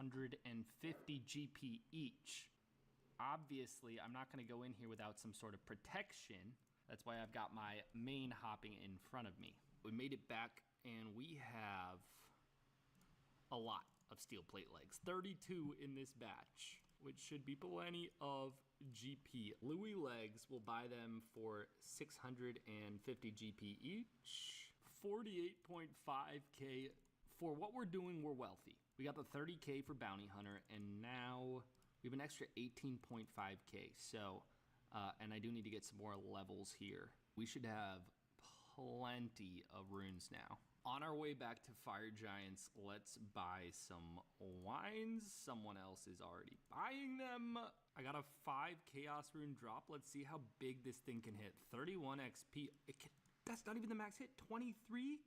650 GP each. Obviously, I'm not going to go in here without some sort of protection. That's why I've got my main hopping in front of me. We made it back, and we have a lot of steel plate legs. 32 in this batch, which should be plenty of GP. Louis legs, will buy them for 650 GP each. 48.5K. For what we're doing, we're wealthy. We got the 30K for Bounty Hunter, and now we have an extra 18.5K. So, and I do need to get some more levels here. We should have plenty of runes now. On our way back to Fire Giants, let's buy some wines. Someone else is already buying them. I got a 5 Chaos Rune drop. Let's see how big this thing can hit. 31 XP. That's not even the max hit. 23?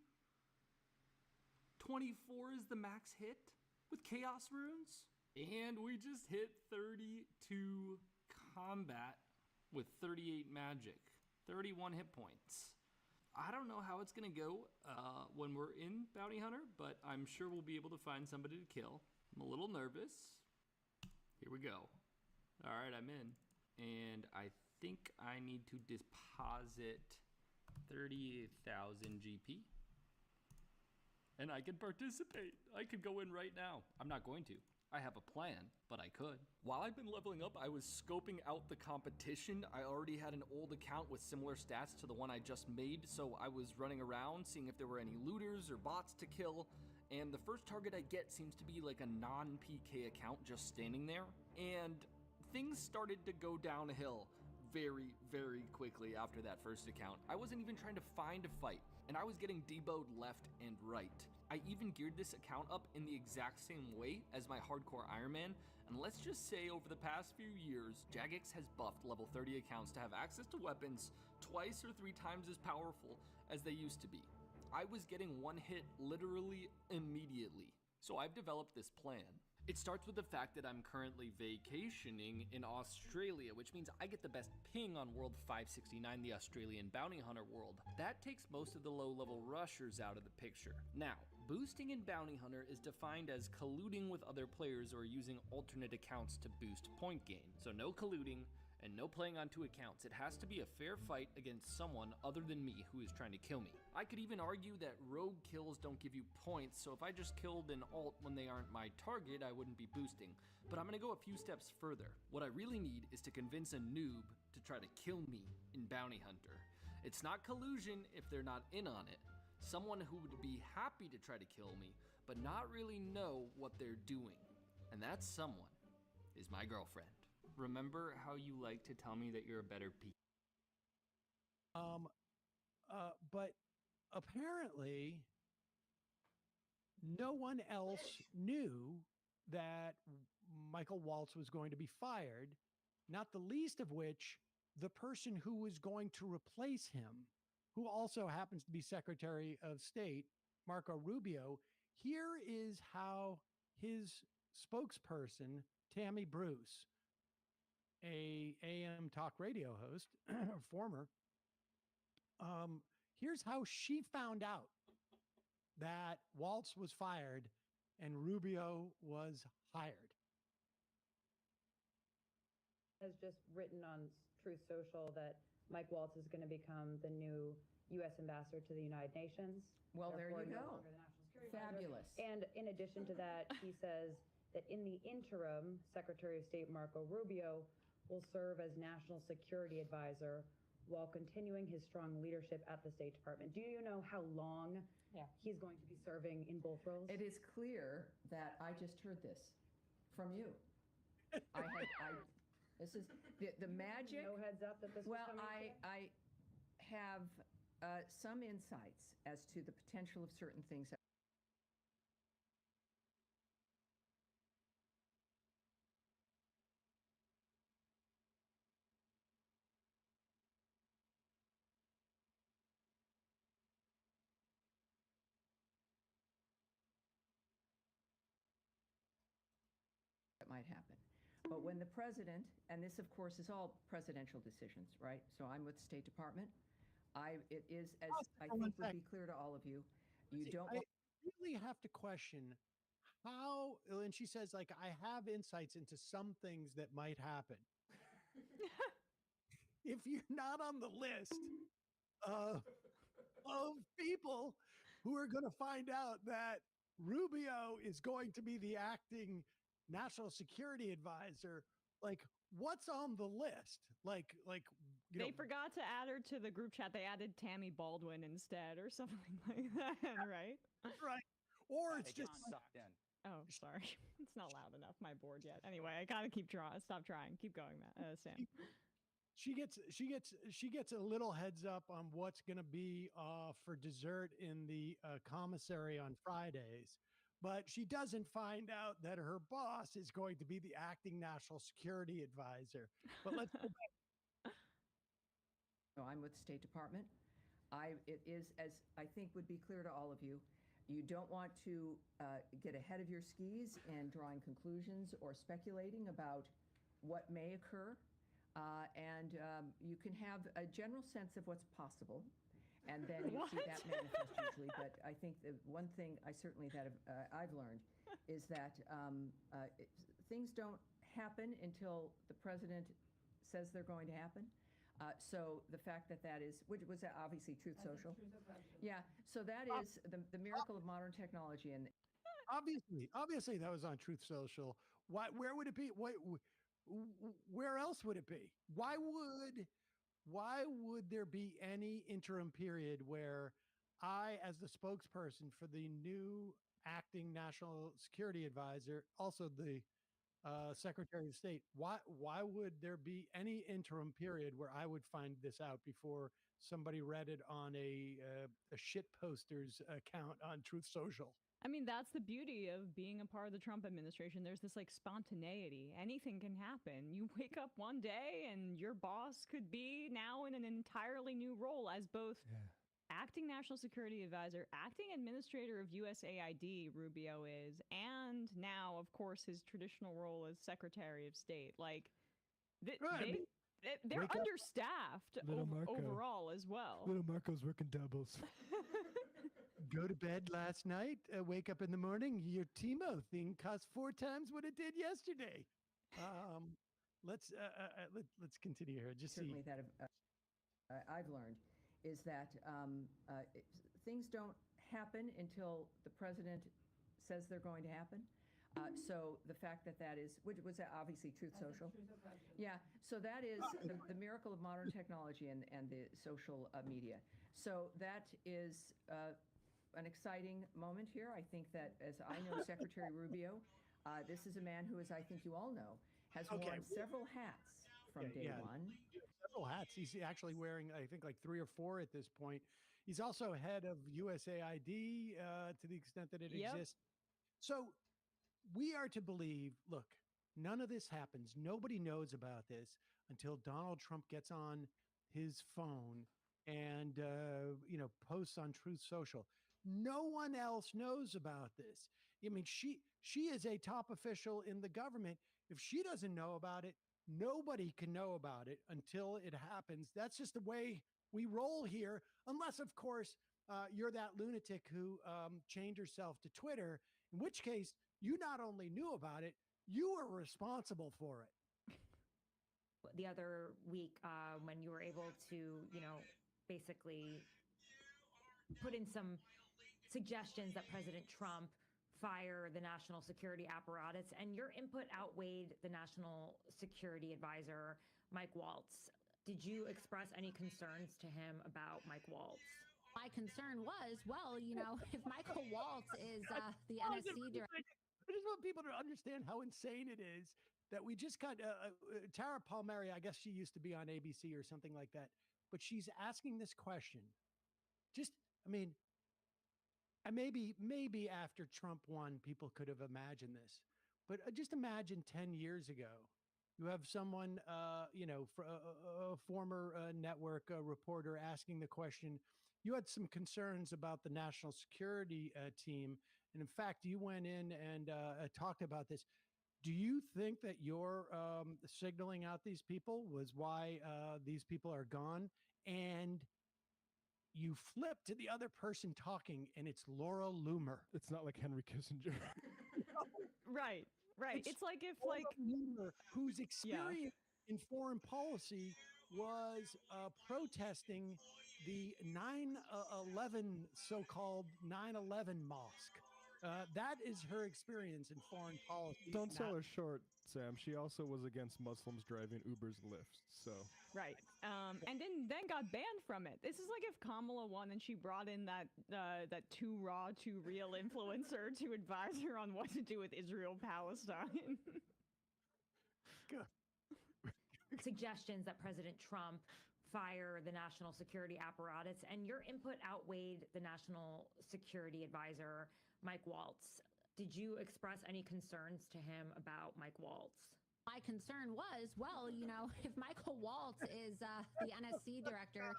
24 is the max hit with Chaos Runes. And we just hit 32 combat with 38 magic. 31 hit points. I don't know how it's going to go when we're in Bounty Hunter, but I'm sure we'll be able to find somebody to kill. I'm a little nervous. Here we go. All right, I'm in. And I think I need to deposit 38,000 GP. And I can participate. I could go in right now. I'm not going to. I have a plan, but I could. While I've been leveling up, I was scoping out the competition. I already had an old account with similar stats to the one I just made, so I was running around seeing if there were any looters or bots to kill, and the first target I get seems to be like a non-PK account just standing there, and things started to go downhill very, very quickly after that first account. I wasn't even trying to find a fight, and I was getting deboed left and right. I even geared this account up in the exact same way as my hardcore Iron Man, and let's just say over the past few years, Jagex has buffed level 30 accounts to have access to weapons twice or 3 times as powerful as they used to be. I was getting one hit literally immediately. So I've developed this plan. It starts with the fact that I'm currently vacationing in Australia, which means I get the best ping on World 569, the Australian Bounty Hunter world. That takes most of the low-level rushers out of the picture. Now, boosting in Bounty Hunter is defined as colluding with other players or using alternate accounts to boost point gain. So no colluding and no playing on 2 accounts. It has to be a fair fight against someone other than me who is trying to kill me. I could even argue that rogue kills don't give you points, so if I just killed an alt when they aren't my target, I wouldn't be boosting. But I'm gonna go a few steps further. What I really need is to convince a noob to try to kill me in Bounty Hunter. It's not collusion if they're not in on it. Someone who would be happy to try to kill me, but not really know what they're doing. And that someone is my girlfriend. Remember how you like to tell me that you're a better but apparently no one else knew that Michael Waltz was going to be fired, not the least of which the person who was going to replace him, who also happens to be Secretary of State, Marco Rubio. Here is how his spokesperson, Tammy Bruce, a AM talk radio host, former, here's how she found out that Waltz was fired and Rubio was hired. Has just written on Truth Social that Mike Waltz is going to become the new U.S. ambassador to the United Nations. Well, there you no go. longer the National Security Fabulous. Advisor. And in addition to that, he says that in the interim, Secretary of State Marco Rubio will serve as National Security Advisor while continuing his strong leadership at the State Department. Do you know how long he's going to be serving in both roles? It is clear that I just heard this from you. This is the magic. No heads up that this was coming. I have some insights as to the potential of certain things. That might happen. But when the president, and this of course is all presidential decisions, right? So I'm with the State Department. It is, as I think would be clear to all of you, you don't. I really have to question how, and she says, like, I have insights into some things that might happen. If you're not on the list of people who are going to find out that Rubio is going to be the acting national security advisor, like, what's on the list? They forgot to add her to the group chat. They added Tammy Baldwin instead or something like that, right? Right. Or it's They just get sucked in. Oh, sorry. It's not loud enough, my board yet. Anyway, I gotta stop trying. Keep going, Sam. she gets a little heads up on what's going to be for dessert in the commissary on Fridays, but she doesn't find out that her boss is going to be the acting national security advisor. But let's go back. No, I'm with the State Department. It is, as I think would be clear to all of you, you don't want to get ahead of your skis and drawing conclusions or speculating about what may occur. You can have a general sense of what's possible, and then you see that manifest usually. But I think the one thing I've learned is that things don't happen until the president says they're going to happen. So the fact that is, which was obviously Truth Social. Yeah, so that is the miracle of modern technology. And obviously that was on Truth Social. Where would it be? Where else would it be? Why would there be any interim period where I, as the spokesperson for the new acting national security advisor, also the Secretary of State, why would there be any interim period where I would find this out before somebody read it on a shit poster's account on Truth Social? I mean, that's the beauty of being a part of the Trump administration. There's this like spontaneity. Anything can happen. You wake up one day and your boss could be now in an entirely new role as both acting national security advisor, acting administrator of USAID, Rubio is, and now, of course, his traditional role as Secretary of State. Like, they're understaffed overall as well. Little Marco's working doubles. Go to bed last night, wake up in the morning, your Timo thing cost 4 times what it did yesterday. Let's continue here. Just certainly see. that I've learned is that things don't happen until the president says they're going to happen. So the fact that is, which was obviously Truth Social. Yeah, so that is the miracle of modern technology and the social media. So that is an exciting moment here. I think that, as I know Secretary Rubio, this is a man who, as I think you all know, has worn several hats from day one. Several hats. He's actually wearing, I think, like 3 or 4 at this point. He's also head of USAID to the extent that it exists. So we are to believe, look, none of this happens. Nobody knows about this until Donald Trump gets on his phone and, posts on Truth Social. No one else knows about this. I mean, she is a top official in the government. If she doesn't know about it, nobody can know about it until it happens. That's just the way we roll here, unless, of course, you're that lunatic who chained herself to Twitter, in which case you not only knew about it, you were responsible for it. The other week when you were able to, basically put in some suggestions that President Trump fire the national security apparatus, and your input outweighed the national security advisor, Mike Waltz. Did you express any concerns to him about Mike Waltz? My concern was, if Michael Waltz is the NSC director. I just want people to understand how insane it is that we just got Tara Palmieri. I guess she used to be on ABC or something like that, but she's asking this question. Maybe after Trump won, people could have imagined this, but just imagine 10 years ago, you have someone, a former network reporter asking the question. You had some concerns about the national security team. And in fact, you went in and talked about this. Do you think that your signaling out these people was why these people are gone? And you flip to the other person talking, and it's Laura Loomer. It's not like Henry Kissinger. Right. It's like if Laura like Loomer, whose yeah. experience in foreign policy was protesting the 9/11 so-called 9/11 mosque. That is her experience in foreign policy. Don't sell not- her short, Sam. She also was against Muslims driving Ubers and Lyfts. So Right. And then got banned from it. This is like if Kamala won and she brought in that too raw, too real influencer to advise her on what to do with Israel Palestine. Suggestions that President Trump fire the national security apparatus, and your input outweighed the national security advisor, Mike Waltz. Did you express any concerns to him about Mike Waltz? My concern was, well, if Michael Waltz is the NSC director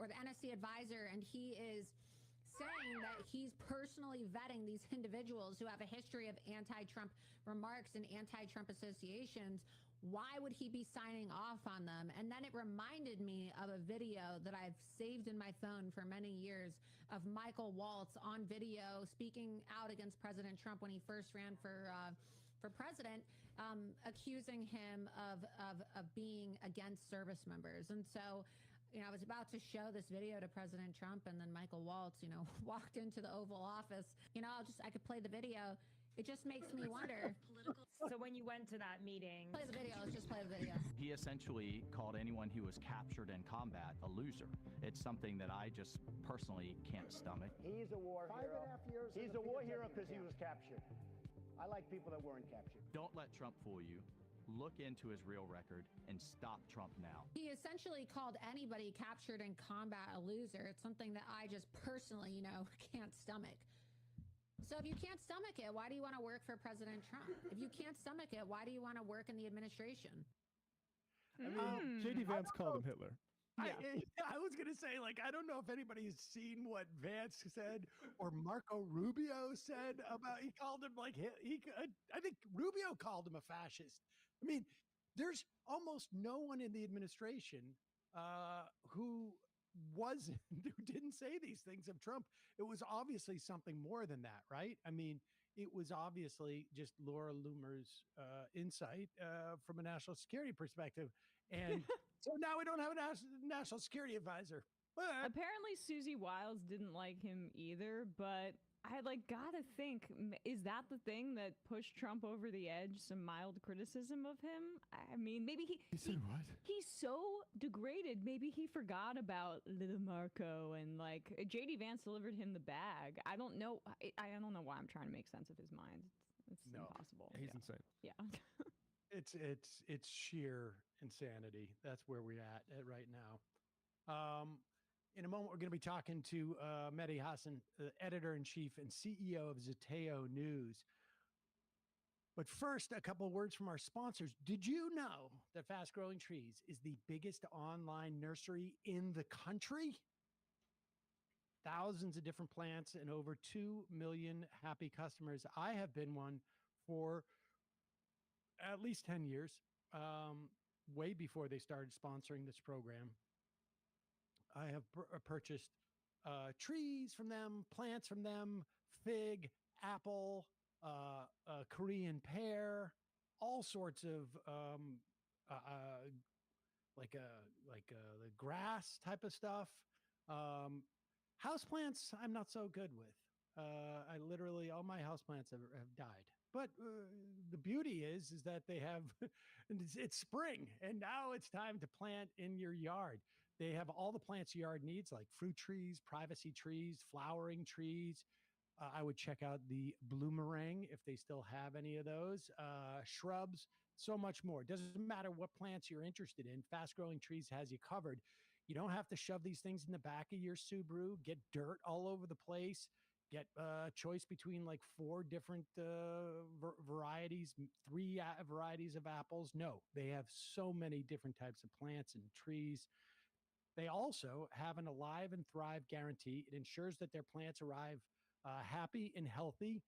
or the NSC advisor, and he is saying that he's personally vetting these individuals who have a history of anti-Trump remarks and anti-Trump associations, why would he be signing off on them? And then it reminded me of a video that I've saved in my phone for many years of Michael Waltz on video speaking out against President Trump when he first ran for president, accusing him of being against service members. And so, I was about to show this video to President Trump, and then Michael Waltz, walked into the Oval Office. I could play the video. It just makes me wonder. So when you went to that meeting, Play the video. Let's just play the video. He essentially called anyone who was captured in combat a loser. It's something that I just personally can't stomach. He's a war hero. 5.5 years. He's a war hero because he was captured. I like people that weren't captured. Don't let Trump fool you. Look into his real record and stop Trump now. He essentially called anybody captured in combat a loser. It's something that I just personally, can't stomach. So if you can't stomach it, why do you want to work for President Trump? If you can't stomach it, why do you want to work in the administration? I mean, J.D. Vance called him Hitler. I was going to say, I don't know if anybody's seen what Vance said or Marco Rubio said about, he called him I think Rubio called him a fascist. I mean, there's almost no one in the administration who didn't say these things of Trump. It was obviously something more than that, right? I mean, it was obviously just Laura Loomer's insight from a national security perspective. And so now we don't have a national security advisor. But Apparently Susie Wiles didn't like him either, but I gotta think, is that the thing that pushed Trump over the edge? Some mild criticism of him? I mean, maybe he said what? He's so degraded. Maybe he forgot about little Marco, and J.D. Vance delivered him the bag. I don't know. I don't know why I'm trying to make sense of his mind. It's impossible. He's insane. Yeah. it's sheer insanity. That's where we're at right now. In a moment, we're going to be talking to Mehdi Hassan, editor-in-chief and CEO of Zateo News. But first, a couple of words from our sponsors. Did you know that Fast Growing Trees is the biggest online nursery in the country? Thousands of different plants and over 2 million happy customers. I have been one for at least 10 years, way before they started sponsoring this program. I have purchased trees from them, plants from them, fig, apple, Korean pear, all sorts of the grass type of stuff. Houseplants, I'm not so good with. I literally, all my houseplants have died. But the beauty is that they have, it's spring, and now it's time to plant in your yard. They have all the plants your yard needs, like fruit trees, privacy trees, flowering trees. I would check out the bloomerang if they still have any of those. Shrubs, so much more. Doesn't matter what plants you're interested in. Fast Growing Trees has you covered. You don't have to shove these things in the back of your Subaru, get dirt all over the place, get a choice between 4 different varieties, 3 varieties of apples. No, they have so many different types of plants and trees. They also have an Alive and Thrive guarantee. It ensures that their plants arrive happy and healthy.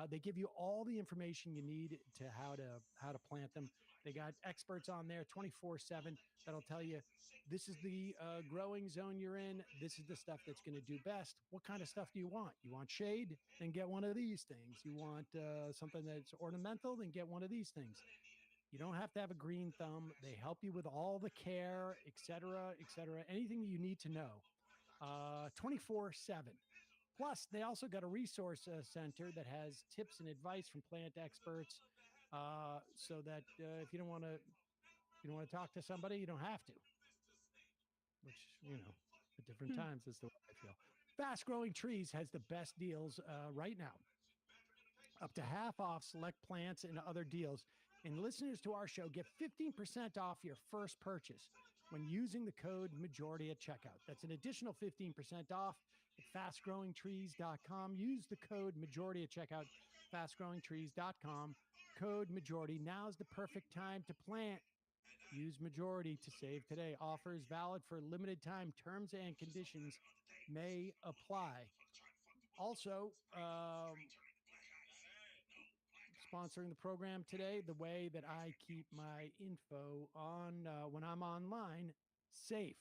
They give you all the information you need to how to plant them. They got experts on there 24/7 that'll tell you this is the growing zone you're in. This is the stuff that's going to do best. What kind of stuff do you want? You want shade? Then get one of these things. You want something that's ornamental? Then get one of these things. You don't have to have a green thumb. They help you with all the care, et cetera, anything that you need to know 24/7. Plus, they also got a resource center that has tips and advice from plant experts so that if you don't want to talk to somebody, you don't have to, which, at different times is the way I feel. Fast Growing Trees has the best deals right now. Up to half off select plants and other deals. And listeners to our show get 15% off your first purchase when using the code majority at checkout. That's an additional 15% off at fastgrowingtrees.com. Use the code majority at checkout, fastgrowingtrees.com. Code majority. Now's the perfect time to plant. Use majority to save today. Offers valid for limited time. Terms and conditions may apply. Also, sponsoring the program today, the way that I keep my info on when I'm online safe.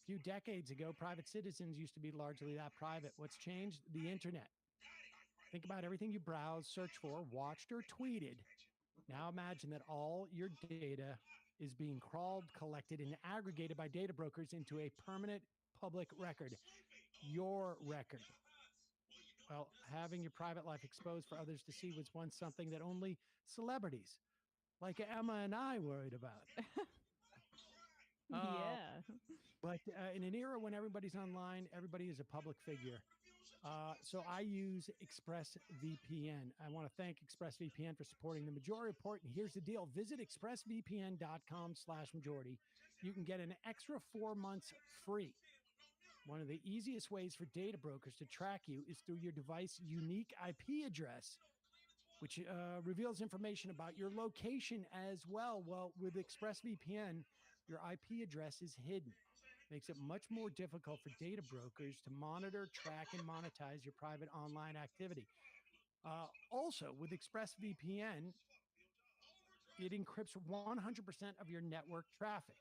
A few decades ago, private citizens used to be largely that private. What's changed? The internet. Think about everything you browsed, searched for, watched, or tweeted. Now imagine that all your data is being crawled, collected, and aggregated by data brokers into a permanent public record, your record. Well, having your private life exposed for others to see was once something that only celebrities like Emma and I worried about. Yeah. But in an era when everybody's online, everybody is a public figure. So I use ExpressVPN. I want to thank ExpressVPN for supporting the Majority Report. And here's the deal. Visit expressvpn.com/majority. You can get an extra 4 months free. One of the easiest ways for data brokers to track you is through your device unique IP address, which reveals information about your location as well. Well, with ExpressVPN, your IP address is hidden. Makes it much more difficult for data brokers to monitor, track, and monetize your private online activity. Also, with ExpressVPN, it encrypts 100% of your network traffic,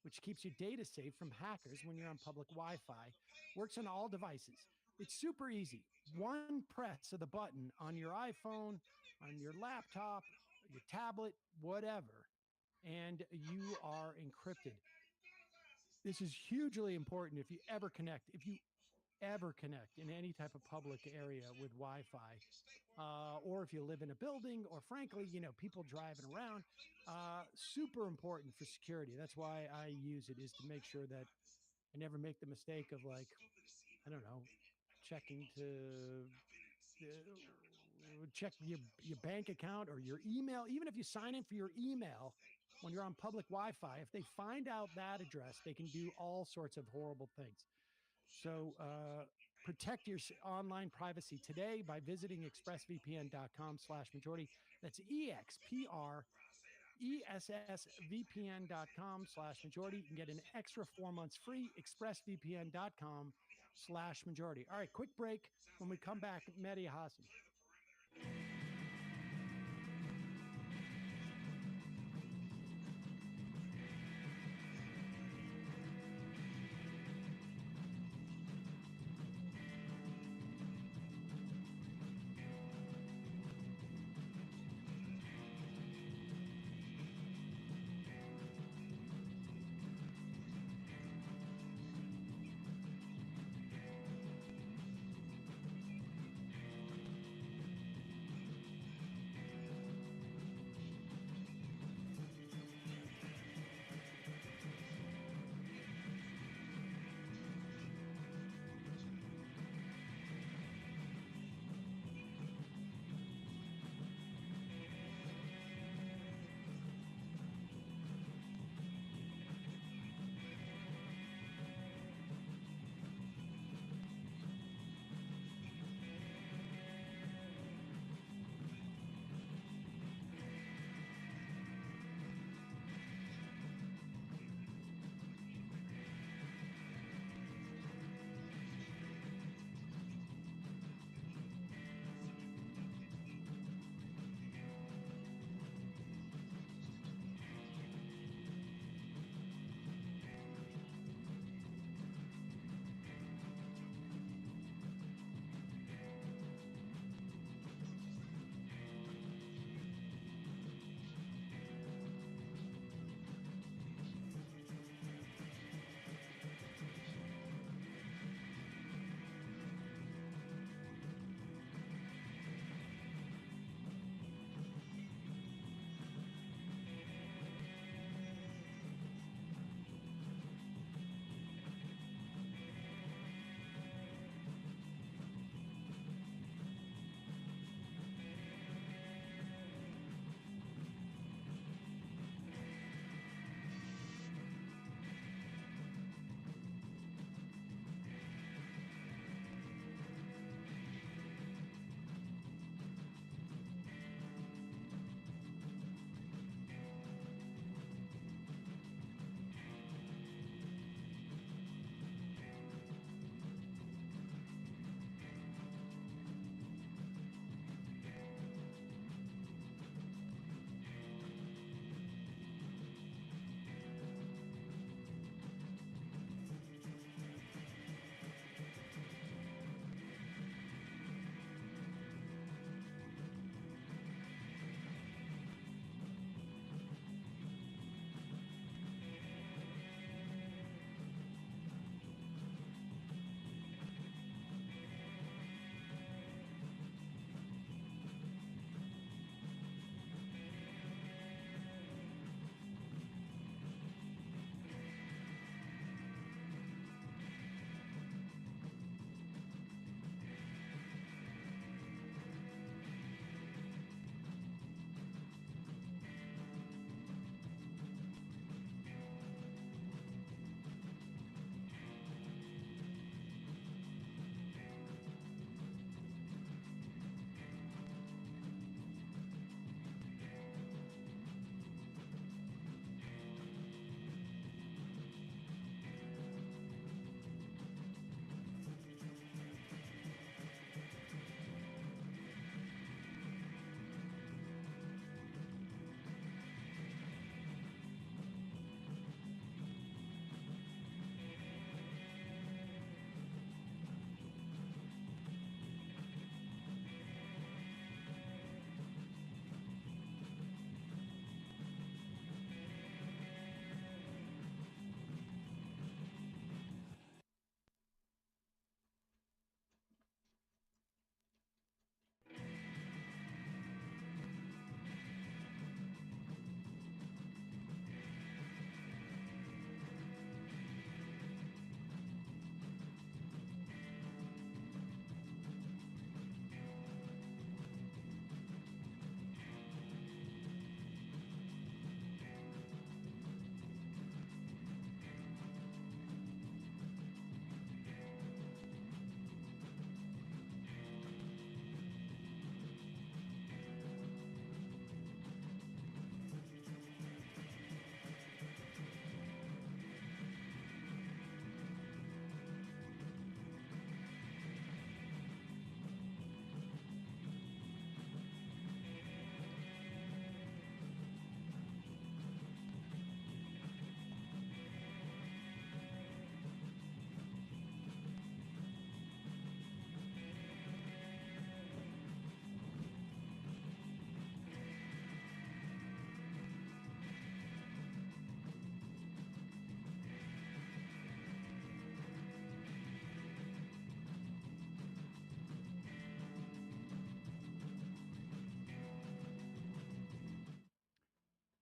which keeps your data safe from hackers when you're on public Wi-Fi. Works on all devices. It's super easy. One press of the button on your iPhone, on your laptop, your tablet, whatever, and you are encrypted. This is hugely important if you ever connect in any type of public area with Wi-Fi, or if you live in a building, or frankly, people driving around. Super important for security. That's why I use it, is to make sure that I never make the mistake of, like, I don't know, checking to check your bank account or your email. Even if you sign in for your email when you're on public Wi-Fi, if they find out that address, they can do all sorts of horrible things. So protect your online privacy today by visiting expressvpn.com/majority. That's expressvpn.com/majority. You can get an extra 4 months free. expressvpn.com/majority. All right, quick break. When we come back, Mehdi Hassan.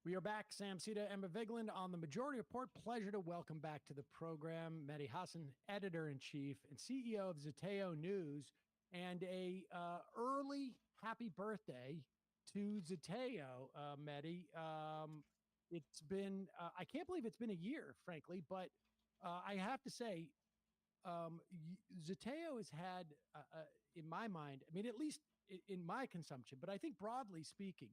We are back. Sam Sita, Emma Vigeland on the Majority Report. Pleasure to welcome back to the program Mehdi Hassan, editor-in-chief and CEO of Zateo News, and a early happy birthday to Zateo, Mehdi. It's been, I can't believe it's been a year, frankly, but I have to say, Zateo has had, in my mind, I mean, at least in my consumption, but I think broadly speaking,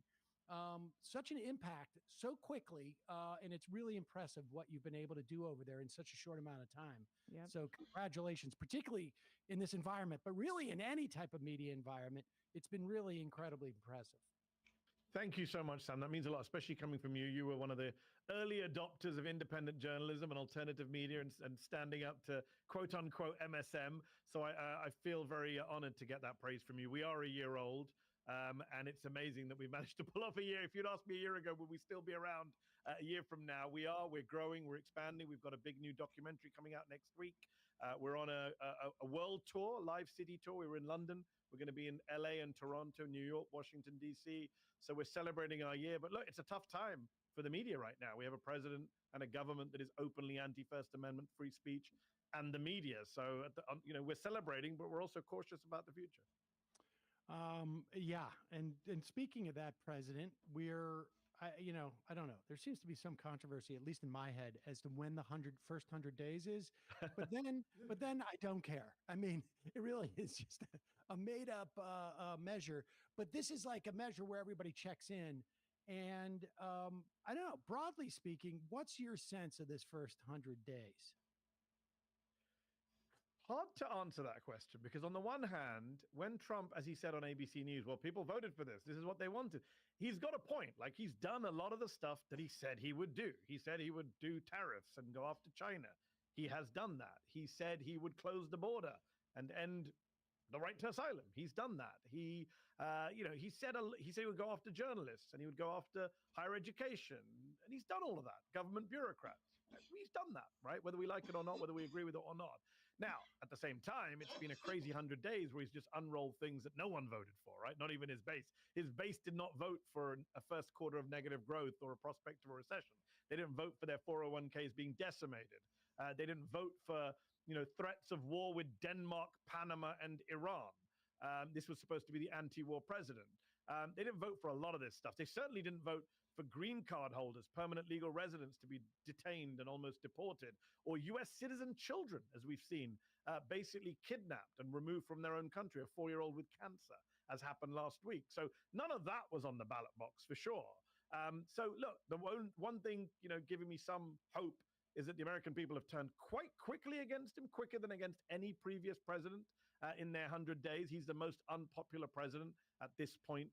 such an impact so quickly, and it's really impressive what you've been able to do over there in such a short amount of time. Yep. So congratulations, particularly in this environment, but really in any type of media environment. It's been really incredibly impressive. Thank you so much, Sam. That means a lot, especially coming from you. You were one of the early adopters of independent journalism and alternative media and standing up to quote unquote MSM. So I feel very honored to get that praise from you. We are a year old. And it's amazing that we managed to pull off a year. If you'd asked me a year ago, would we still be around a year from now? We are. We're growing. We're expanding. We've got a big new documentary coming out next week. We're on a world tour, live city tour. We were in London. We're going to be in LA and Toronto, New York, Washington, D.C. So we're celebrating our year. But look, it's a tough time for the media right now. We have a president and a government that is openly anti-First Amendment, free speech, and the media. So, we're celebrating, but we're also cautious about the future. Yeah. And speaking of that, President, I don't know. There seems to be some controversy, at least in my head, as to when the first 100 days is. But then I don't care. I mean, it really is just a made up measure. But this is like a measure where everybody checks in. And I don't know, broadly speaking, what's your sense of this first 100 days? Hard to answer that question because on the one hand, when Trump, as he said on ABC News, well, people voted for this. This is what they wanted. He's got a point. Like, he's done a lot of the stuff that he said he would do. He said he would do tariffs and go after China. He has done that. He said he would close the border and end the right to asylum. He's done that. He said he would go after journalists and he would go after higher education, and he's done all of that. Government bureaucrats. He's done that, right? Whether we like it or not, whether we agree with it or not. Now, at the same time, it's been a crazy 100 days where he's just unrolled things that no one voted for, right? Not even his base. His base did not vote for a first quarter of negative growth or a prospect of a recession. They didn't vote for their 401ks being decimated. They didn't vote for, threats of war with Denmark, Panama, and Iran. This was supposed to be the anti-war president. They didn't vote for a lot of this stuff. They certainly didn't vote for green card holders, permanent legal residents to be detained and almost deported, or U.S. citizen children, as we've seen, basically kidnapped and removed from their own country, a 4-year-old with cancer, as happened last week. So none of that was on the ballot box for sure. So look, the one thing, giving me some hope is that the American people have turned quite quickly against him, quicker than against any previous president in their 100 days. He's the most unpopular president at this point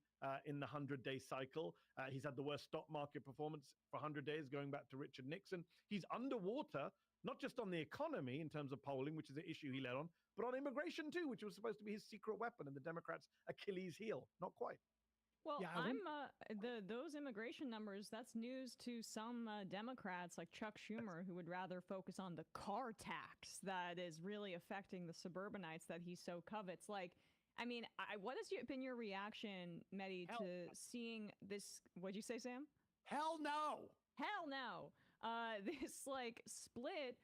in the 100-day cycle. He's had the worst stock market performance for 100 days, going back to Richard Nixon. He's underwater, not just on the economy in terms of polling, which is an issue he led on, but on immigration too, which was supposed to be his secret weapon and the Democrats' Achilles heel. Not quite. Well, those immigration numbers, that's news to some Democrats like Chuck Schumer, who would rather focus on the car tax that is really affecting the suburbanites that he so covets. Like, I mean, what has been your reaction, Mehdi, to seeing this? What'd you say, Sam? Hell no. Hell no. This split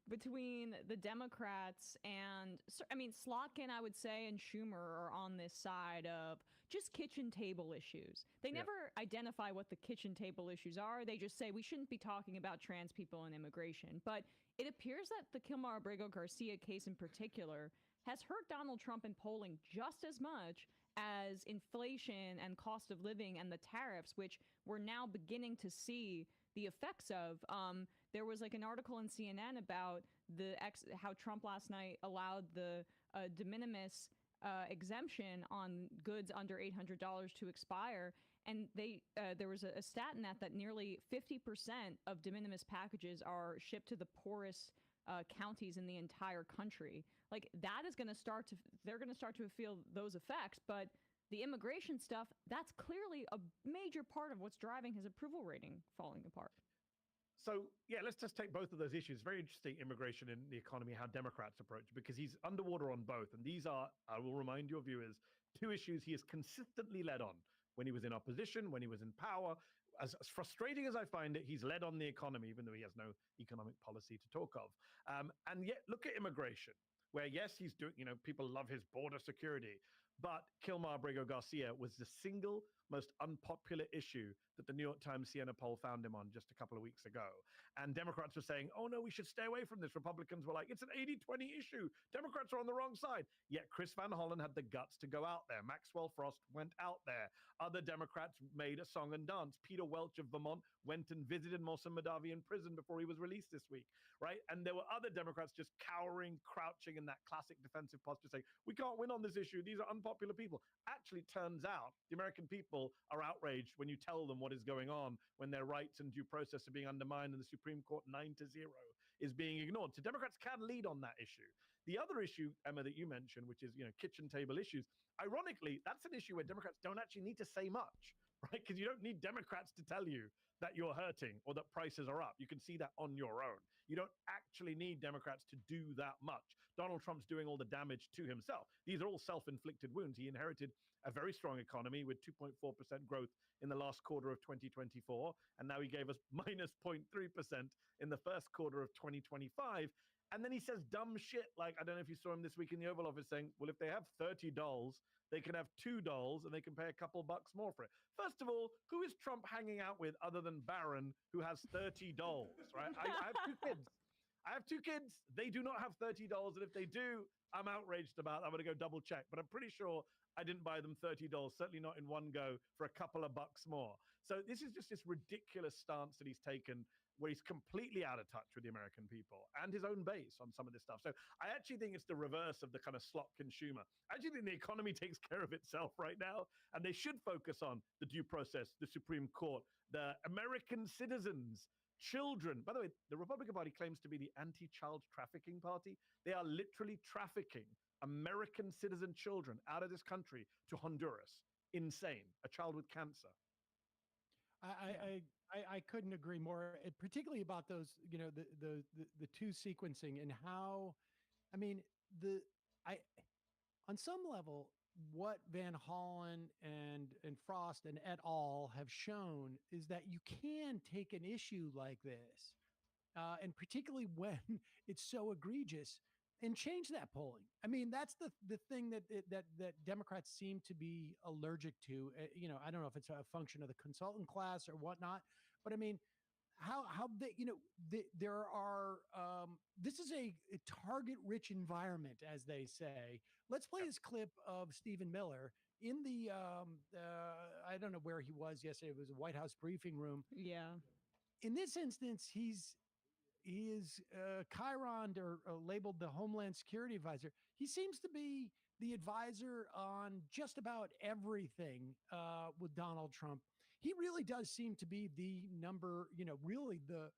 between the Democrats and, I mean, Slotkin, I would say, and Schumer are on this side of just kitchen table issues. They never identify what the kitchen table issues are. They just say we shouldn't be talking about trans people and immigration. But it appears that the Kilmar Abrego Garcia case in particular has hurt Donald Trump in polling just as much as inflation and cost of living and the tariffs, which we're now beginning to see the effects of. There was an article in CNN about how Trump last night allowed the de minimis exemption on goods under $800 to expire. And there was a stat in that nearly 50% of de minimis packages are shipped to the poorest counties in the entire country. That is going to they're going to start to feel those effects. But the immigration stuff, that's clearly a major part of what's driving his approval rating falling apart. So, let's just take both of those issues. Very interesting, immigration and the economy, how Democrats approach, because he's underwater on both. And these are, I will remind your viewers, two issues he has consistently led on when he was in opposition, when he was in power. as frustrating as I find it, he's led on the economy, even though he has no economic policy to talk of. And yet, look at immigration, where, yes, he's doing, people love his border security, but Kilmar Abrego Garcia was the single most unpopular issue that the New York Times Siena poll found him on just a couple of weeks ago. And Democrats were saying, oh no, we should stay away from this. Republicans were like, it's an 80-20 issue. Democrats are on the wrong side. Yet Chris Van Hollen had the guts to go out there. Maxwell Frost went out there. Other Democrats made a song and dance. Peter Welch of Vermont went and visited Mohsen Madavi in prison before he was released this week, right? And there were other Democrats just cowering, crouching in that classic defensive posture, saying, we can't win on this issue. These are unpopular people. Actually, turns out the American people are outraged when you tell them what is going on, when their rights and due process are being undermined and the Supreme Court 9-0 is being ignored. So Democrats can lead on that issue. The other issue, Emma, that you mentioned, which is, kitchen table issues, ironically, that's an issue where Democrats don't actually need to say much, right? Because you don't need Democrats to tell you that you're hurting or that prices are up. You can see that on your own. You don't actually need Democrats to do that much. Donald Trump's doing all the damage to himself. These are all self-inflicted wounds. He inherited a very strong economy with 2.4% growth in the last quarter of 2024. And now he gave us minus 0.3% in the first quarter of 2025. And then he says dumb shit like, I don't know if you saw him this week in the Oval Office saying, well, if they have $30, they can have $2 and they can pay a couple bucks more for it. First of all, who is Trump hanging out with other than Barron, who has $30, right? I have 2 kids. I have 2 kids. They do not have $30. And if they do, I'm outraged about it. I'm going to go double check. But I'm pretty sure I didn't buy them $30, certainly not in one go, for a couple of bucks more. So this is just this ridiculous stance that he's taken, where he's completely out of touch with the American people and his own base on some of this stuff. So I actually think it's the reverse of the kind of slot consumer. I actually think the economy takes care of itself right now, and they should focus on the due process, the Supreme Court, the American citizens, children. By the way, the Republican Party claims to be the anti-child trafficking party. They are literally trafficking American citizen children out of this country to Honduras. Insane. A child with cancer. I couldn't agree more, particularly about those, the two sequencing and how, I mean, on some level, what Van Hollen and Frost and et al. Have shown is that you can take an issue like this, and particularly when it's so egregious, and change that polling. I mean, that's the thing that Democrats seem to be allergic to. I don't know if it's a function of the consultant class or whatnot, but I mean, how they, there are, this is a target-rich environment, as they say. Let's play this clip of Stephen Miller in the, I don't know where he was yesterday. It was a White House briefing room. Yeah. In this instance, he is Chiron or labeled the Homeland Security Advisor. He seems to be the advisor on just about everything with Donald Trump. He really does seem to be the number, really the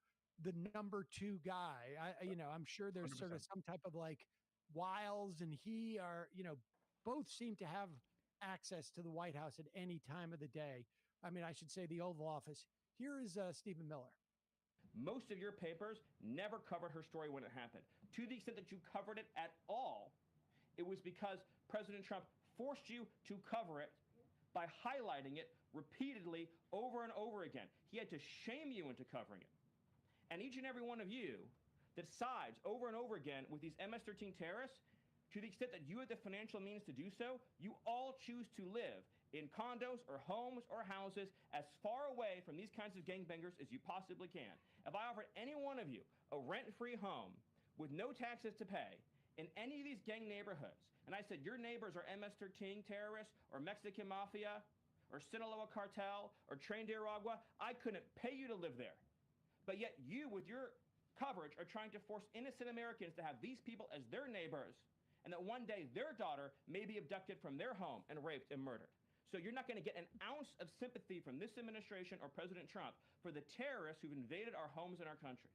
number 2 guy. I'm sure there's 100%. Sort of some type of like Wiles and he are, both seem to have access to the White House at any time of the day. I mean, I should say the Oval Office. Here is Stephen Miller. Most of your papers never covered her story when it happened. To the extent that you covered it at all, it was because President Trump forced you to cover it by highlighting it repeatedly over and over again. He had to shame you into covering it. And each and every one of you that sides over and over again with these MS-13 terrorists, to the extent that you have the financial means to do so, you all choose to live in condos or homes or houses as far away from these kinds of gangbangers as you possibly can. If I offered any one of you a rent-free home with no taxes to pay in any of these gang neighborhoods, and I said your neighbors are MS-13 terrorists or Mexican mafia or Sinaloa cartel or Tren de Aragua, I couldn't pay you to live there. But yet you, with your coverage, are trying to force innocent Americans to have these people as their neighbors, and that one day their daughter may be abducted from their home and raped and murdered. So you're not going to get an ounce of sympathy from this administration or President Trump for the terrorists who've invaded our homes and our country.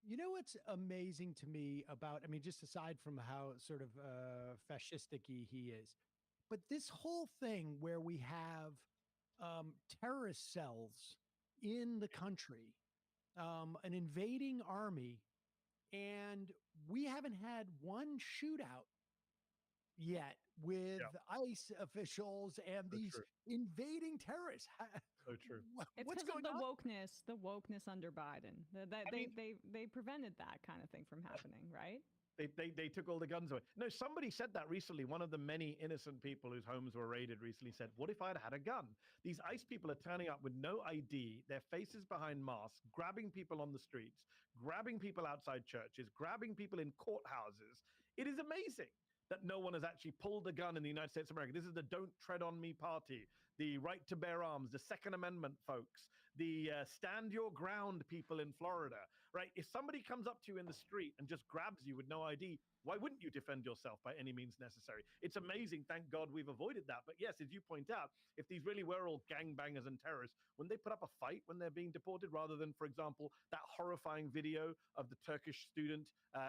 You know what's amazing to me about, I mean, just aside from how sort of fascistic-y he is, but this whole thing where we have terrorist cells in the country, an invading army, and we haven't had one shootout yet with ICE officials and So these true. invading terrorists. So true. It's What's because of going on? the wokeness under Biden. They prevented that kind of thing from happening, right? They took all the guns away. No, somebody said that recently. One of the many innocent people whose homes were raided recently said, "What if I'd had a gun?" These ICE people are turning up with no ID, their faces behind masks, grabbing people on the streets, grabbing people outside churches, grabbing people in courthouses. It is amazing that no one has actually pulled a gun in the United States of America. This is the Don't Tread on Me party, the right to bear arms, the Second Amendment folks, the stand your ground people in Florida, right? If somebody comes up to you in the street and just grabs you with no ID, why wouldn't you defend yourself by any means necessary? It's amazing. Thank God we've avoided that. But yes, as you point out, if these really were all gangbangers and terrorists, wouldn't they put up a fight when they're being deported rather than, for example, that horrifying video of the Turkish student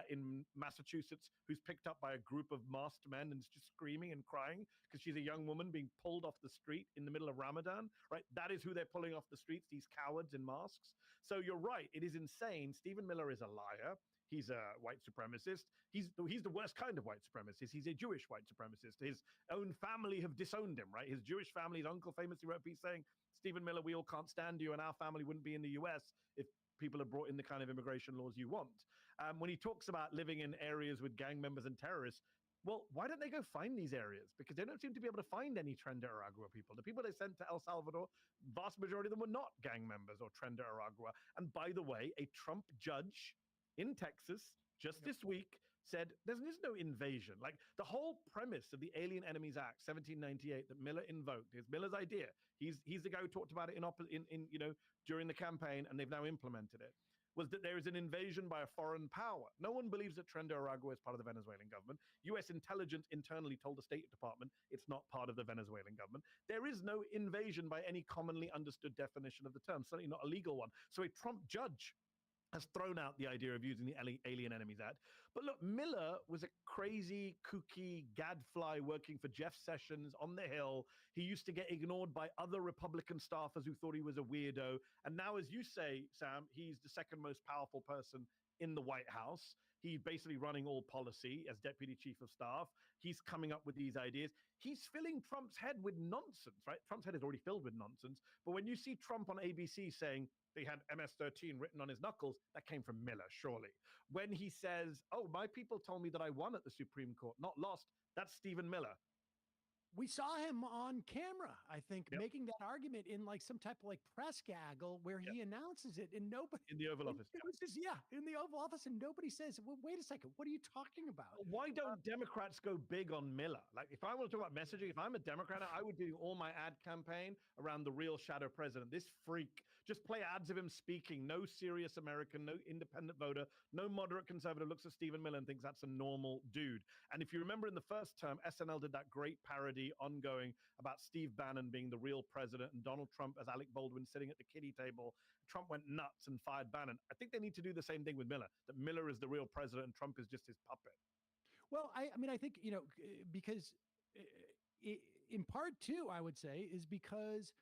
in Massachusetts who's picked up by a group of masked men and is just screaming and crying because she's a young woman being pulled off the street in the middle of Ramadan, right? That is who they're pulling off the streets, these cowards in masks. So you're right. It is insane. Stephen Miller is a liar. He's a white supremacist. He's the worst kind of white supremacist. He's a Jewish white supremacist. His own family have disowned him, right? His Jewish family, his uncle famously wrote a piece saying, "Stephen Miller, we all can't stand you, and our family wouldn't be in the US if people had brought in the kind of immigration laws you want." When he talks about living in areas with gang members and terrorists, well, why don't they go find these areas? Because they don't seem to be able to find any Tren de Aragua people. The people they sent to El Salvador, vast majority of them were not gang members or Tren de Aragua. And by the way, a Trump judge in Texas just this week said there is no invasion. Like the whole premise of the Alien Enemies Act 1798 that Miller invoked is Miller's idea. He's the guy who talked about it during the campaign, and they've now implemented it. Was that there is an invasion by a foreign power. No one believes that Tren de Aragua is part of the Venezuelan government. U.S. intelligence internally told the State Department it's not part of the Venezuelan government. There is no invasion by any commonly understood definition of the term, certainly not a legal one. So a Trump judge has thrown out the idea of using the Alien Enemies Act. But look, Miller was a crazy, kooky gadfly working for Jeff Sessions on the Hill. He used to get ignored by other Republican staffers who thought he was a weirdo. And now, as you say, Sam, he's the second most powerful person in the White House. He's basically running all policy as deputy chief of staff. He's coming up with these ideas. He's filling Trump's head with nonsense, right? Trump's head is already filled with nonsense. But when you see Trump on ABC saying they had MS-13 written on his knuckles, that came from Miller, surely. When he says, "Oh, my people told me that I won at the Supreme Court, not lost," that's Stephen Miller. We saw him on camera, I think, making that argument in like some type of like press gaggle where he announces it and nobody in the Oval Office. It was just, in the Oval Office, and nobody says, "Well, wait a second, what are you talking about?" Why don't Democrats go big on Miller? Like, if I want to talk about messaging, if I'm a Democrat, I would do all my ad campaign around the real shadow president. This freak, just play ads of him speaking. No serious American, no independent voter, no moderate conservative looks at Stephen Miller and thinks that's a normal dude. And if you remember in the first term, SNL did that great parody ongoing about Steve Bannon being the real president and Donald Trump as Alec Baldwin sitting at the kiddie table. Trump went nuts and fired Bannon. I think they need to do the same thing with Miller, that Miller is the real president and Trump is just his puppet. Well, I mean, I think, because in part too, I would say, is because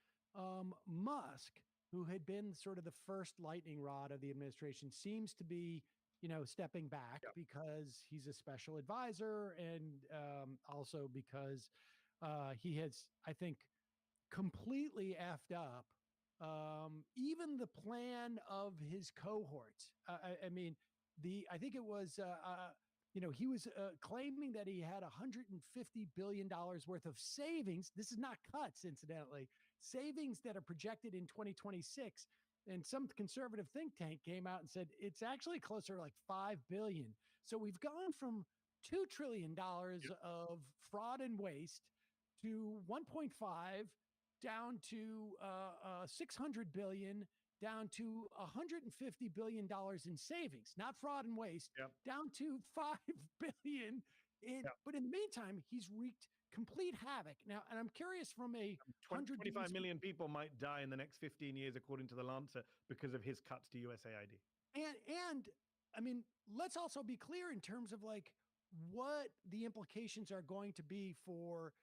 Musk, who had been sort of the first lightning rod of the administration, seems to be, stepping back because he's a special advisor, and also because he has, I think, completely effed up even the plan of his cohorts. I mean, I think it was, he was claiming that he had $150 billion worth of savings. This is not cuts, incidentally, savings that are projected in 2026. And some conservative think tank came out and said it's actually closer to like $5 billion. So we've gone from $2 trillion of fraud and waste to 1.5, down to 600 billion, down to $150 billion in savings, not fraud and waste, down to 5 billion. But in the meantime, he's wreaked complete havoc. Now, and I'm curious, from a 25 million people might die in the next 15 years, according to the Lancet, because of his cuts to USAID. And I mean, let's also be clear in terms of like what the implications are going to be for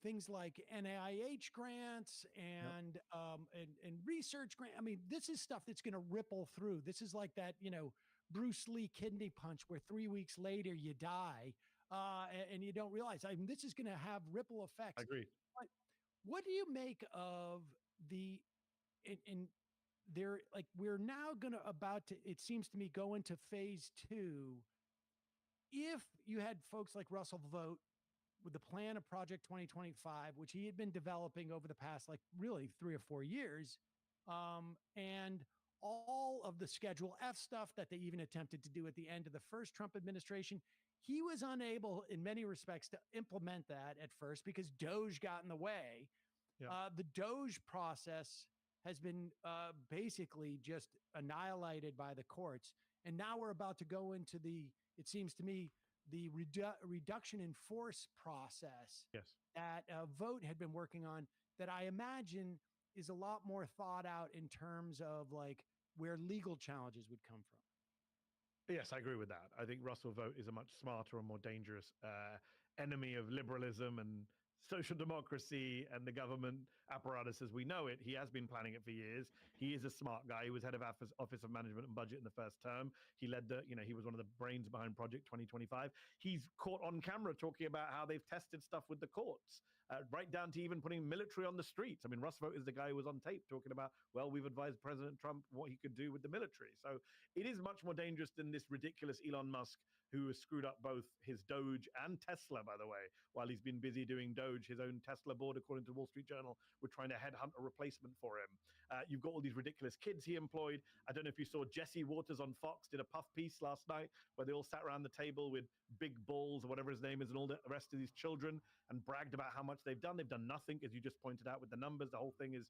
things like NIH grants and research grant. I mean, this is stuff that's going to ripple through. This is like that, Bruce Lee kidney punch where 3 weeks later you die. and you don't realize. I mean, this is going to have ripple effects. I agree. But what do you make of the in there? Like we're now going to about to. It seems to me go into phase 2. If you had folks like Russell Vogt with the plan of Project 2025, which he had been developing over the past, like really 3 or 4 years, and all of the Schedule F stuff that they even attempted to do at the end of the first Trump administration, he was unable in many respects to implement that at first because Doge got in the way. Yeah. The Doge process has been basically just annihilated by the courts. And now we're about to go into it seems to me, the reduction in force process that Vogt had been working on, that I imagine is a lot more thought out in terms of like where legal challenges would come from. Yes, I agree with that. I think Russell Vogt is a much smarter and more dangerous enemy of liberalism and social democracy and the government apparatus as we know it. He has been planning it for years. He is a smart guy. He was head of Office of Management and Budget in the first term. He led he was one of the brains behind Project 2025. He's caught on camera talking about how they've tested stuff with the courts, right down to even putting military on the streets. I mean, Russ Vogt is the guy who was on tape talking about, well, we've advised President Trump what he could do with the military. So it is much more dangerous than this ridiculous Elon Musk, who has screwed up both his Doge and Tesla, by the way, while he's been busy doing Doge, his own Tesla board, according to Wall Street Journal, were trying to headhunt a replacement for him. You've got all these ridiculous kids he employed. I don't know if you saw Jesse Waters on Fox did a puff piece last night where they all sat around the table with big balls or whatever his name is and all the rest of these children and bragged about how much they've done. They've done nothing, as you just pointed out with the numbers. The whole thing is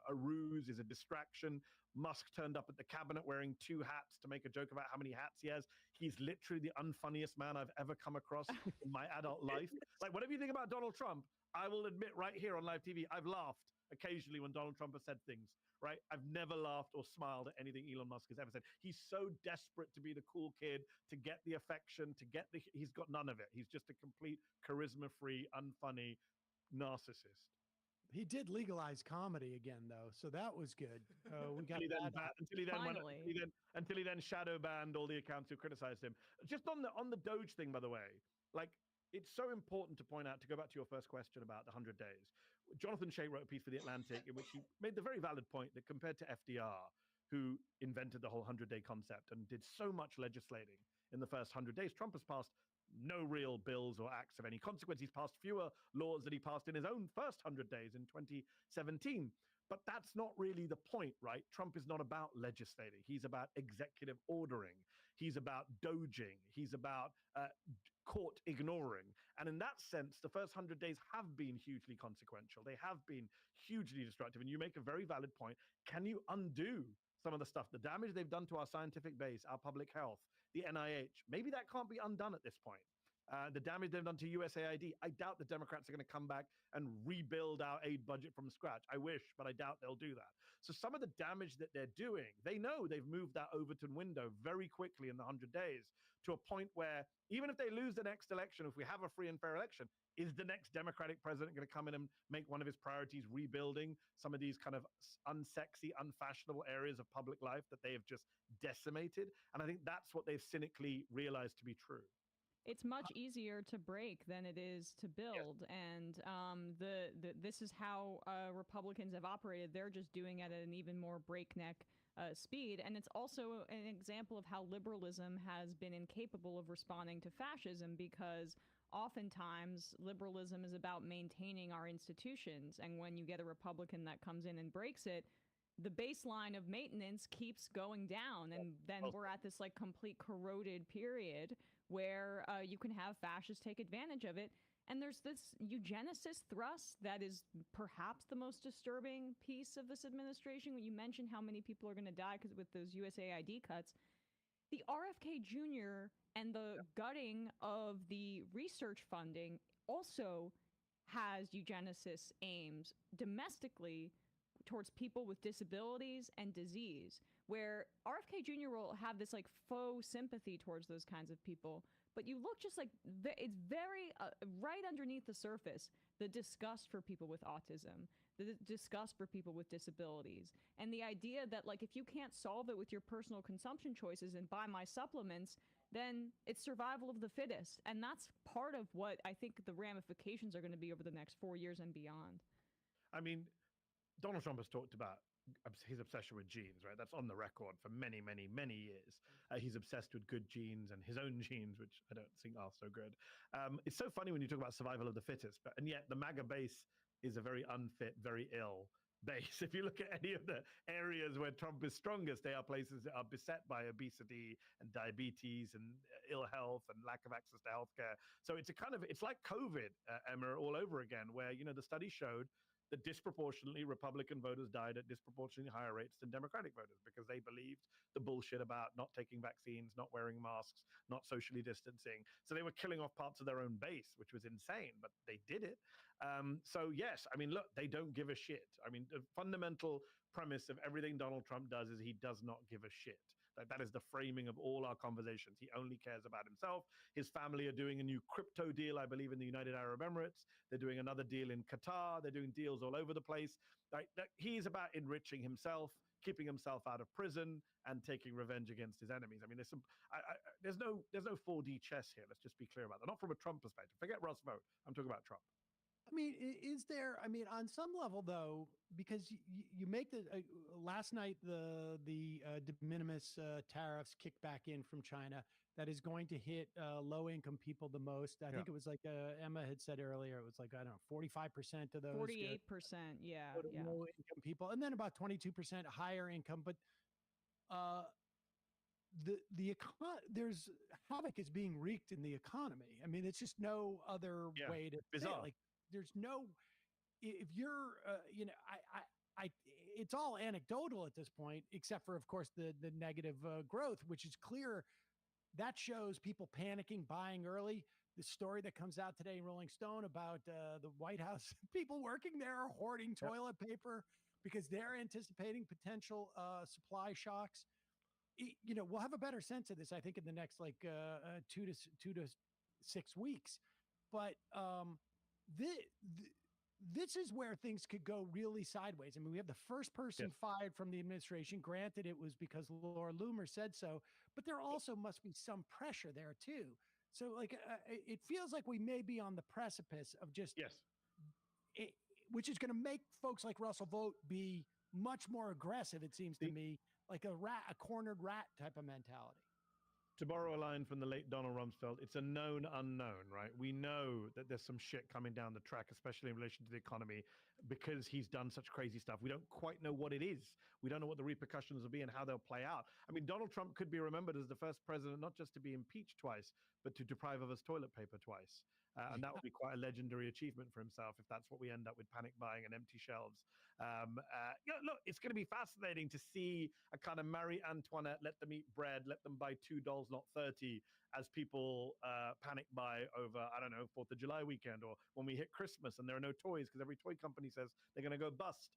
a ruse, is a distraction. Musk turned up at the cabinet wearing 2 hats to make a joke about how many hats he has. He's literally the unfunniest man I've ever come across in my adult life. Like, whatever you think about Donald Trump, I will admit right here on live TV, I've laughed occasionally when Donald Trump has said things, right? I've never laughed or smiled at anything Elon Musk has ever said. He's so desperate to be the cool kid, to get the affection, he's got none of it. He's just a complete charisma-free, unfunny narcissist. He did legalize comedy again, though, so that was good. We got until he then shadow banned all the accounts who criticized him. Just on the Doge thing, by the way, like it's so important to point out, to go back to your first question about the 100 days. Jonathan Shea wrote a piece for The Atlantic in which he made the very valid point that compared to FDR, who invented the whole 100-day concept and did so much legislating in the first 100 days, Trump has passed no real bills or acts of any consequence. He's passed fewer laws than he passed in his own first 100 days in 2017. But that's not really the point, right? Trump is not about legislating. He's about executive ordering. He's about doging. He's about court ignoring. And in that sense, the first 100 days have been hugely consequential. They have been hugely destructive. And you make a very valid point. Can you undo some of the stuff, the damage they've done to our scientific base, our public health, the NIH? Maybe that can't be undone at this point. The damage they've done to USAID, I doubt the Democrats are going to come back and rebuild our aid budget from scratch. I wish, but I doubt they'll do that. So some of the damage that they're doing, they know they've moved that Overton window very quickly in the 100 days to a point where even if they lose the next election, if we have a free and fair election, is the next Democratic president going to come in and make one of his priorities rebuilding some of these kind of unsexy, unfashionable areas of public life that they have just decimated? And I think that's what they've cynically realized to be true. It's much easier to break than it is to build, and this is how Republicans have operated. They're just doing it at an even more breakneck speed, and it's also an example of how liberalism has been incapable of responding to fascism, because oftentimes liberalism is about maintaining our institutions, and when you get a Republican that comes in and breaks it, the baseline of maintenance keeps going down, and then we're at this like complete corroded period where you can have fascists take advantage of it. And there's this eugenicist thrust that is perhaps the most disturbing piece of this administration. When you mentioned how many people are going to die because with those USAID cuts, the RFK Jr. and the gutting of the research funding also has eugenicist aims domestically towards people with disabilities and disease, where RFK Jr. will have this like faux sympathy towards those kinds of people. But you look just like, it's very right underneath the surface, the disgust for people with autism, the disgust for people with disabilities, and the idea that, like, if you can't solve it with your personal consumption choices and buy my supplements, then it's survival of the fittest. And that's part of what I think the ramifications are going to be over the next 4 years and beyond. I mean, Donald Trump has talked about his obsession with genes, right? That's on the record for many, many, many years. He's obsessed with good genes and his own genes, which I don't think are so good. It's so funny when you talk about survival of the fittest, and yet the MAGA base is a very unfit, very ill base. If you look at any of the areas where Trump is strongest, they are places that are beset by obesity and diabetes and ill health and lack of access to healthcare. So it's like COVID, Emma, all over again, where, the study showed that disproportionately Republican voters died at disproportionately higher rates than Democratic voters because they believed the bullshit about not taking vaccines, not wearing masks, not socially distancing. So they were killing off parts of their own base, which was insane, but they did it. So yes, I mean, look, they don't give a shit. I mean, the fundamental premise of everything Donald Trump does is he does not give a shit. Like, that is the framing of all our conversations. He only cares about himself. His family are doing a new crypto deal, I believe, in the United Arab Emirates. They're doing another deal in Qatar. They're doing deals all over the place. Like, he's about enriching himself, keeping himself out of prison, and taking revenge against his enemies. I mean, there's no 4D chess here. Let's just be clear about that. Not from a Trump perspective. Forget Russ vote. I'm talking about Trump. I mean, on some level though, because you make the last night the de minimis tariffs kicked back in from China that is going to hit low income people the most. I think it was like Emma had said earlier, it was like, I don't know, 45% of those 48%, yeah. Low income people, and then about 22% higher income. But there's havoc is being wreaked in the economy. I mean, it's just no other way to say it. Like, there's no, if you're, it's all anecdotal at this point, except for, of course, the negative growth, which is clear. That shows people panicking, buying early. The story that comes out today in Rolling Stone about the White House, people working there are hoarding toilet paper because they're anticipating potential supply shocks. We'll have a better sense of this, I think, in the next 2 to 6 weeks. But this is where things could go really sideways. I mean, we have the first person fired from the administration. Granted, it was because Laura Loomer said so, but there also must be some pressure there too. So, it feels like we may be on the precipice of just which is going to make folks like Russell Vogt be much more aggressive. It seems to me like a cornered rat type of mentality. To borrow a line from the late Donald Rumsfeld, it's a known unknown, right? We know that there's some shit coming down the track, especially in relation to the economy, because he's done such crazy stuff. We don't quite know what it is. We don't know what the repercussions will be and how they'll play out. I mean, Donald Trump could be remembered as the first president not just to be impeached twice, but to deprive of us toilet paper twice. And that would be quite a legendary achievement for himself if that's what we end up with, panic buying and empty shelves. Look, it's going to be fascinating to see a kind of Marie Antoinette, let them eat bread, let them buy $2, not 30, as people panic buy over, I don't know, 4th of July weekend, or when we hit Christmas and there are no toys because every toy company says they're going to go bust.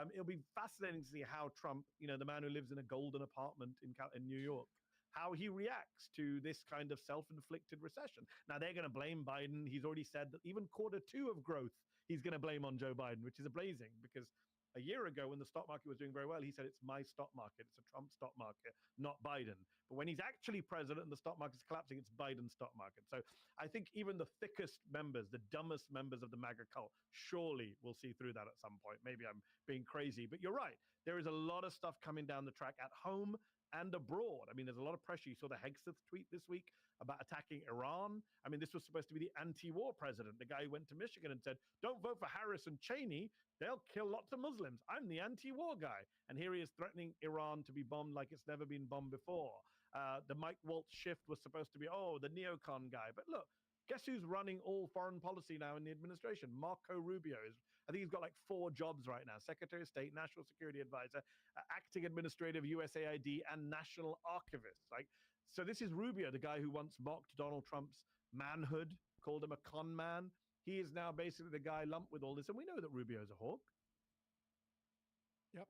It'll be fascinating to see how Trump, the man who lives in a golden apartment in New York, how he reacts to this kind of self-inflicted recession. Now, they're going to blame Biden. He's already said that even Q2 of growth, he's going to blame on Joe Biden, which is amazing because a year ago when the stock market was doing very well, he said it's my stock market. It's a Trump stock market, not Biden. But when he's actually president and the stock market's collapsing, it's Biden's stock market. So I think even the thickest members, the dumbest members of the MAGA cult, surely will see through that at some point. Maybe I'm being crazy, but you're right. There is a lot of stuff coming down the track at home and abroad. I mean, there's a lot of pressure. You saw the Hegseth tweet this week about attacking Iran. I mean, this was supposed to be the anti-war president, the guy who went to Michigan and said, don't vote for Harris and Cheney. They'll kill lots of Muslims. I'm the anti-war guy. And here he is threatening Iran to be bombed like it's never been bombed before. The Mike Waltz shift was supposed to be, the neocon guy. But look, guess who's running all foreign policy now in the administration? Marco Rubio is. I think he's got like 4 jobs right now: Secretary of State, National Security Advisor, acting administrative USAID, and National Archivist. So this is Rubio, the guy who once mocked Donald Trump's manhood, called him a con man. He is now basically the guy lumped with all this. And we know that Rubio is a hawk. Yep.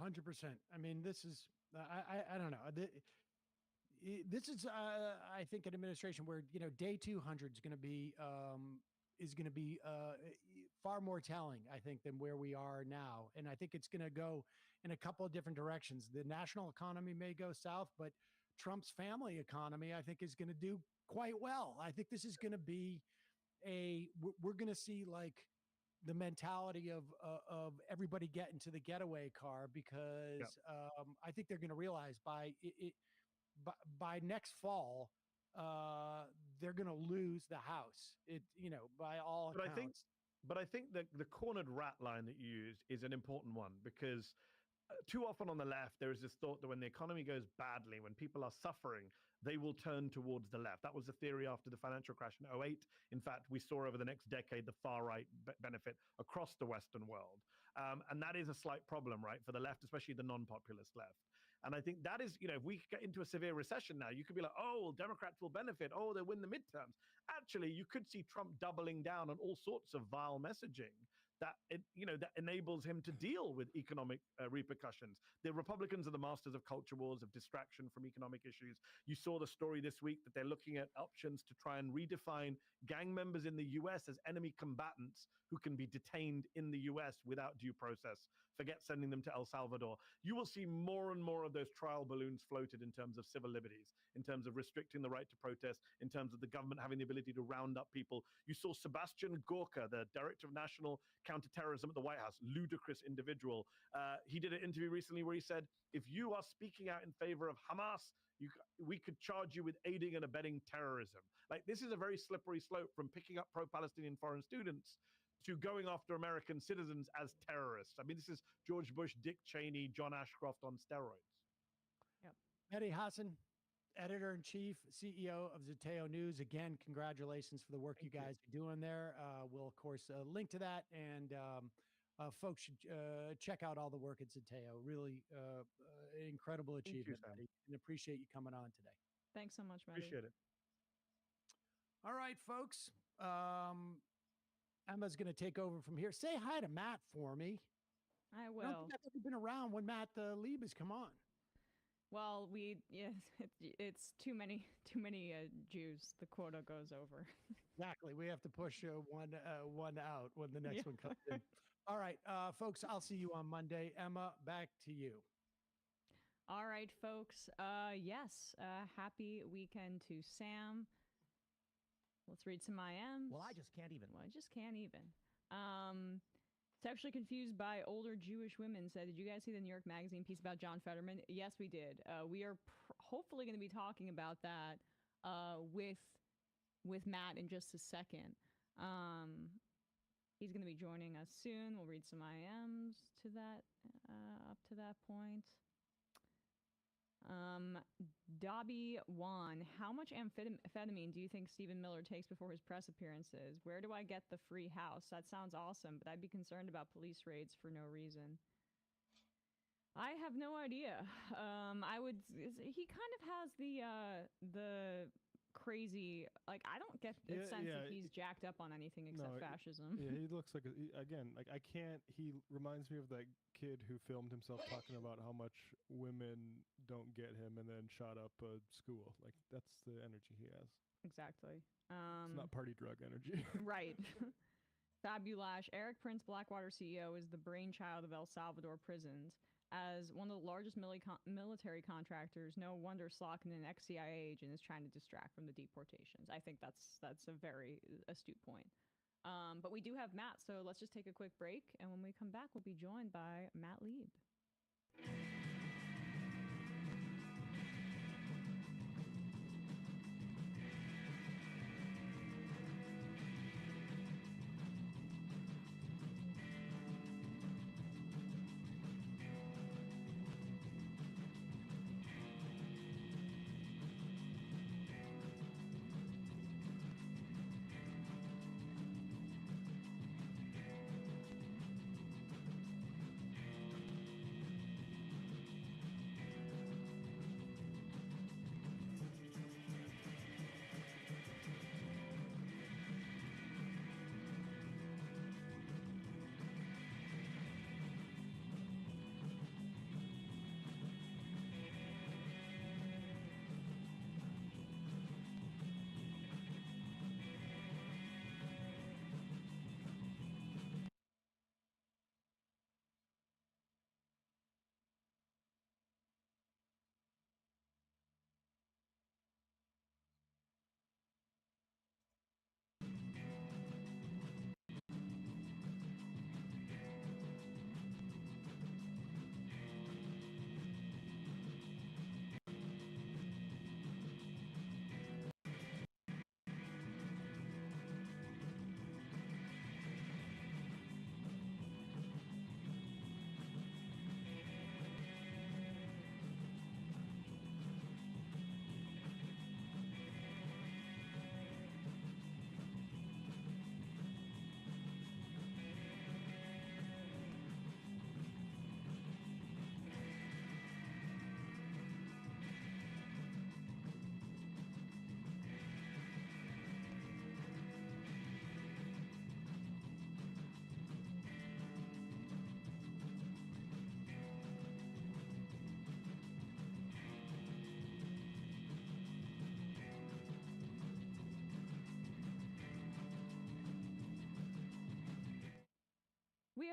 100%. I mean, this is, I don't know. This is, I think, an administration where, day 200 is going to be far more telling, I think, than where we are now. And I think it's going to go in a couple of different directions. The national economy may go south, but Trump's family economy, I think, is going to do quite well. I think this is going to be we're going to see like the mentality of everybody getting to the getaway car, because I think they're going to realize by next fall, they're going to lose the House. By all accounts. But I think that the cornered rat line that you used is an important one, because too often on the left, there is this thought that when the economy goes badly, when people are suffering, they will turn towards the left. That was the theory after the financial crash in 2008. In fact, we saw over the next decade the far right benefit across the Western world. And that is a slight problem, right, for the left, especially the non-populist left. And I think that is, if we get into a severe recession now, you could be like, oh, well, Democrats will benefit. Oh, they'll win the midterms. Actually, you could see Trump doubling down on all sorts of vile messaging that enables him to deal with economic repercussions. The Republicans are the masters of culture wars, of distraction from economic issues. You saw the story this week that they're looking at options to try and redefine gang members in the U.S. as enemy combatants who can be detained in the U.S. without due process. Forget sending them to El Salvador. You will see more and more of those trial balloons floated in terms of civil liberties, in terms of restricting the right to protest, in terms of the government having the ability to round up people. You saw Sebastian Gorka, the director of national counterterrorism at the White House, ludicrous individual. He did an interview recently where he said, if you are speaking out in favor of Hamas, we could charge you with aiding and abetting terrorism. Like, this is a very slippery slope from picking up pro-Palestinian foreign students to going after American citizens as terrorists. I mean, this is George Bush, Dick Cheney, John Ashcroft on steroids. Yep. Mehdi Hassan, editor-in-chief, CEO of Zateo News. Again, congratulations for the work you guys are doing there. We'll, of course, link to that, and folks should check out all the work at Zateo. Really incredible achievement, Mehdi, and appreciate you coming on today. Thanks so much, Mehdi. Appreciate it. All right, folks. Emma's going to take over from here. Say hi to Matt for me. I will. I don't think I've ever been around when Matt Lieb has come on. Well, it's too many Jews. The quota goes over. Exactly. We have to push one out when the next one comes in. All right, folks, I'll see you on Monday. Emma, back to you. All right, folks. Yes, happy weekend to Sam. Let's read some IMs. Well, I just can't even. Sexually confused by older Jewish women said, did you guys see the New York Magazine piece about John Fetterman? Yes, we did. We are hopefully going to be talking about that with Matt in just a second. He's going to be joining us soon. We'll read some IMs to that up to that point. Dobby Wan, how much amphetamine do you think Stephen Miller takes before his press appearances? Where do I get the free house? That sounds awesome, but I'd be concerned about police raids for no reason. I have no idea. He kind of has the crazy, like, I don't get the sense that he's jacked up on anything except fascism. Yeah, he looks like, he reminds me of that kid who filmed himself talking about how much women don't get him and then shot up a school. Like, that's the energy he has. Exactly. It's not party drug energy. Right. Fabulash, Eric Prince, Blackwater CEO, is the brainchild of El Salvador prisons. As one of the largest military contractors, no wonder Slotkin, an ex-CIA agent, is trying to distract from the deportations. I think that's a very astute point. But we do have Matt, so let's just take a quick break, and when we come back, we'll be joined by Matt Lieb.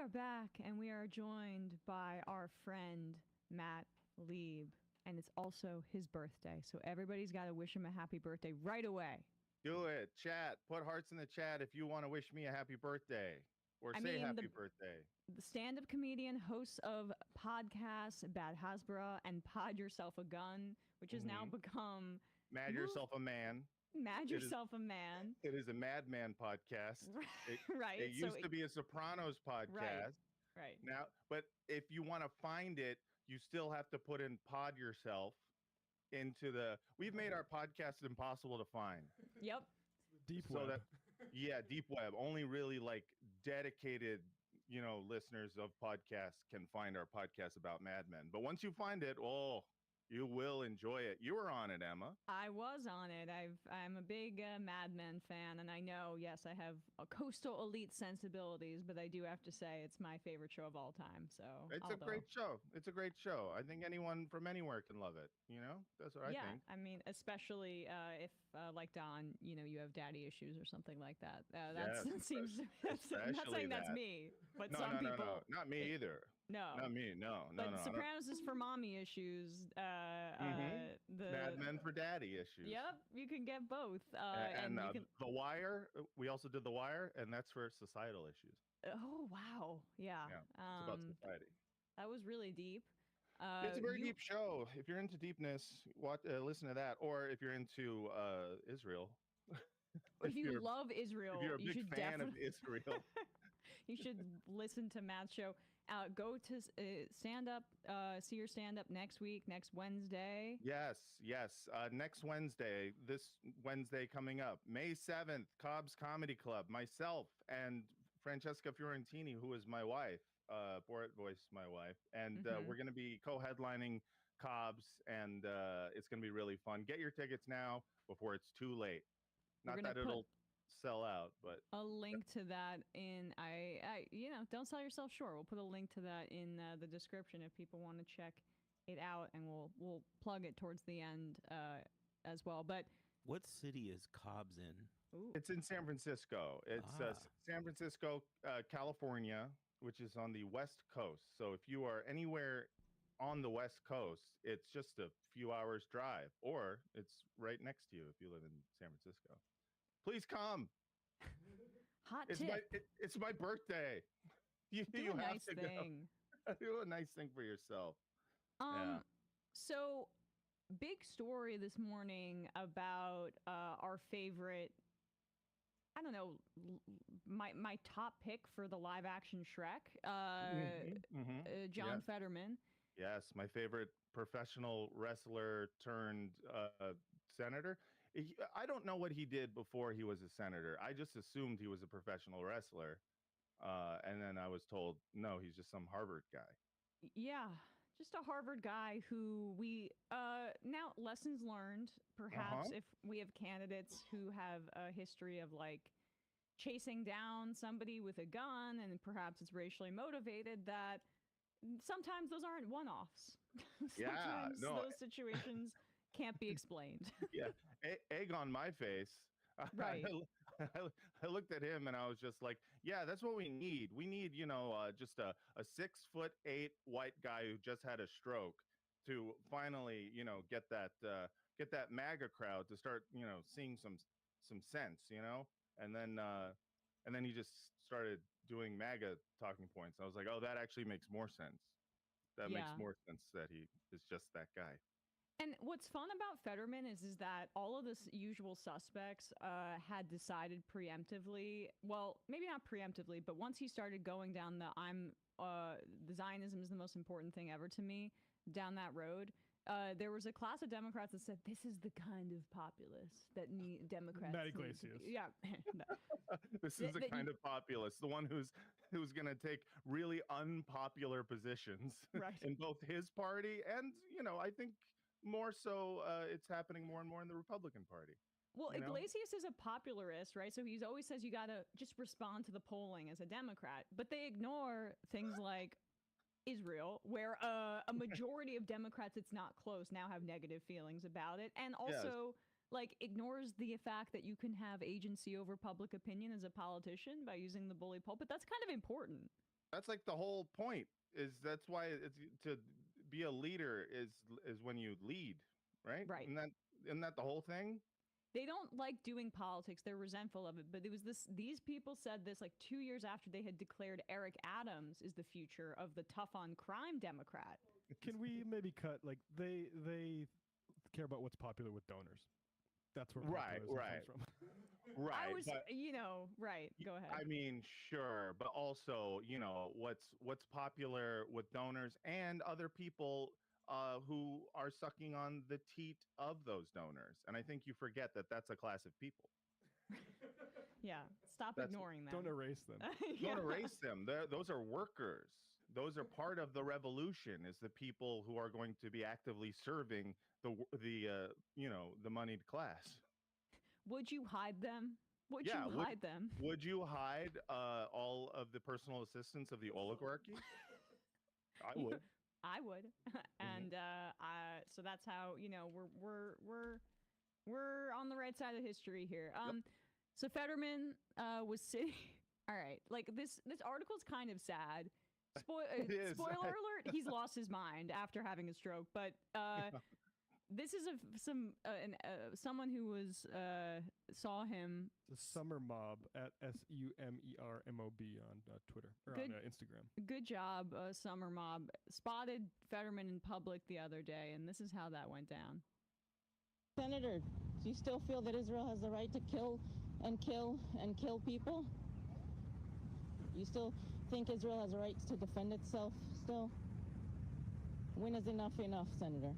are back, and we are joined by our friend Matt Lieb, and it's also his birthday, so everybody's got to wish him a happy birthday right away. Do it. Chat. Put hearts in the chat if you want to wish me a happy birthday or say happy birthday. The stand-up comedian, hosts of podcasts Bad Hasbro and Pod Yourself a Gun, which has now become Mad Yourself a Man. Mad Yourself a Man. It is a Madman podcast. Right. It used to be a Sopranos podcast. Right. Now, but if you want to find it, you still have to put in Pod Yourself into the. We've made our podcast impossible to find. Yep. Deep web. Deep web. Only really like dedicated, listeners of podcasts can find our podcast about Mad Men. But once you find it, you will enjoy it. You were on it, Emma. I was on it. I'm a big Mad Men fan, and I know, yes, I have a coastal elite sensibilities, but I do have to say it's my favorite show of all time. So it's a great show. It's a great show. I think anyone from anywhere can love it. That's what I think. Yeah, I mean, especially if, like Don, you have daddy issues or something like that. That seems. I'm not saying that's me, but some people. No, not me either. No, not me. No. Sopranos is for mommy issues. The Mad Men for daddy issues. Yep, you can get both. And The Wire. We also did The Wire, and that's for societal issues. Oh wow, yeah. It's about society. That was really deep. It's a very deep show. If you're into deepness, listen to that. Or if you're into Israel. If you love Israel, if you're a you big should fan of Israel. You should listen to Matt's show. Go to stand up, see your stand up next week, next Wednesday. Yes. Next Wednesday, this Wednesday coming up, May 7th, Cobb's Comedy Club. Myself and Francesca Fiorentini, who is my wife, Borat voiced my wife, and we're going to be co-headlining Cobb's, and it's going to be really fun. Get your tickets now before it's too late. Not that it'll sell out, but a link to that in don't sell yourself short. We'll put a link to that in the description if people want to check it out, and we'll plug it towards the end as well. But what city is Cobb's in? Ooh. It's in San Francisco. It's San Francisco, California, which is on the West Coast. So if you are anywhere on the West Coast, it's just a few hours drive, or it's right next to you if you live in San Francisco. Please come. Hot tip. It's my birthday. You Do a have nice to thing. Go. Do a nice thing for yourself. So big story this morning about our favorite. I don't know, my top pick for the live action Shrek, John Fetterman. Yes, my favorite professional wrestler turned senator. I don't know what he did before he was a senator. I just assumed he was a professional wrestler. And then I was told, no, he's just some Harvard guy. Yeah, just a Harvard guy who we, now lessons learned, perhaps if we have candidates who have a history of like chasing down somebody with a gun and perhaps it's racially motivated, that sometimes those aren't one-offs. Sometimes those situations can't be explained. Yeah, egg on my face. Right. I looked at him and I was just like, yeah, that's what we need. We need, just a 6'8" white guy who just had a stroke to finally, get that MAGA crowd to start, seeing some sense, and then he just started doing MAGA talking points. I was like, oh, that actually makes more sense. That makes more sense that he is just that guy. And what's fun about Fetterman is that all of the usual suspects had decided preemptively, well, maybe not preemptively, but once he started going down the Zionism is the most important thing ever to me, down that road, there was a class of Democrats that said, this is the kind of populace that Democrats Matt need. Iglesias. Yeah. This is the kind of populist, the one who's going to take really unpopular positions in both his party and, I think more so it's happening more and more in the Republican Party. Well, Iglesias is a popularist, right? So he always says you got to just respond to the polling as a Democrat, but they ignore things like Israel, where a majority of Democrats, it's not close, now have negative feelings about it, and also like ignores the fact that you can have agency over public opinion as a politician by using the bully pulpit. That's kind of important. That's like the whole point. That's why it's to be a leader is when you lead, right? Right. Isn't that the whole thing? They don't like doing politics. They're resentful of it. But it was these people said this like 2 years after they had declared Eric Adams is the future of the tough on crime Democrat. Can we maybe cut like they care about what's popular with donors? That's where populism comes from. Right. I was, but, right. Go ahead. I mean, sure, but also, what's popular with donors and other people who are sucking on the teat of those donors. And I think you forget that that's a class of people. Yeah. Stop ignoring them. Don't erase them. Don't erase them. Those are workers. Those are part of the revolution. Is the people who are going to be actively serving the moneyed class. Would you hide them? Would you hide them? Would you hide all of the personal assistants of the oligarchy? I would. I would. And so that's how, we're on the right side of history here. So Fetterman was sitting. All right, like this article's kind of sad. Spoiler alert: he's lost his mind after having a stroke. But this is someone who was saw him. The Summer Mob at SUMERMOB on Twitter or on Instagram. Good job, Summer Mob. Spotted Fetterman in public the other day, and this is how that went down. Senator, do you still feel that Israel has the right to kill and kill and kill people? You still think Israel has a right to defend itself still? When is enough enough, Senator?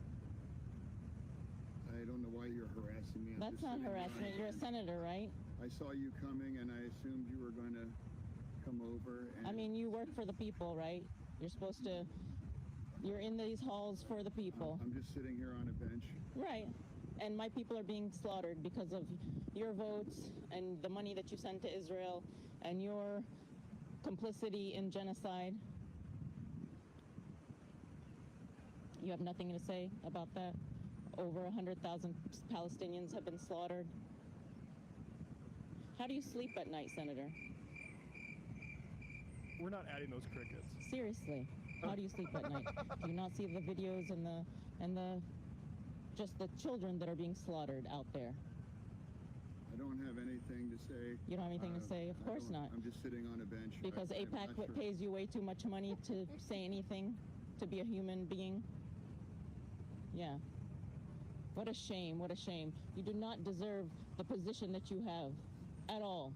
I don't know why you're harassing me. That's not harassment. You're a senator, right? I saw you coming and I assumed you were going to come over. And I mean, you work for the people, right? You're in these halls for the people. I'm just sitting here on a bench. Right. And my people are being slaughtered because of your votes and the money that you send to Israel and your complicity in genocide. You have nothing to say about that? Over 100,000 Palestinians have been slaughtered. How do you sleep at night, Senator? We're not adding those crickets. Seriously, how do you sleep at night? Do you not see the videos and the just the children that are being slaughtered out there? I don't have anything to say. You don't have anything to say? Of course not. I'm just sitting on a bench. Because AIPAC pays you way too much money to say anything, to be a human being? Yeah. What a shame, what a shame. You do not deserve the position that you have at all.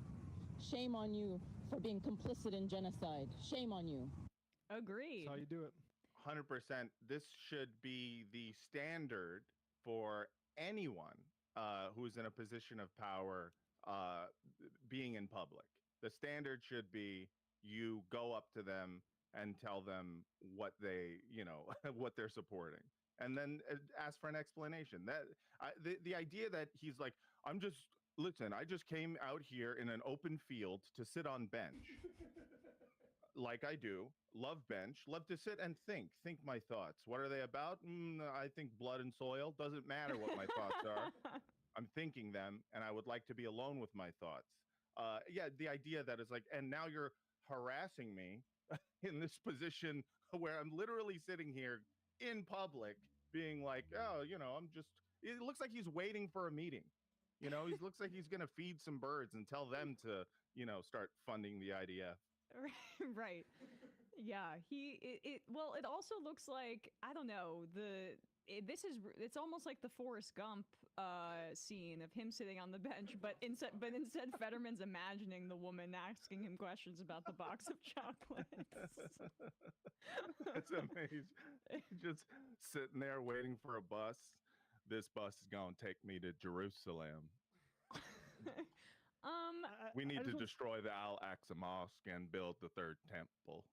Shame on you for being complicit in genocide. Shame on you. Agreed. That's how you do it. 100%. This should be the standard for anyone who's in a position of power being in public. The standard should be you go up to them and tell them what what they're supporting, and then ask for an explanation. The idea that he's like, I just came out here in an open field to sit on bench. Like I do, love bench, love to sit and think my thoughts. What are they about? I think blood and soil. Doesn't matter what my thoughts are. I'm thinking them, and I would like to be alone with my thoughts. The idea that it's like, and now you're harassing me in this position where I'm literally sitting here in public being like, it looks like he's waiting for a meeting. He looks like he's going to feed some birds and tell them to, start funding the IDF. Right. Yeah. It also looks like, I don't know, it's almost like the Forrest Gump scene of him sitting on the bench, but instead Fetterman's imagining the woman asking him questions about the box of chocolates. That's amazing. Just sitting there waiting for a bus. This bus is gonna take me to Jerusalem. We need to destroy the Al-Aqsa Mosque and build the third temple.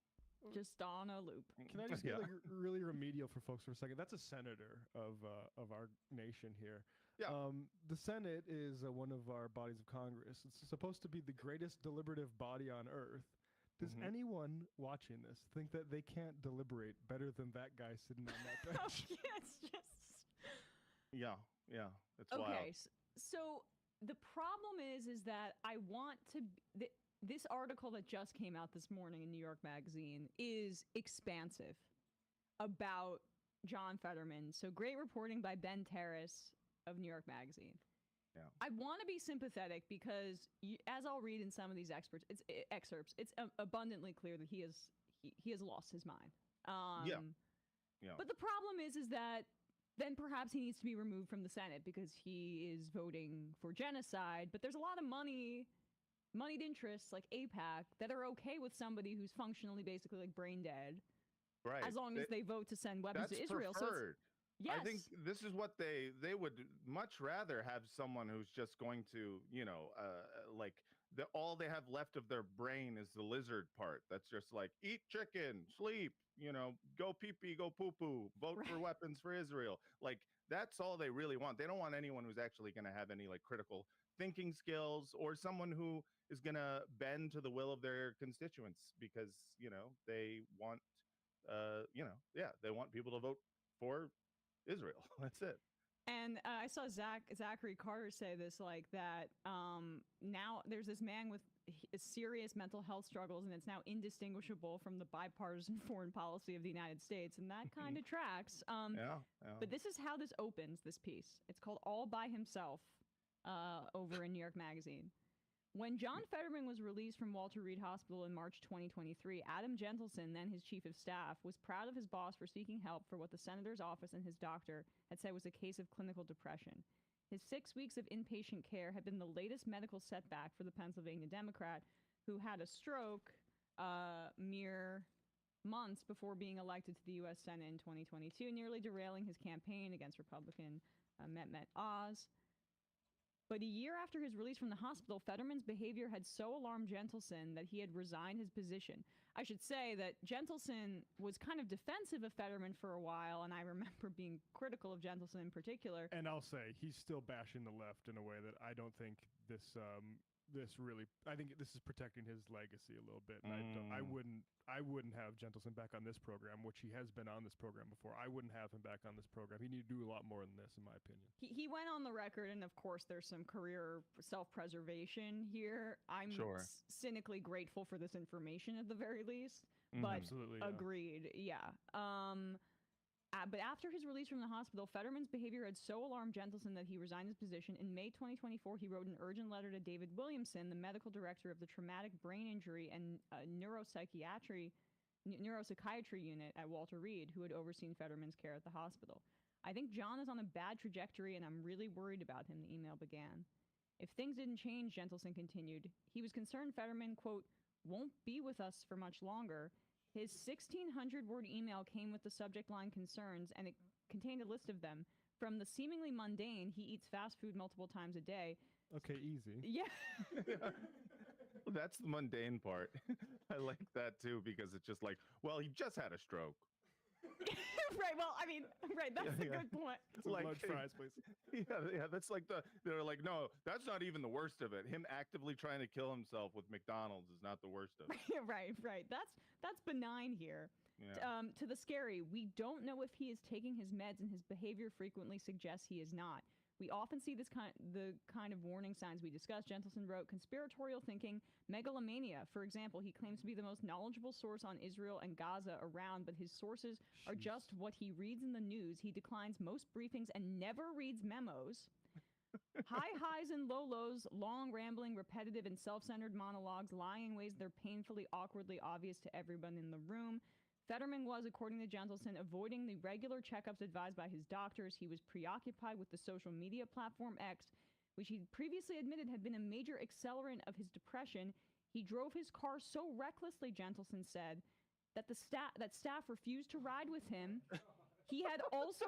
Just on a loop. Can I just get really remedial for folks for a second? That's a senator of our nation here. Yeah. The Senate is one of our bodies of Congress. It's supposed to be the greatest deliberative body on earth. Does anyone watching this think that they can't deliberate better than that guy sitting on that bench? It's just... Yeah. It's okay, wild. so the problem is that I want to... this article that just came out this morning in New York Magazine is expansive about John Fetterman. So great reporting by Ben Terrace of New York Magazine. Yeah. I want to be sympathetic because, as I'll read in some of these excerpts, it's abundantly clear that he has lost his mind. Yeah. But the problem is that then perhaps he needs to be removed from the Senate because he is voting for genocide. But there's a lot of moneyed interests like AIPAC that are okay with somebody who's functionally basically like brain dead, Right. as long as they vote to send weapons to Israel. Preferred. So yes. I think this is what they would much rather have someone who's just going to, like all they have left of their brain is the lizard part. That's just like eat chicken, sleep, go pee pee, go poo poo, vote for weapons for Israel. Like that's all they really want. They don't want anyone who's actually going to have any like critical thinking skills or someone who is going to bend to the will of their constituents because, they want, they want people to vote for Israel. That's it. And I saw Zachary Carter say this, like that now there's this man with serious mental health struggles, and it's now indistinguishable from the bipartisan foreign policy of the United States, and that kind of tracks. But this is how this opens, this piece. It's called All by Himself over in New York Magazine. When John Fetterman was released from Walter Reed Hospital in March 2023, Adam Gentleson, then his chief of staff, was proud of his boss for seeking help for what the senator's office and his doctor had said was a case of clinical depression. His 6 weeks of inpatient care had been the latest medical setback for the Pennsylvania Democrat, who had a stroke mere months before being elected to the U.S. Senate in 2022, nearly derailing his campaign against Republican Mehmet Oz. But a year after his release from the hospital, Fetterman's behavior had so alarmed Gentleson that he had resigned his position. I should say that Gentleson was kind of defensive of Fetterman for a while, and I remember being critical of Gentleson in particular. And I'll say, he's still bashing the left in a way that I don't think this I think this is protecting his legacy a little bit. And I wouldn't have Gentleson back on this program, which he has been on this program before. I wouldn't have him back on this program. He needed to do a lot more than this, in my opinion. He went on the record, and of course there's some career self-preservation here. I'm cynically grateful for this information at the very least. But absolutely, agreed, yeah. But after his release from the hospital, Fetterman's behavior had so alarmed Gentleson that he resigned his position. In May 2024, he wrote an urgent letter to David Williamson, the medical director of the Traumatic Brain Injury and Neuropsychiatry unit at Walter Reed, who had overseen Fetterman's care at the hospital. I think John is on a bad trajectory, and I'm really worried about him, the email began. If things didn't change, Gentleson continued, he was concerned Fetterman, quote, won't be with us for much longer. His 1,600-word email came with the subject line concerns, and it contained a list of them. From the seemingly mundane, he eats fast food multiple times a day. Okay, easy. Yeah. Well, that's the mundane part. I like that, too, because it's just like, well, he just had a stroke. Right, well, I mean, right, that's a good point. Some large fries, please. Yeah, that's like they're like, no, that's not even the worst of it. Him actively trying to kill himself with McDonald's is not the worst of it. Right. That's benign here. Yeah. To the scary, we don't know if he is taking his meds, and his behavior frequently suggests he is not. We often see the kind of warning signs we discussed. Gentleson wrote, conspiratorial thinking, megalomania. For example, he claims to be the most knowledgeable source on Israel and Gaza around, but his sources are just what he reads in the news. He declines most briefings and never reads memos. High highs and low lows, long, rambling, repetitive, and self-centered monologues, lying in ways that are painfully, awkwardly obvious to everyone in the room. Fetterman was, according to Gentleson, avoiding the regular checkups advised by his doctors. He was preoccupied with the social media platform X, which he previously admitted had been a major accelerant of his depression. He drove his car so recklessly, Gentleson said, that staff refused to ride with him. He had also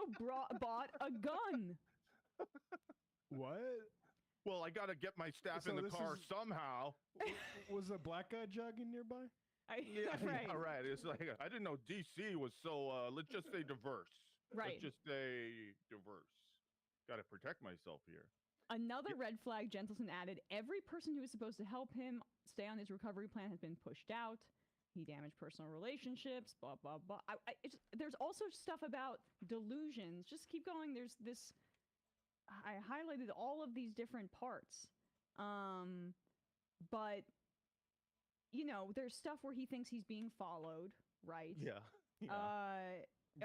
bought a gun. What? Well, I got to get my staff in the car somehow. Was a black guy jogging nearby? Right. It's like, I didn't know DC was so, let's just say diverse. Right. Let's just say diverse. Got to protect myself here. Another red flag, Gentleson added, every person who was supposed to help him stay on his recovery plan has been pushed out. He damaged personal relationships, blah, blah, blah. There's also stuff about delusions. Just keep going. There's this, I highlighted all of these different parts. But there's stuff where he thinks he's being followed, right? Yeah.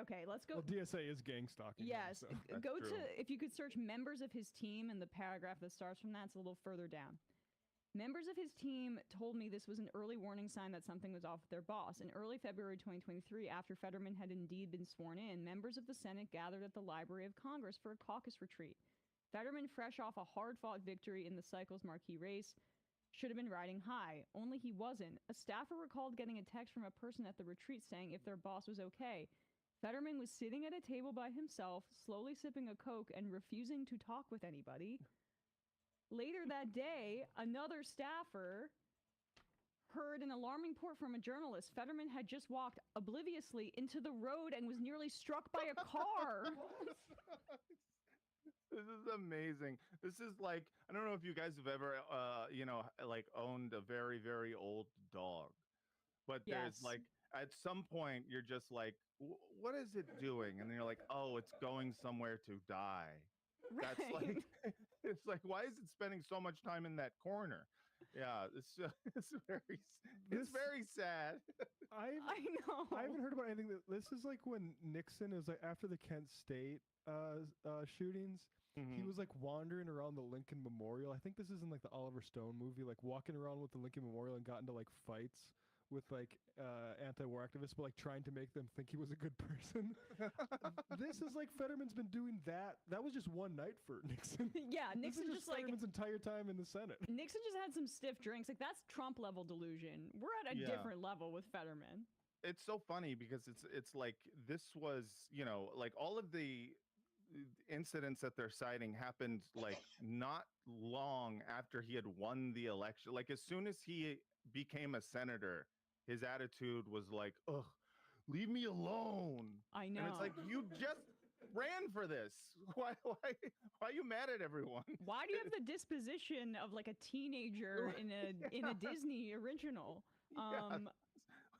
Okay, let's go. Well, DSA is gang stalking. Yes, That's go true. to, if you could search members of his team, and the paragraph that starts from that's a little further down. Members of his team told me this was an early warning sign that something was off with their boss. In early February 2023, after Fetterman had indeed been sworn in, members of the Senate gathered at the Library of Congress for a caucus retreat. Fetterman, fresh off a hard-fought victory in the cycle's marquee race, should have been riding high, only he wasn't. A staffer recalled getting a text from a person at the retreat saying if their boss was okay. Fetterman was sitting at a table by himself, slowly sipping a Coke and refusing to talk with anybody. Later that day, another staffer heard an alarming report from a journalist. Fetterman had just walked obliviously into the road and was nearly struck by a car. This is amazing. This is like, I don't know if you guys have ever, like owned a very, very old dog. But there's Yes. like, at some point, you're just like, what is it doing? And then you're like, oh, it's going somewhere to die. That's like, it's like, why is it spending so much time in that corner? Yeah, it's very sad. I know. I haven't heard about anything this is like when Nixon is like after the Kent State shootings. He was like wandering around the Lincoln Memorial. I think this is in like the Oliver Stone movie, like walking around with the Lincoln Memorial and got into like fights with like anti-war activists, but like trying to make them think he was a good person. This is like Fetterman's been doing that. That was just one night for Nixon. Yeah, Nixon this is just like Fetterman's entire time in the Senate. Nixon just had some stiff drinks. Like that's Trump level delusion. We're at a different level with Fetterman. It's so funny because it's like this was, like all of the incidents that they're citing happened like not long after he had won the election. Like as soon as he became a senator, his attitude was like, ugh, leave me alone. I know. And it's like, you just ran for this. Why are you mad at everyone? Why do you have the disposition of like a teenager in a Disney original?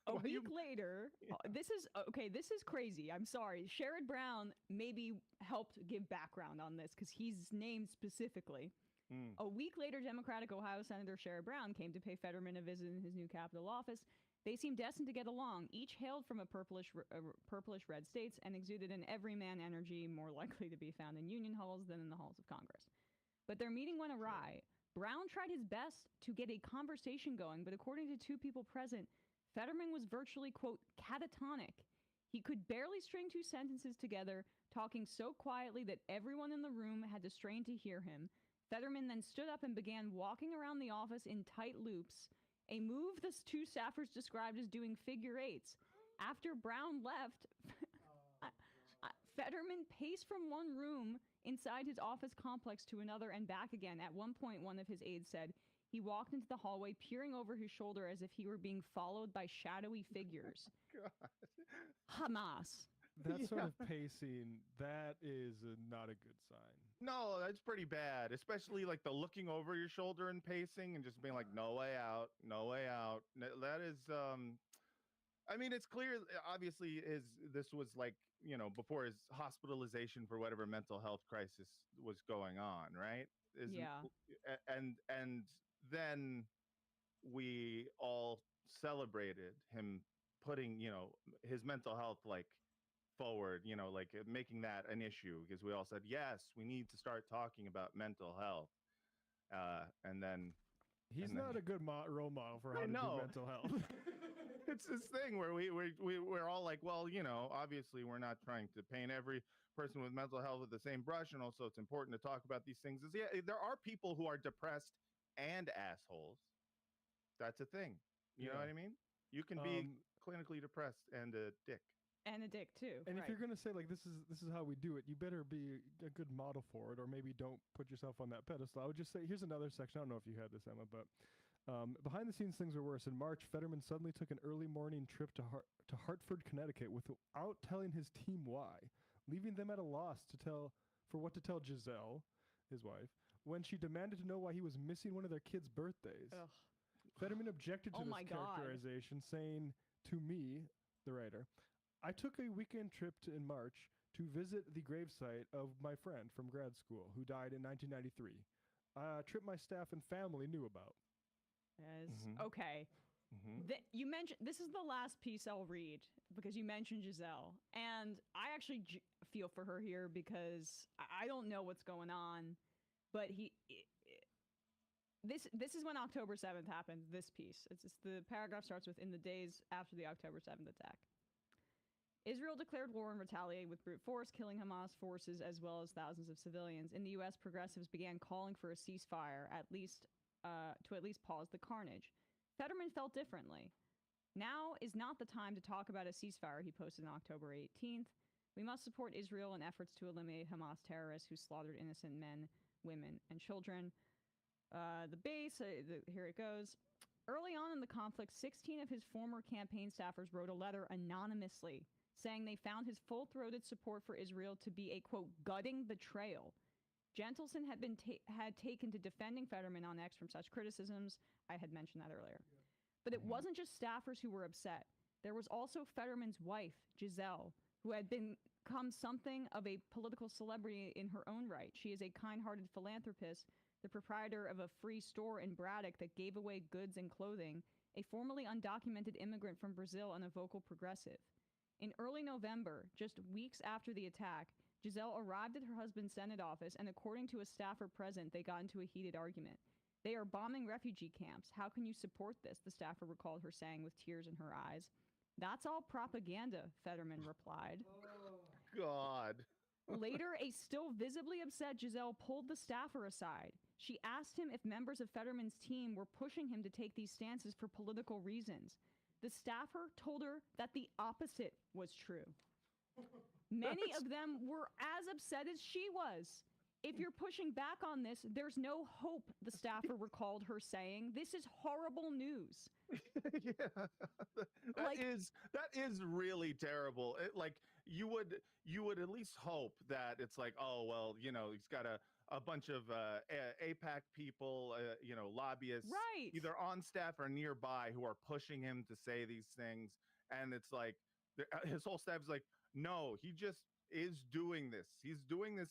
A week later, this is crazy. I'm sorry. Sherrod Brown maybe helped give background on this because he's named specifically. A week later, Democratic Ohio Senator Sherrod Brown came to pay Fetterman a visit in his new Capitol office. They seemed destined to get along. Each hailed from a purplish red states and exuded an everyman energy more likely to be found in union halls than in the halls of Congress. But their meeting went awry. Brown tried his best to get a conversation going, but according to two people present, Fetterman was virtually, quote, catatonic. He could barely string two sentences together, talking so quietly that everyone in the room had to strain to hear him. Fetterman then stood up and began walking around the office in tight loops, a move the two staffers described as doing figure eights. After Brown left, Fetterman paced from one room inside his office complex to another and back again. At one point, one of his aides said, he walked into the hallway, peering over his shoulder as if he were being followed by shadowy figures. God. Hamas. That sort of pacing, that is not a good sign. No, that's pretty bad. Especially like the looking over your shoulder and pacing and just being like, no way out, no way out. That is, I mean, it's clear, obviously, this was like, before his hospitalization for whatever mental health crisis was going on, right? Yeah. And then we all celebrated him putting, his mental health like forward, like making that an issue because we all said, yes, we need to start talking about mental health. And then he's not a good role model for how to do mental health. It's this thing where we're all like, well, obviously we're not trying to paint every person with mental health with the same brush, and also it's important to talk about these things. There are people who are depressed and assholes. That's a thing. You know what I mean? You can be clinically depressed and a dick. And a dick too. And if you're gonna say like this is how we do it, you better be a good model for it, or maybe don't put yourself on that pedestal. I would just say here's another section. I don't know if you had this, Emma, but behind the scenes things were worse. In March, Fetterman suddenly took an early morning trip to Hartford, Connecticut, without telling his team why, leaving them at a loss for what to tell Giselle, his wife, when she demanded to know why he was missing one of their kids' birthdays. Ugh. Fetterman objected to this characterization, saying to me, the writer, I took a weekend trip in March to visit the gravesite of my friend from grad school who died in 1993. A trip my staff and family knew about. Okay. You mentioned this is the last piece I'll read because you mentioned Giselle, and I actually feel for her here because I don't know what's going on, but this is when October 7th happened. This piece, it's the paragraph starts with, in the days after the October 7th attack, Israel declared war and retaliated with brute force, killing Hamas forces as well as thousands of civilians. In the U.S., progressives began calling for a ceasefire, to at least pause the carnage. Fetterman felt differently. Now is not the time to talk about a ceasefire, he posted on October 18th. We must support Israel in efforts to eliminate Hamas terrorists who slaughtered innocent men, women, and children. Here it goes. Early on in the conflict, 16 of his former campaign staffers wrote a letter anonymously saying they found his full-throated support for Israel to be a, quote, gutting betrayal. Gentleson had taken to defending Fetterman on X from such criticisms. I had mentioned that earlier. But it wasn't just staffers who were upset. There was also Fetterman's wife, Giselle, who had become something of a political celebrity in her own right. She is a kind-hearted philanthropist, the proprietor of a free store in Braddock that gave away goods and clothing, a formerly undocumented immigrant from Brazil, and a vocal progressive. In early November, just weeks after the attack, Giselle arrived at her husband's Senate office, and according to a staffer present, they got into a heated argument. They are bombing refugee camps. How can you support this? The staffer recalled her saying with tears in her eyes. That's all propaganda, Fetterman replied. God. Later, a still visibly upset Giselle pulled the staffer aside. She asked him if members of Fetterman's team were pushing him to take these stances for political reasons. The staffer told her that the opposite was true. Many of them were as upset as she was. If you're pushing back on this, there's no hope, the staffer recalled her saying. This is horrible news. Yeah. That is really terrible. You would at least hope that it's like, oh, well, he's got a bunch of APAC people, lobbyists, right, either on staff or nearby, who are pushing him to say these things. And it's like his whole staff is like, no, he just is doing this. He's doing this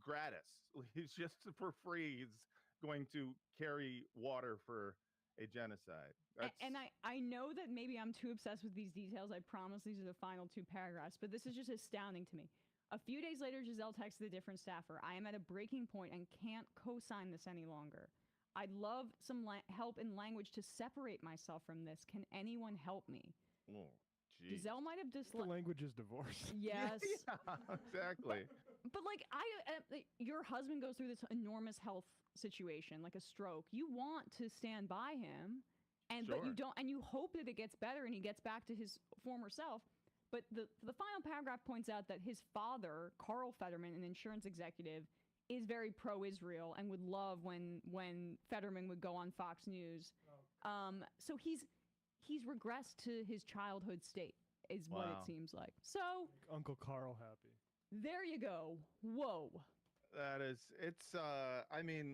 gratis. He's just for free. He's going to carry water for a genocide. And I know that maybe I'm too obsessed with these details. I promise these are the final two paragraphs, but this is just astounding to me. A few days later, Giselle texted a different staffer. I am at a breaking point and can't co-sign this any longer. I'd love some help in language to separate myself from this. Can anyone help me? Oh, geez. Giselle might have The language is divorce. Yes. Yeah, exactly. But your husband goes through this enormous health situation, like a stroke. You want to stand by him, but you don't, and you hope that it gets better and he gets back to his former self. But the final paragraph points out that his father, Carl Fetterman, an insurance executive, is very pro-Israel and would love when Fetterman would go on Fox News. So he's regressed to his childhood state, is what it seems like. So Uncle Carl happy. There you go. Whoa.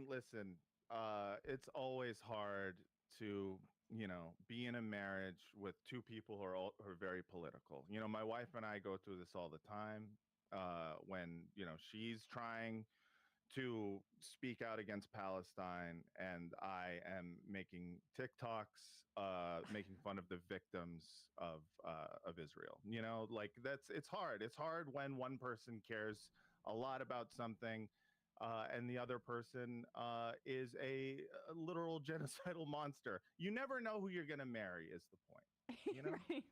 Listen, it's always hard to, be in a marriage with two people who are very political. My wife and I go through this all the time when, she's trying to speak out against Palestine and I am making TikToks, making fun of the victims of Israel. It's hard. It's hard when one person cares a lot about something and the other person is a literal genocidal monster. You never know who you're going to marry is the point.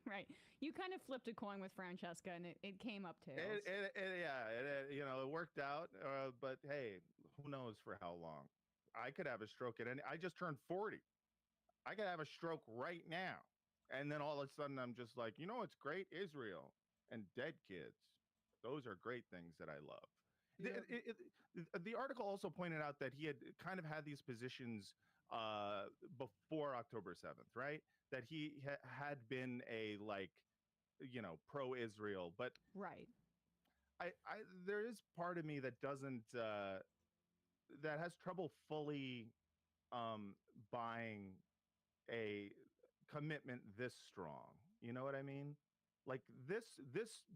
Right. You kind of flipped a coin with Francesca, and it came up tails. It worked out. But hey, who knows for how long? I could have a stroke I just turned 40. I could have a stroke right now, and then all of a sudden I'm just like, it's great, Israel and dead kids. Those are great things that I love. Yeah. The article also pointed out that he had kind of had these positions before October 7th, right? That he had been a pro-Israel, but right. There is part of me that doesn't that has trouble fully buying a commitment this strong. You know what I mean? Like this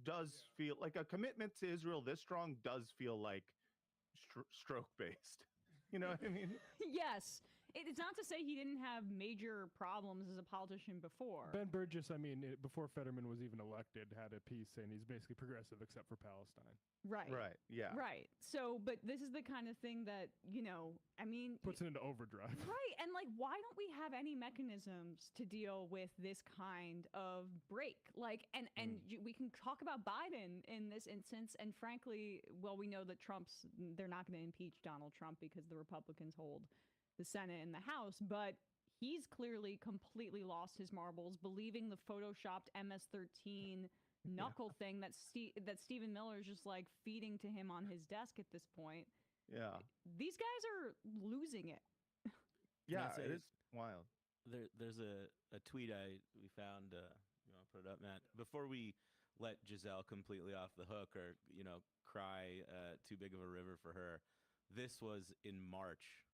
does feel like a commitment to Israel this strong does feel like stroke based. You know what I mean? Yes. it's not to say he didn't have major problems as a politician before. Ben Burgess, I mean, before Fetterman was even elected, had a piece saying he's basically progressive except for Palestine. Right. Right. Yeah. Right. So, but this is the kind of thing that, I mean, puts it into overdrive. Right. And like, why don't we have any mechanisms to deal with this kind of break? Like, and we can talk about Biden in this instance. And frankly, well, we know that they're not going to impeach Donald Trump because the Republicans hold the Senate and the House, but he's clearly completely lost his marbles, believing the photoshopped MS-13 knuckle thing that Stephen Miller is just like feeding to him on his desk at this point. Yeah. These guys are losing it. Yeah, it is wild. There's a tweet we found. You want to put it up, Matt? Before we let Giselle completely off the hook or cry too big of a river for her, this was in March.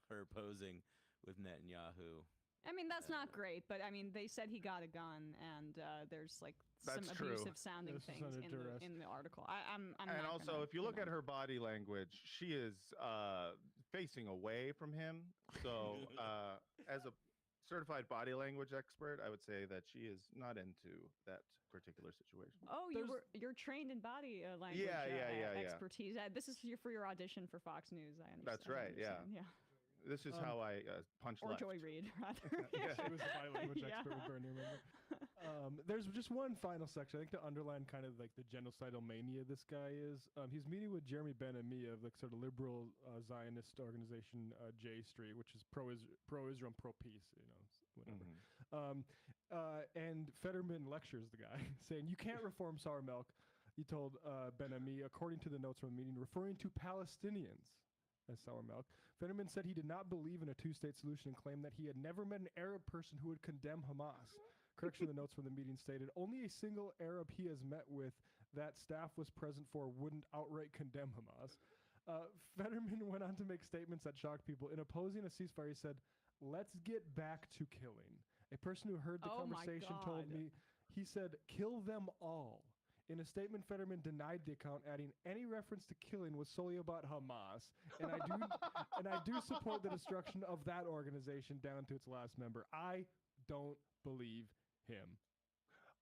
Her posing with Netanyahu. I mean, that's not great, but I mean, they said he got a gun, and there's like some abusive sounding things in the article. I'm and also, if you look at her body language, she is facing away from him. So, as a certified body language expert, I would say that she is not into that particular situation. Oh, you're trained in body language expertise. This is for your audition for Fox News. I understand. That's right. Yeah. This is how I punch or left. Joy Reid, rather. Yeah, she was the body language expert with Bernie, remember? There's just one final section, I think, to underline kind of like the genocidal mania this guy is. He's meeting with Jeremy Ben-Ami of the sort of liberal Zionist organization J Street, which is pro-Israel and pro-peace, whatever. And Fetterman lectures the guy, saying, "You can't reform sour milk," he told Ben-Ami, according to the notes from the meeting, referring to Palestinians as sour milk. Fetterman said he did not believe in a two-state solution and claimed that he had never met an Arab person who would condemn Hamas. Correction, the notes from the meeting stated, only a single Arab he has met with that staff was present for wouldn't outright condemn Hamas. Fetterman went on to make statements that shocked people. In opposing a ceasefire, he said, "Let's get back to killing." A person who heard the conversation told me, he said, "Kill them all." In a statement, Fetterman denied the account, adding, "Any reference to killing was solely about Hamas, and I do support the destruction of that organization down to its last member." I don't believe him.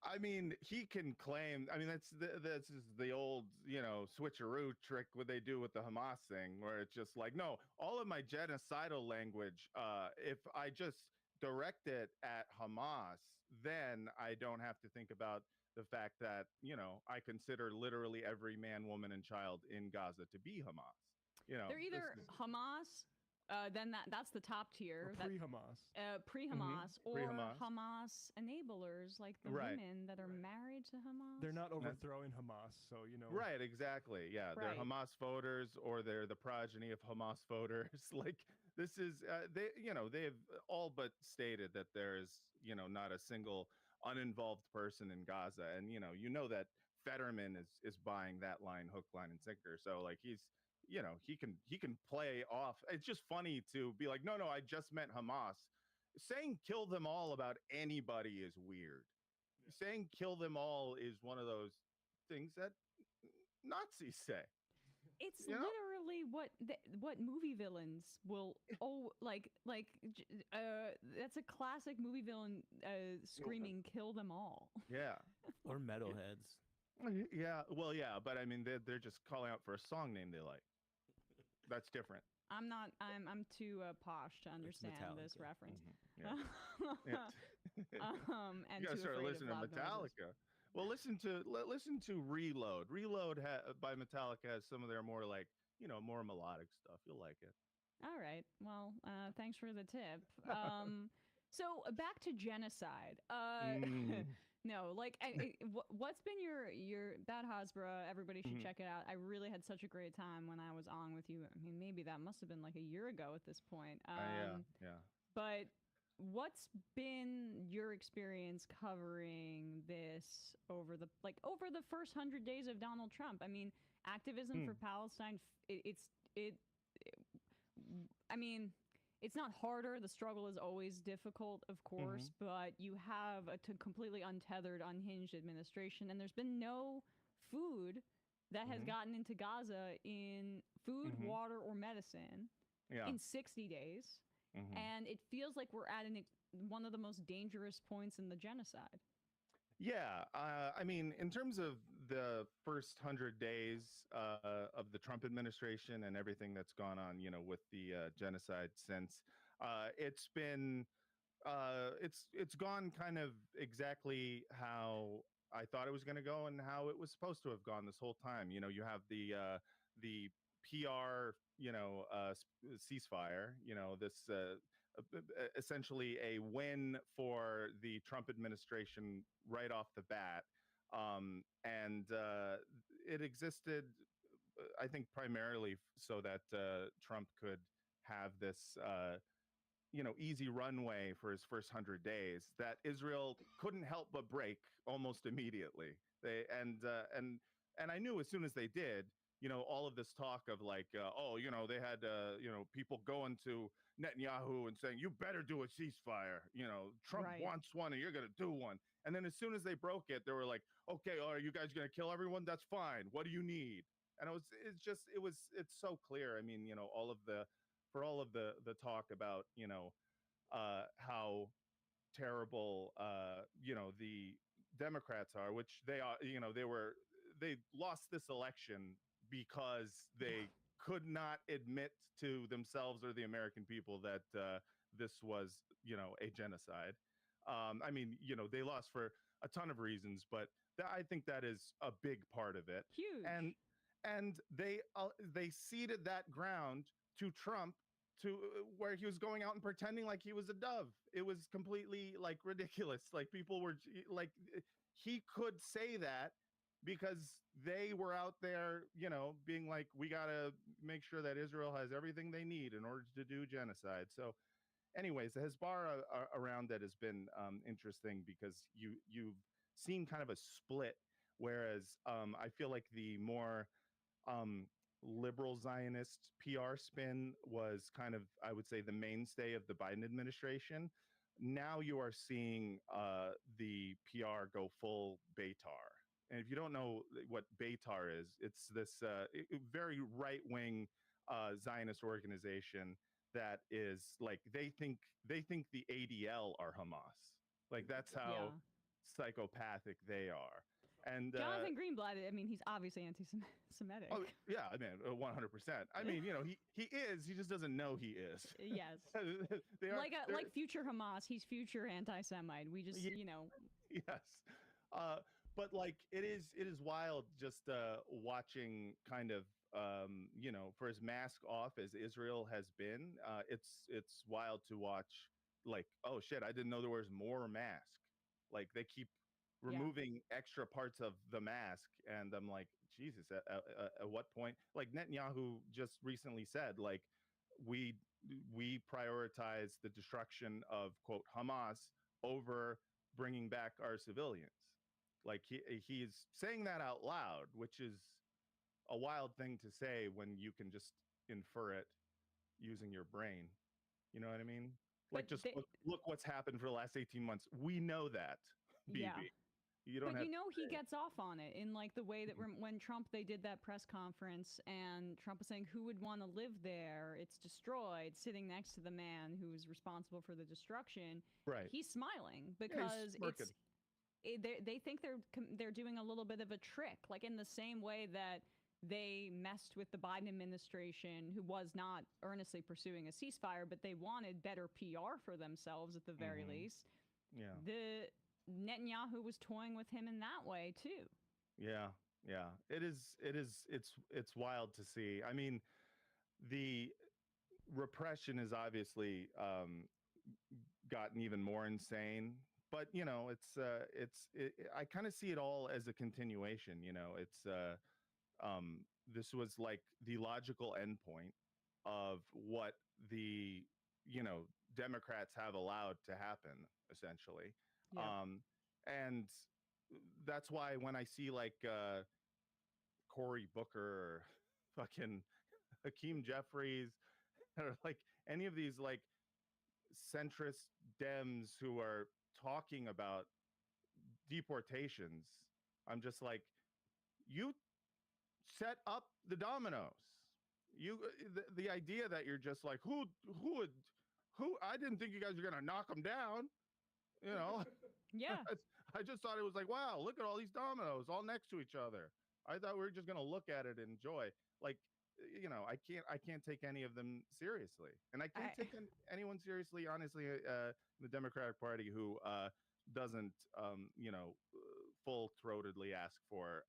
I mean, he can claim. I mean, that's the old switcheroo trick what they do with the Hamas thing, where it's just like, no, all of my genocidal language, if I just direct it at Hamas, then I don't have to think about the fact that, I consider literally every man, woman, and child in Gaza to be Hamas. They're either Hamas, then that's the top tier. Or pre-Hamas. Pre-Hamas, or Pre-Hamas. Hamas enablers, like the women that are married to Hamas. They're not overthrowing Hamas, so Right, exactly. Yeah, they're Hamas voters, or they're the progeny of Hamas voters. Like, this is they've all but stated that there is not a single uninvolved person in Gaza, and that Fetterman is buying that line, hook, line, and sinker. So like he can play off. It's just funny to be like, no, I just meant Hamas. Saying kill them all about anybody is weird. Saying kill them all is one of those things that Nazis say. It's literally what movie villains will that's a classic movie villain screaming "kill them all." Yeah. Or metalheads. Yeah. Well, yeah, but I mean they're just calling out for a song name they like. That's different. I'm too posh to understand this reference. Mm-hmm. Yeah. And you gotta too start afraid listening of to loud Metallica. noises. Well, listen to Reload. Reload by Metallica has some of their more more melodic stuff. You'll like it. All right. Well, thanks for the tip. So back to genocide. No, like, what's been your Bad Hasbro? Everybody should check it out. I really had such a great time when I was on with you. I mean, maybe that must have been like a year ago at this point. Yeah. But what's been your experience covering this over the first 100 days of Donald Trump? I mean, activism for Palestine. I mean, it's not harder. The struggle is always difficult, of course, but you have a completely untethered, unhinged administration, and there's been no food that has gotten into Gaza in food, water, or medicine Yeah. in 60 days. Mhm. And it feels like we're at one of the most dangerous points in the genocide. Yeah, I mean, in terms of the first 100 days of the Trump administration and everything that's gone on, with the genocide since, it's been it's gone kind of exactly how I thought it was going to go and how it was supposed to have gone this whole time. You have the PR, ceasefire. This essentially a win for the Trump administration right off the bat, and it existed, I think, primarily so that Trump could have this. Easy runway for his first 100 days that Israel couldn't help but break almost immediately. And I knew as soon as they did, all of this talk of like, they had, people going to Netanyahu and saying, you better do a ceasefire. Trump Right. wants one and you're going to do one. And then as soon as they broke it, they were like, okay, are you guys going to kill everyone? That's fine. What do you need? And it's so clear. I mean, for all of the talk about, how terrible, the Democrats are, which they are. They lost this election because they could not admit to themselves or the American people that this was, a genocide. I mean, they lost for a ton of reasons, but I think that is a big part of it. Huge. And they ceded that ground to Trump, to where he was going out and pretending like he was a dove. It was completely like ridiculous. Like people were like, he could say that because they were out there, being like, we got to make sure that Israel has everything they need in order to do genocide. So anyways, the Hezbollah around it has been interesting because you've seen kind of a split, whereas I feel like the more liberal Zionist PR spin was kind of, I would say, the mainstay of the Biden administration. Now you are seeing the PR go full Beitar. And if you don't know what Beitar is, it's this very right-wing Zionist organization that is like, they think the ADL are Hamas. Like that's how psychopathic they are. And Jonathan Greenblatt, I mean, he's obviously anti-Semitic. Oh yeah, I mean, 100%. I mean, he is. He just doesn't know he is. Yes. Like future Hamas, he's future anti-Semite. We just, Yes. But like it is wild just watching kind of for as mask off as Israel has been. It's wild to watch. Like, oh shit, I didn't know there was more mask. Like they keep removing extra parts of the mask, and I'm like, Jesus, at what point? Like Netanyahu just recently said, like, we prioritize the destruction of, quote, Hamas over bringing back our civilians. Like he's saying that out loud, which is a wild thing to say when you can just infer it using your brain. You know what I mean? Like, just look what's happened for the last 18 months. We know that, BB. Yeah. You don't have he gets off on it in like the way that when Trump, they did that press conference and Trump was saying, who would want to live there? It's destroyed, sitting next to the man who's responsible for the destruction. Right. He's smiling because they think they're doing a little bit of a trick, like in the same way that they messed with the Biden administration, who was not earnestly pursuing a ceasefire, but they wanted better PR for themselves at the very least. Yeah. The Netanyahu was toying with him in that way too. Yeah. It's wild to see. I mean, the repression has obviously gotten even more insane, but I kind of see it all as a continuation. This was like the logical endpoint of what the Democrats have allowed to happen, essentially. Yeah. And that's why when I see like Cory Booker or fucking Hakeem Jeffries or like any of these like centrist Dems who are talking about deportations, I'm just like, you set up the dominoes. the idea that you're just like who would who I didn't think you guys were gonna knock them down. You know, Yeah. I just thought it was like, wow, look at all these dominoes all next to each other. I thought we were just gonna look at it and enjoy. Like, I can't take any of them seriously, and I can't take anyone seriously, honestly. The Democratic Party who doesn't, full throatedly ask for,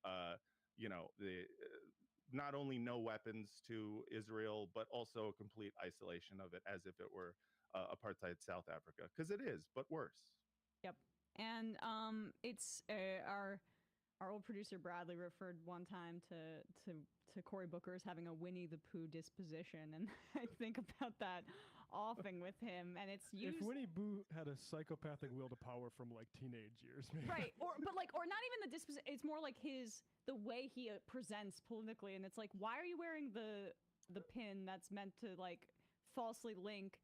the not only no weapons to Israel, but also a complete isolation of it, as if it were apartheid South Africa, because it is, but worse. Yep. And it's our old producer Bradley referred one time to Cory Booker as having a Winnie the Pooh disposition, and I think about that often with him. And it's used. If Winnie Pooh had a psychopathic will to power from like teenage years, maybe. Right, or not even the disposition. It's more like the way he presents politically, and it's like, why are you wearing the pin that's meant to like falsely link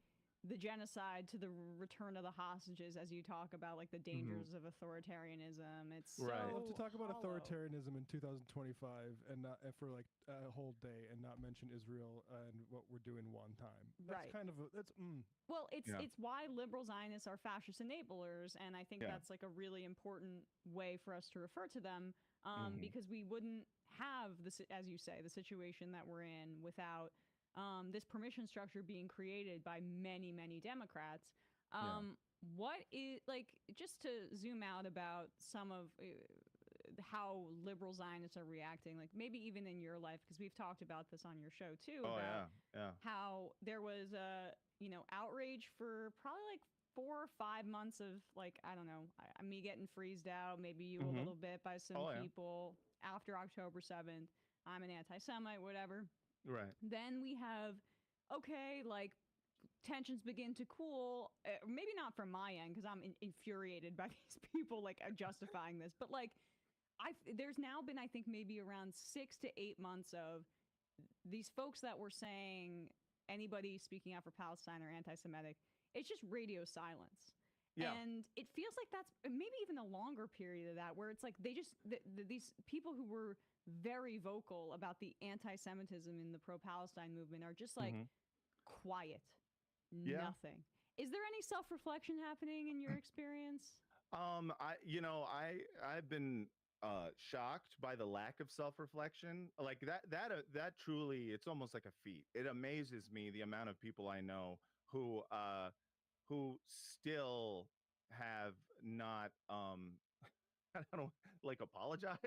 the genocide to the return of the hostages, as you talk about like the dangers of authoritarianism. It's so I love to talk about hollow. authoritarianism in 2025 and not and for like a whole day and not mention Israel and what we're doing one time. That's Right. kind of Well, it's why liberal Zionists are fascist enablers, and I think that's like a really important way for us to refer to them, because we wouldn't have this, as you say, the situation that we're in without this permission structure being created by many, many Democrats. What is, like, just to zoom out about some of how liberal Zionists are reacting, like maybe even in your life, because we've talked about this on your show too, about how there was outrage for probably like 4 or 5 months of like, I don't know, me getting freezed out, maybe you a little bit by some people after October 7th. I'm an anti-Semite, whatever. Right. Then we have, like tensions begin to cool. Maybe not from my end, because I'm infuriated by these people like justifying this. But like, there's now been, I think, maybe around 6 to 8 months of these folks that were saying anybody speaking out for Palestine or anti-Semitic, it's just radio silence. Yeah. And it feels like that's maybe even a longer period of that, where it's like they just, these people who were very vocal about the anti-Semitism in the pro-Palestine movement are just like quiet, nothing. Is there any self-reflection happening in your experience? I've been shocked by the lack of self-reflection. Like that truly, it's almost like a feat. It amazes me the amount of people I know who still have not I don't know, like apologized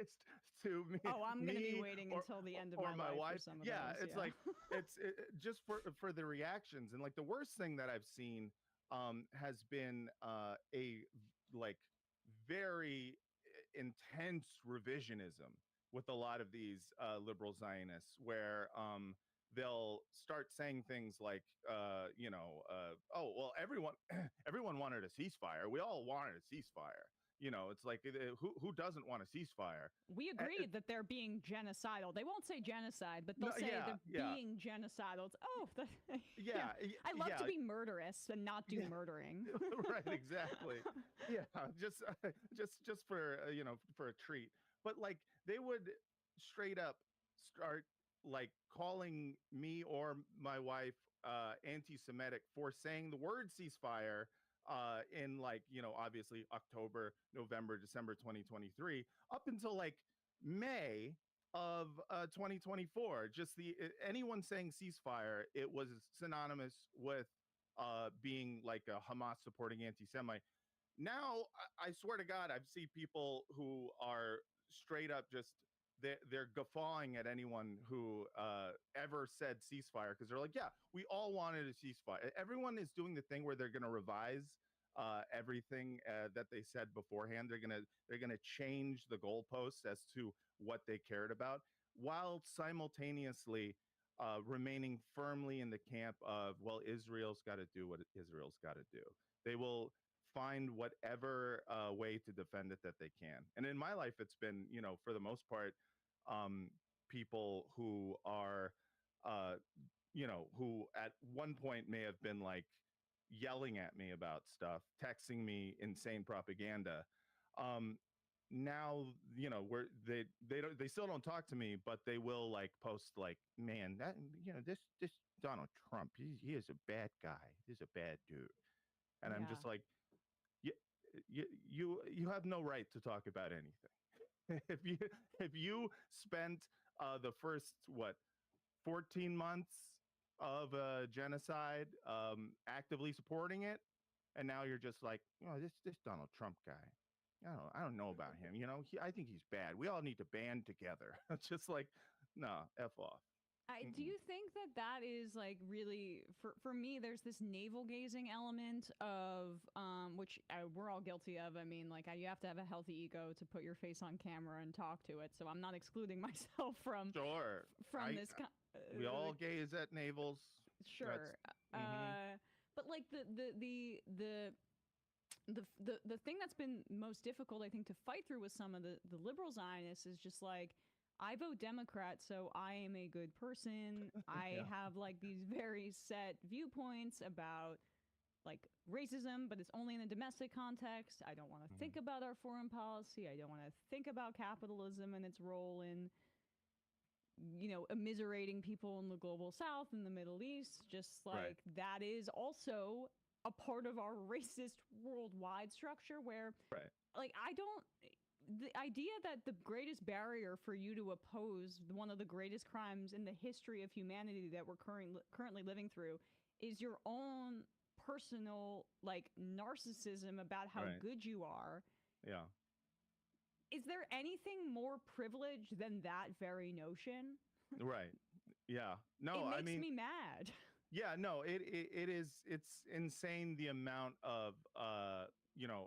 to me. Oh, I'm going to be waiting until the end of my life wife. For some of yeah, those. It's like it's just for the reactions. And like the worst thing that I've seen has been a like very intense revisionism with a lot of these liberal Zionists, where they'll start saying things like, oh, well, everyone wanted a ceasefire. We all wanted a ceasefire. It's like, who doesn't want a ceasefire? We agreed that they're being genocidal. They won't say genocide, but they'll say they're being genocidal. It's, I love to be murderous and not do murdering. Right, exactly. Yeah, just for for a treat. But like they would straight up start like calling me or my wife anti-Semitic for saying the word ceasefire in like, obviously October, November, December 2023, up until like May of 2024. Just anyone saying ceasefire, it was synonymous with being like a Hamas supporting anti-Semite. Now, I swear to God, I've seen people who are straight up just they're guffawing at anyone who ever said ceasefire, because they're like, yeah, we all wanted a ceasefire. Everyone is doing the thing where they're going to revise everything that they said beforehand. They're gonna change the goalposts as to what they cared about, while simultaneously remaining firmly in the camp of, well, Israel's got to do what Israel's got to do. They will find whatever way to defend it that they can. And in my life, it's been, for the most part, people who are, who at one point may have been like yelling at me about stuff, texting me insane propaganda. now, they still don't talk to me, but they will like post like, man, that this Donald Trump, he is a bad guy. He's a bad dude. And I'm just like, you have no right to talk about anything. if you spent the first 14 months of genocide actively supporting it, and now you're just like, this Donald Trump guy, I don't know about him. I think he's bad. We all need to band together. It's just like, no, F off. Do you think that is like really for me? There's this navel gazing element of which we're all guilty of. I mean, like you have to have a healthy ego to put your face on camera and talk to it. So I'm not excluding myself from this. We all gaze at navels. Sure, but like the thing that's been most difficult, I think, to fight through with some of the liberal Zionists is just like, I vote Democrat, so I am a good person. I have like these very set viewpoints about like racism, but it's only in a domestic context. I don't want to think about our foreign policy. I don't want to think about capitalism and its role in, immiserating people in the global South and the Middle East. Just like that is also a part of our racist worldwide structure where like the idea that the greatest barrier for you to oppose one of the greatest crimes in the history of humanity that we're currently living through is your own personal like narcissism about how good you are. Yeah. Is there anything more privileged than that very notion? Right. Yeah. No, it makes me mad. Yeah, no, it's insane the amount of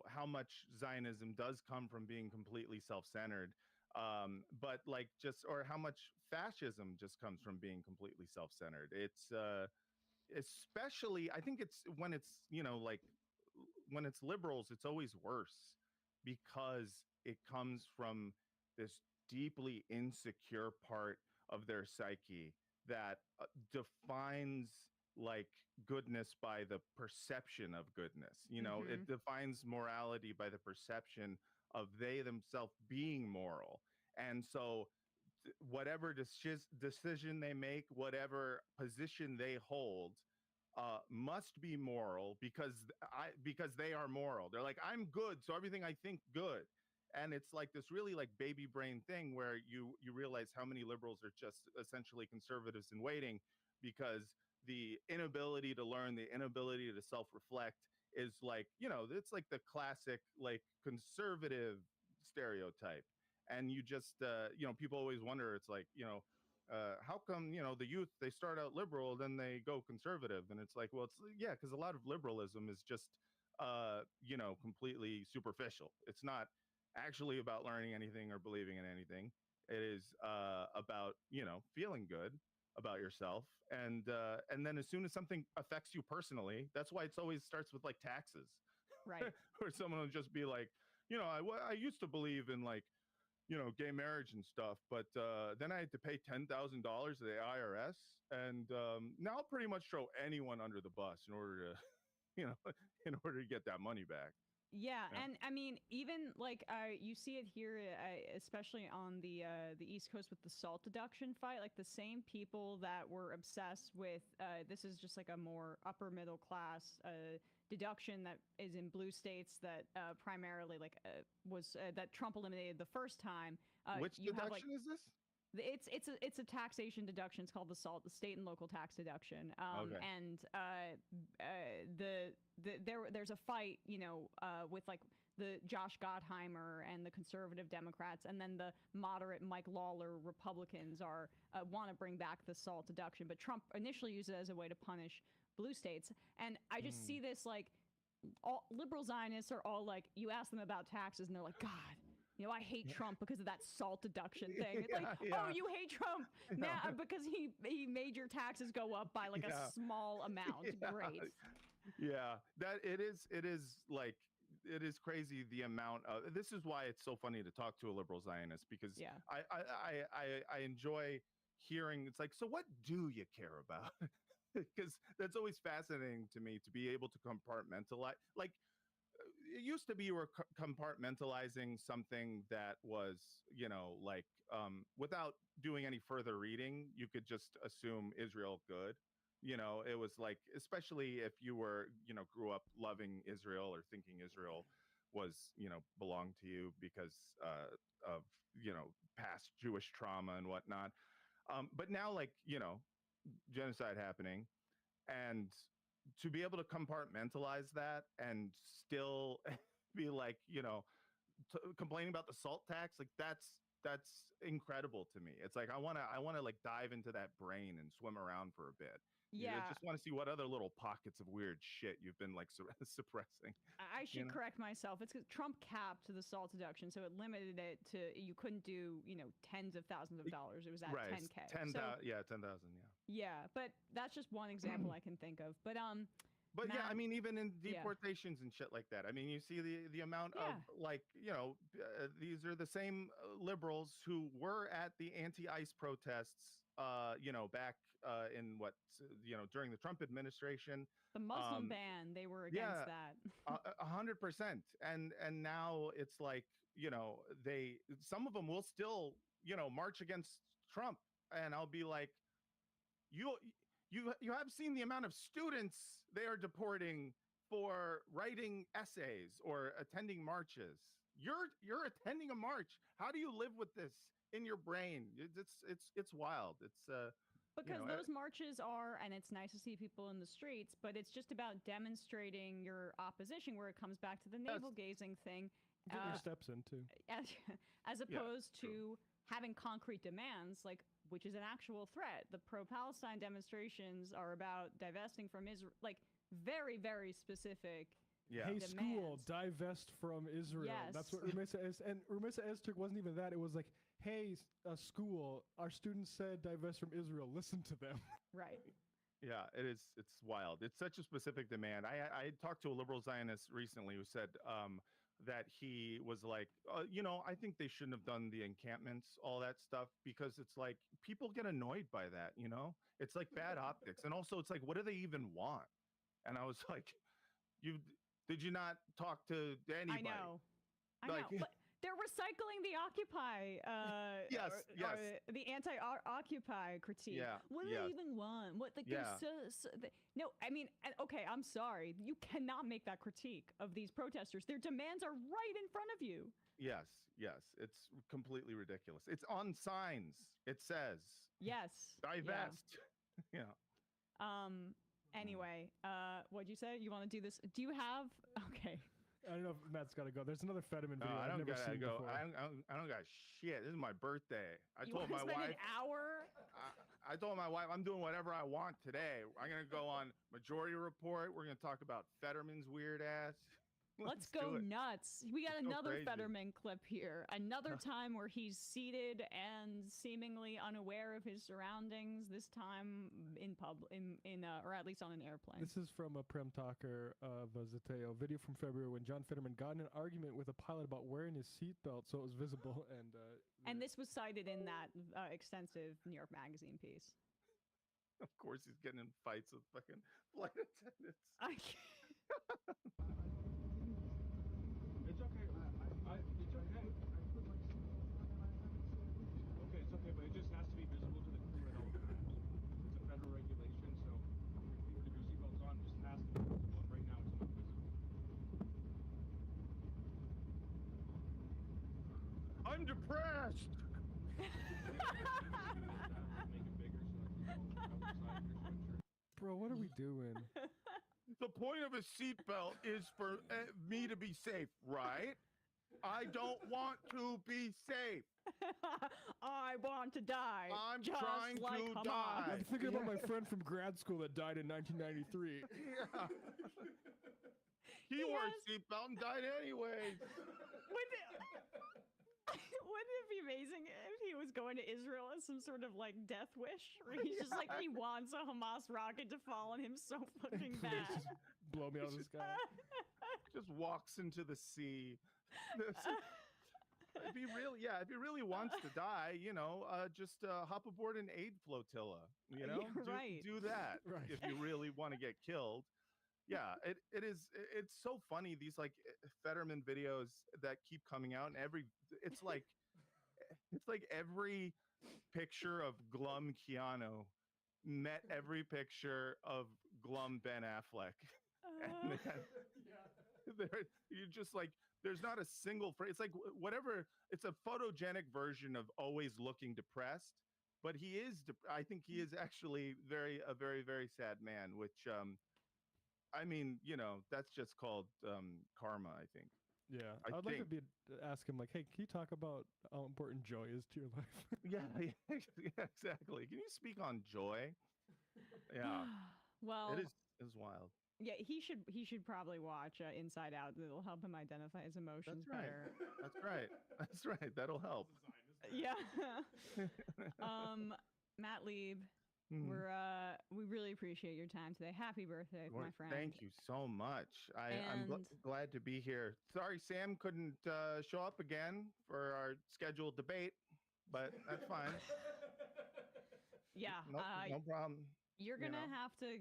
how much Zionism does come from being completely self-centered, but like or how much fascism just comes from being completely self-centered. It's especially, I think it's when it's when it's liberals, it's always worse because it comes from this deeply insecure part of their psyche that defines like goodness by the perception of goodness. It defines morality by the perception of they themselves being moral. And so whatever decision they make, whatever position they hold, must be moral because they are moral. They're like, I'm good, so everything I think good. And it's like this really like baby brain thing where you realize how many liberals are just essentially conservatives in waiting, because the inability to learn, the inability to self-reflect is like, it's like the classic like conservative stereotype. And you just, people always wonder, it's like, how come, the youth, they start out liberal, then they go conservative? And it's like, well, because a lot of liberalism is just, completely superficial. It's not actually about learning anything or believing in anything. It is about, feeling good about yourself. And then as soon as something affects you personally, that's why it's always starts with like taxes. Right. Where someone will just be like, I used to believe in like, gay marriage and stuff, but then I had to pay $10,000 to the IRS, and now I'll pretty much throw anyone under the bus in order to, in order to get that money back. Yeah, and I mean, even like you see it here, especially on the East Coast with the SALT deduction fight. Like the same people that were obsessed with this is just like a more upper middle class deduction that is in blue states that primarily like was that Trump eliminated the first time. Which deduction is this? It's a taxation deduction. It's called the SALT, the state and local tax deduction. And there's a fight, with like the Josh Gottheimer and the conservative Democrats, and then the moderate Mike Lawler Republicans want to bring back the SALT deduction. But Trump initially used it as a way to punish blue states. And I just see this like all liberal Zionists are all like, you ask them about taxes and they're like, God, I hate Trump because of that SALT deduction thing. It's like, oh, you hate Trump now because he made your taxes go up by like a small amount. Great. Yeah, that it is like, it is crazy the amount of, this is why it's so funny to talk to a liberal Zionist, because I enjoy hearing, it's like, so what do you care about? Because that's always fascinating to me, to be able to compartmentalize. Like, it used to be you were compartmentalizing something that was, like, without doing any further reading, you could just assume Israel good. It was like, especially if you were, grew up loving Israel or thinking Israel was, belonged to you because of, past Jewish trauma and whatnot. But now, like, genocide happening, and to be able to compartmentalize that and still be like, complaining about the salt tax, like that's incredible to me. It's like I want to like dive into that brain and swim around for a bit. I just want to see what other little pockets of weird shit you've been like suppressing. I should correct myself. It's because Trump capped the SALT deduction, so it limited it to, you couldn't do, tens of thousands of dollars. It was at Right. 10K. 10,000. So, Yeah, 10,000. Yeah. yeah, but that's just one example I can think of. But But Matt, yeah, I mean, even in yeah. deportations and shit like that. I mean, you see the amount of like, these are the same liberals who were at the anti-ICE protests, back in during the Trump administration. The Muslim ban, they were against that. 100%. And now it's like, some of them will still, march against Trump, and I'll be like, you have seen the amount of students they are deporting for writing essays or attending marches. You're attending a march. How do you live with this in your brain? It's wild. It's because those marches are, and it's nice to see people in the streets, but it's just about demonstrating your opposition, where it comes back to the navel gazing thing. Get your steps in too. As opposed to having concrete demands, like, which is an actual threat. The pro-Palestine demonstrations are about divesting from Israel, like very, very specific. Yeah. Hey, demands. school, divest from Israel. Yes. That's what Rumesa is. And Rumesa Ezturk wasn't even that. It was like, hey, school, our students said divest from Israel. Listen to them. Right. Yeah, it is. It's wild. It's such a specific demand. I talked to a liberal Zionist recently who said that he was like, I think they shouldn't have done the encampments, all that stuff, because it's like people get annoyed by that. It's like bad optics, and also it's like, what do they even want? And I was like, did you not talk to anybody? I know. But they're recycling the Occupy. Yes. The anti-Occupy critique. Yeah. What do they even want? What no, I mean, okay, I'm sorry. You cannot make that critique of these protesters. Their demands are right in front of you. Yes. It's completely ridiculous. It's on signs. It says. Yes. Divest. Yeah. Anyway, what'd you say? You want to do this? Do you have? Okay. I don't know if Matt's got to go. There's another Fetterman video I I've don't never gotta seen go. before. I don't got shit. This is my birthday. I You told wanna my spend wife. an hour? I told my wife I'm doing whatever I want today. I'm gonna go on Majority Report. We're gonna talk about Fetterman's weird ass. Let's go nuts. We got Let's go another crazy. Fetterman clip here. Another time where he's seated and seemingly unaware of his surroundings. This time in or at least on an airplane. This is from a Prem Talker of Zateo video from February when John Fetterman got in an argument with a pilot about wearing his seatbelt so it was visible. And this was cited in that extensive New York Magazine piece. Of course, he's getting in fights with fucking flight attendants. It's okay. It's okay. Okay, it's okay, but it just has to be visible to the crew at all times. It's a federal regulation, so if your seatbelt's on, it just has to be visible. And right now, it's not visible. I'm depressed. Bro, what are we doing? The point of a seatbelt is for me to be safe, right? I don't want to be safe. I want to die. I'm just trying like to Hamas. die. I'm thinking about my friend from grad school that died in 1993. Yeah. He wore a seatbelt and died anyways. Wouldn't it be amazing if he was going to Israel as some sort of like death wish? Where he's just like, he wants a Hamas rocket to fall on him so fucking Please bad. just blow me out of the sky. Just walks into the sea. If he really wants to die, just hop aboard an aid flotilla. Right. Do that Right. if you really want to get killed. Yeah, it is. It's so funny. These like Fetterman videos that keep coming out, and it's like every picture of glum Keanu met every picture of glum Ben Affleck. And you're just like, there's not a single phrase. It's like whatever. It's a photogenic version of always looking depressed, but he is. I think he is actually a very, very sad man. Which, I mean, that's just called karma. I think. Yeah, I'd like to ask him like, hey, can you talk about how important joy is to your life? Yeah, exactly. Can you speak on joy? Yeah. Well, it is wild. Yeah, he should probably watch Inside Out. It'll help him identify his emotions That's right. better. That's right. That's right. That'll help. Yeah. Matt Lieb, we really appreciate your time today. Happy birthday, my friend. Thank you so much. I'm glad to be here. Sorry, Sam couldn't show up again for our scheduled debate, but that's fine. Yeah. No problem. You're gonna have to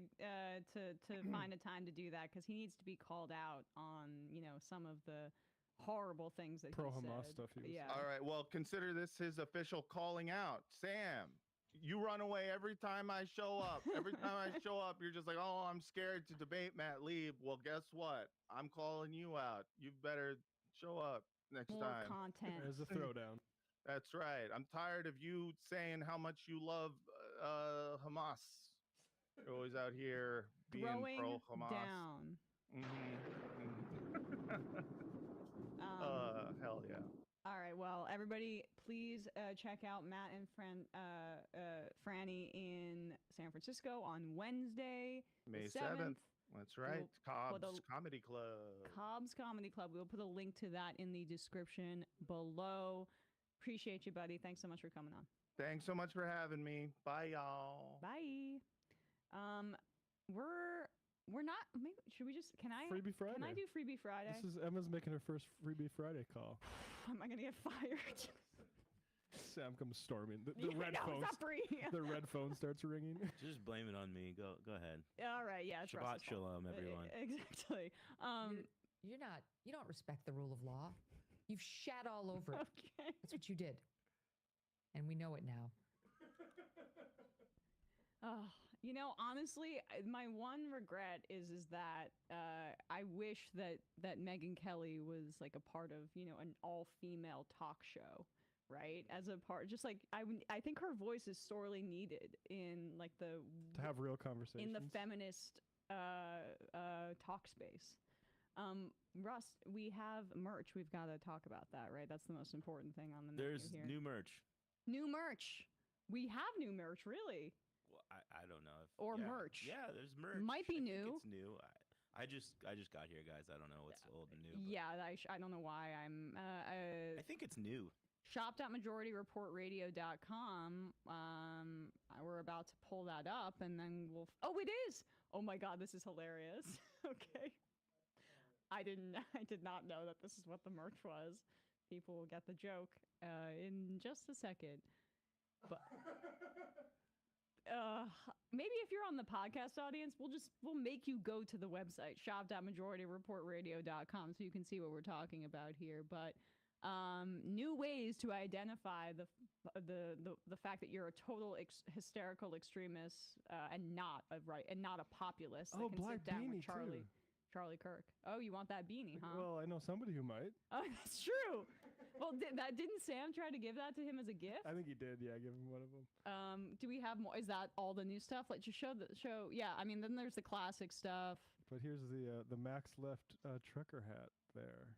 find a time to do that because he needs to be called out on some of the horrible things that pro-Hamas he said. stuff. All right. Well, consider this his official calling out. Sam, you run away every time I show up. Every time I show up, you're just like, oh, I'm scared to debate Matt Lieb. Well, guess what? I'm calling you out. You better show up next More time. content. There's a throwdown. That's right. I'm tired of you saying how much you love Hamas. You're always out here being throwing pro-Hamas. down. Hell yeah. All right. Well, everybody, please check out Matt and Franny in San Francisco on Wednesday, May the 7th. That's right. Cobb's Comedy Club. Cobb's Comedy Club. We'll put a link to that in the description below. Appreciate you, buddy. Thanks so much for coming on. Thanks so much for having me. Bye, y'all. Bye. We're not. Maybe should we just? Can I? Freebie Friday. Can I do Freebie Friday? This is Emma's making her first Freebie Friday call. Am I gonna get fired? Sam comes storming. The red phone. The red phone starts ringing. Just blame it on me. Go ahead. All right. Yeah. Shabbat shalom, everyone. Exactly. You don't respect the rule of law. You've shat all over it. Okay. That's what you did. And we know it now. Oh, honestly, my one regret is that I wish that Megyn Kelly was like a part of, an all-female talk show, right? As a part, just like I think her voice is sorely needed in like to have real conversations in the feminist talk space. Russ, we have merch. We've got to talk about that, right? That's the most important thing on the menu There's here. new merch. New merch. We have new merch, really. Well, I don't know if merch. Yeah, there's merch. Might be new. It's new. I just got here, guys. I don't know what's old and new. Yeah, I don't know why I'm. I think it's new. Shop.majorityreportradio.com. We're about to pull that up, and then we'll. Oh, it is. Oh my God, this is hilarious. Okay. I did not know that this is what the merch was. People will get the joke in just a second. But maybe if you're on the podcast audience, we'll make you go to the website shop.majorityreportradio.com so you can see what we're talking about here. But new ways to identify the fact that you're a total hysterical extremist and not a populist. Oh, that can black sit down beanie with Charlie Kirk. Oh, you want that beanie, huh? Well, I know somebody who might. Oh, that's true. Well, didn't Sam try to give that to him as a gift? I think he did. Yeah, give him one of them. Do we have more? Is that all the new stuff? Like, just show. Yeah, I mean, then there's the classic stuff. But here's the Max Left trucker hat there.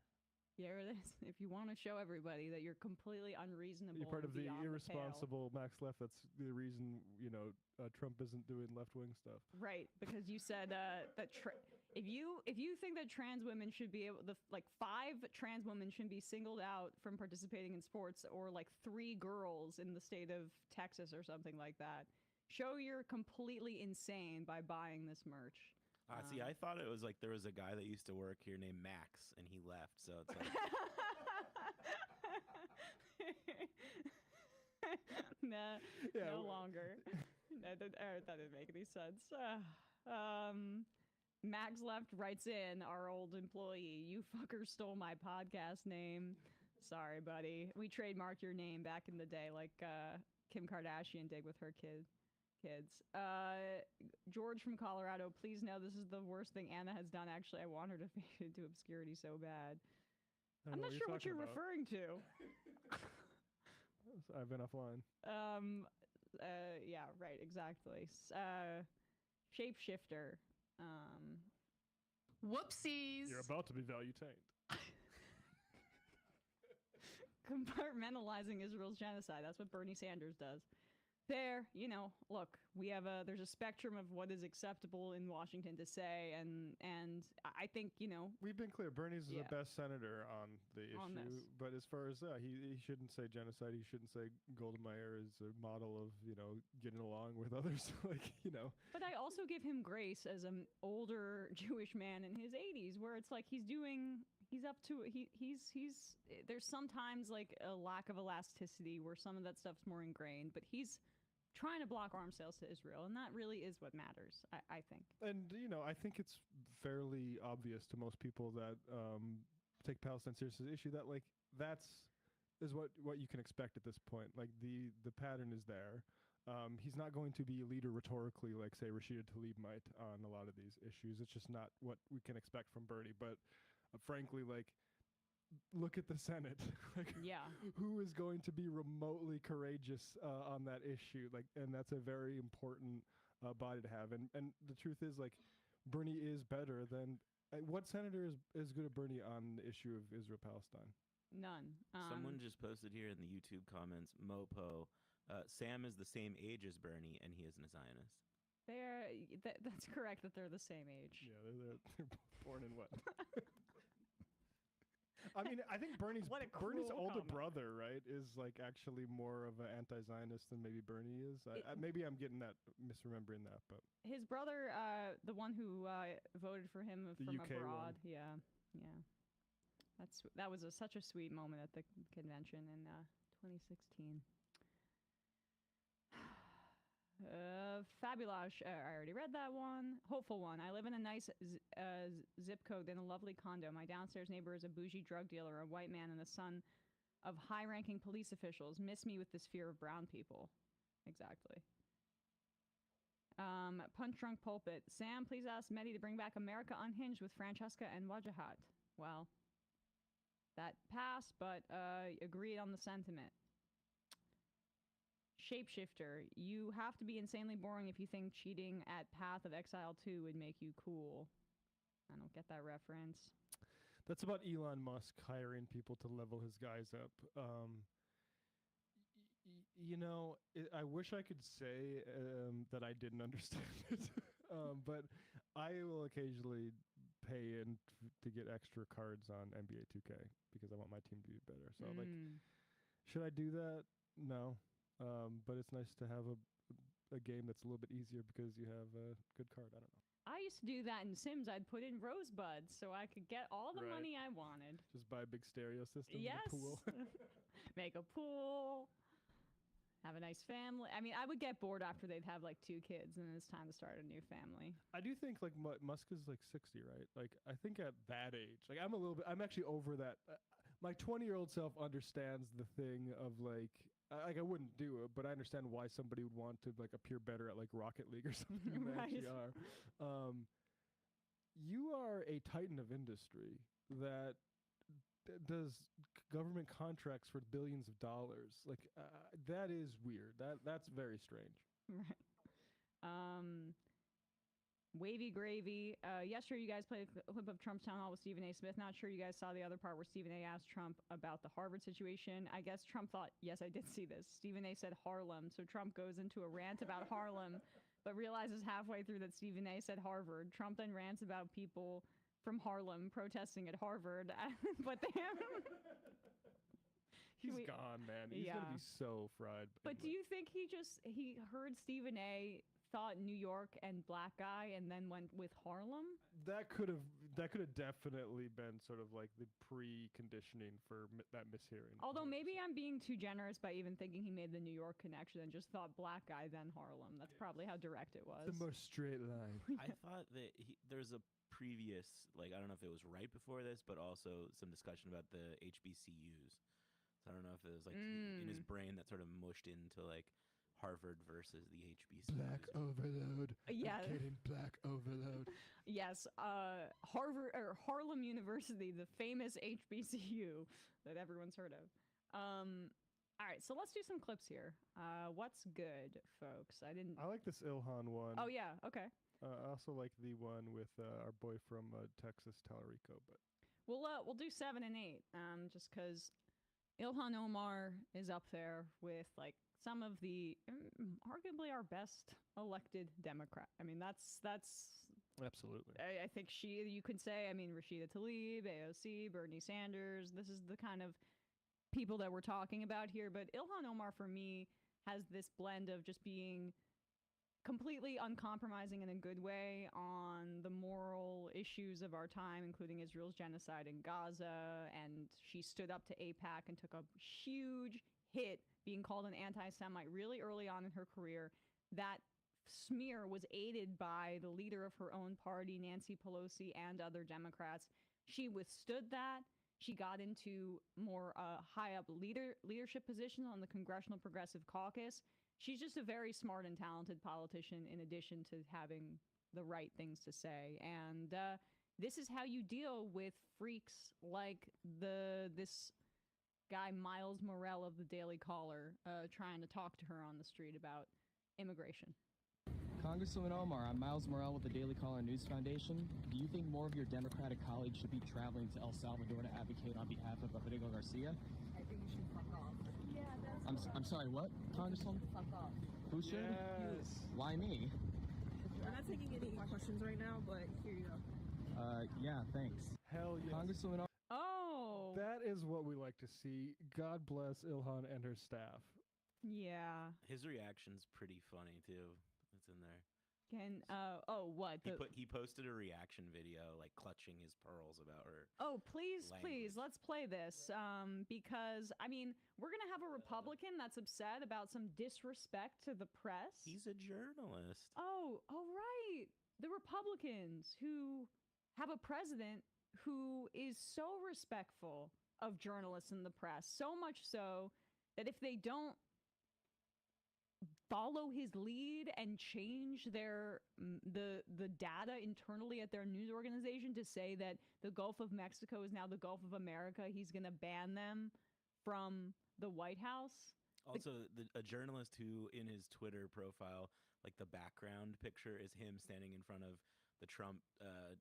Yeah, it is. If you want to show everybody that you're completely unreasonable, You're part of the beyond irresponsible Max Left. That's the reason Trump isn't doing left wing stuff. Right, because you said that if you think that trans women should be able, 5 trans women should be singled out from participating in sports, or like 3 girls in the state of Texas or something like that, show you're completely insane by buying this merch. See, I thought it was like there was a guy that used to work here named Max, and he left. So it's like no longer. That didn't make any sense. Max Left writes in, our old employee, you fucker stole my podcast name. Sorry, buddy. We trademarked your name back in the day, like Kim Kardashian did with her kids. George from Colorado, please know this is the worst thing Anna has done. Actually, I want her to fade into obscurity so bad. I'm not sure what you're referring to. I've been offline. Yeah, right, exactly. Shapeshifter. Whoopsies. You're about to be value tanked. Compartmentalizing Israel's genocide. That's what Bernie Sanders does. There, look, there's a spectrum of what is acceptable in Washington to say, and I think, we've been clear. Bernie's the best senator on the issue, but as far as he shouldn't say genocide. He shouldn't say Golda Meir is a model of getting along with others, But I also give him grace as an older Jewish man in his 80s, where it's like he's there's sometimes like a lack of elasticity where some of that stuff's more ingrained, but he's trying to block arms sales to Israel, and that really is what matters, I think. And, I think it's fairly obvious to most people that take Palestine seriously issue that, like, is what you can expect at this point. Like, the pattern is there. He's not going to be a leader rhetorically like, say, Rashida Tlaib might on a lot of these issues. It's just not what we can expect from Bernie. But frankly, like, look at the Senate. Like, who is going to be remotely courageous on that issue? Like, and that's a very important body to have. And the truth is, like, Bernie is better than what senator is good at Bernie on the issue of Israel-Palestine? None. Someone just posted here in the YouTube comments, Mopo, Sam is the same age as Bernie, and he isn't a Zionist. That's correct that they're the same age. Yeah, they're born in what? I mean, I think Bernie's older brother, right, is like actually more of an anti-Zionist than maybe Bernie is. Maybe I'm getting that misremembering that, but his brother, the one who voted for him from UK abroad, one. yeah. That was such a sweet moment at the convention in 2016. Fabulous. I already read that one. Hopeful one. I live in a nice zip code in a lovely condo. My downstairs neighbor is a bougie drug dealer, a white man, and the son of high-ranking police officials. Miss me with this fear of brown people. Exactly. Punch Drunk Pulpit. Sam, please ask Mehdi to bring back America Unhinged with Francesca and Wajahat. Well, that passed, but agreed on the sentiment. Shapeshifter, you have to be insanely boring if you think cheating at Path of Exile 2 would make you cool. I don't get that reference. That's about Elon Musk hiring people to level his guys up. I wish I could say that I didn't understand it, but I will occasionally pay in to get extra cards on NBA 2K because I want my team to be better. So, like, should I do that? No. But it's nice to have a game that's a little bit easier because you have a good card. I don't know. I used to do that in Sims. I'd put in rosebuds so I could get all the money I wanted. Just buy a big stereo system yes. and a pool. Make a pool. Have a nice family. I mean, I would get bored after they'd have like 2 kids and it's time to start a new family. I do think like Musk is like 60, right? Like I think at that age, like I'm I'm actually over that. My 20-year-old self understands the thing of like I wouldn't do it, but I understand why somebody would want to like appear better at like Rocket League or something than they actually are. You are a titan of industry that does government contracts for billions of dollars. Like that is weird. That's very strange. Right. Wavy Gravy. Yesterday, you guys played a clip of Trump's town hall with Stephen A. Smith. Not sure you guys saw the other part where Stephen A. asked Trump about the Harvard situation. I guess Trump thought, yes, I did see this. Stephen A. said Harlem. So Trump goes into a rant about Harlem, but realizes halfway through that Stephen A. said Harvard. Trump then rants about people from Harlem protesting at Harvard. But they He's gone, man. He's going to be so fried. But do you think he heard Stephen A., thought New York and black guy and then went with Harlem? That could have That could have definitely been sort of like the preconditioning for that mishearing. Although maybe I'm being too generous by even thinking he made the New York connection and just thought black guy then Harlem. That's probably how direct it was. The most straight line. I thought that there's a previous, like, I don't know if it was right before this, but also some discussion about the HBCUs. So I don't know if it was like in his brain that sort of mushed into like Harvard versus the HBCUs. Black overload. Yeah. I'm kidding, black overload. Yes, Harvard or Harlem University, the famous HBCU that everyone's heard of. All right, so let's do some clips here. What's good, folks? I like this Ilhan one. Oh yeah, okay. I also like the one with our boy from Texas, Talarico. But we'll do 7 and 8, just because Ilhan Omar is up there with like some of the arguably our best elected Democrat. I mean, that's absolutely. I think you could say, I mean, Rashida Tlaib, AOC, Bernie Sanders. This is the kind of people that we're talking about here. But Ilhan Omar, for me, has this blend of just being completely uncompromising in a good way on the moral issues of our time, including Israel's genocide in Gaza. And she stood up to AIPAC and took a huge hit being called an anti-Semite really early on in her career. That smear was aided by the leader of her own party, Nancy Pelosi, and other Democrats. She withstood that. She got into more high-up leadership positions on the Congressional Progressive Caucus. She's just a very smart and talented politician, in addition to having the right things to say. And this is how you deal with freaks like this guy Miles Morell of the Daily Caller trying to talk to her on the street about immigration. Congresswoman Omar, I'm Miles Morell with the Daily Caller News Foundation. Do you think more of your Democratic colleagues should be traveling to El Salvador to advocate on behalf of Rodrigo Garcia? I think you should fuck off. Yeah, that's I'm sorry, what, Congresswoman? Fuck off. Who should? Yes. Why me? We're not taking any questions right now, but here you go. Yeah, thanks. Hell yes. Congresswoman Omar. Oh. That is what we like to see. God bless Ilhan and her staff. Yeah. His reaction's pretty funny too. It's in there. What? He posted a reaction video, like clutching his pearls about her. Oh, please, let's play this. Because, I mean, we're going to have a Republican that's upset about some disrespect to the press. He's a journalist. Oh, right. The Republicans who have a president who is so respectful of journalists and the press, so much so that if they don't follow his lead and change the data internally at their news organization to say that the Gulf of Mexico is now the Gulf of America, he's going to ban them from the White House. Also, a journalist who, in his Twitter profile, like the background picture is him standing in front of the Trump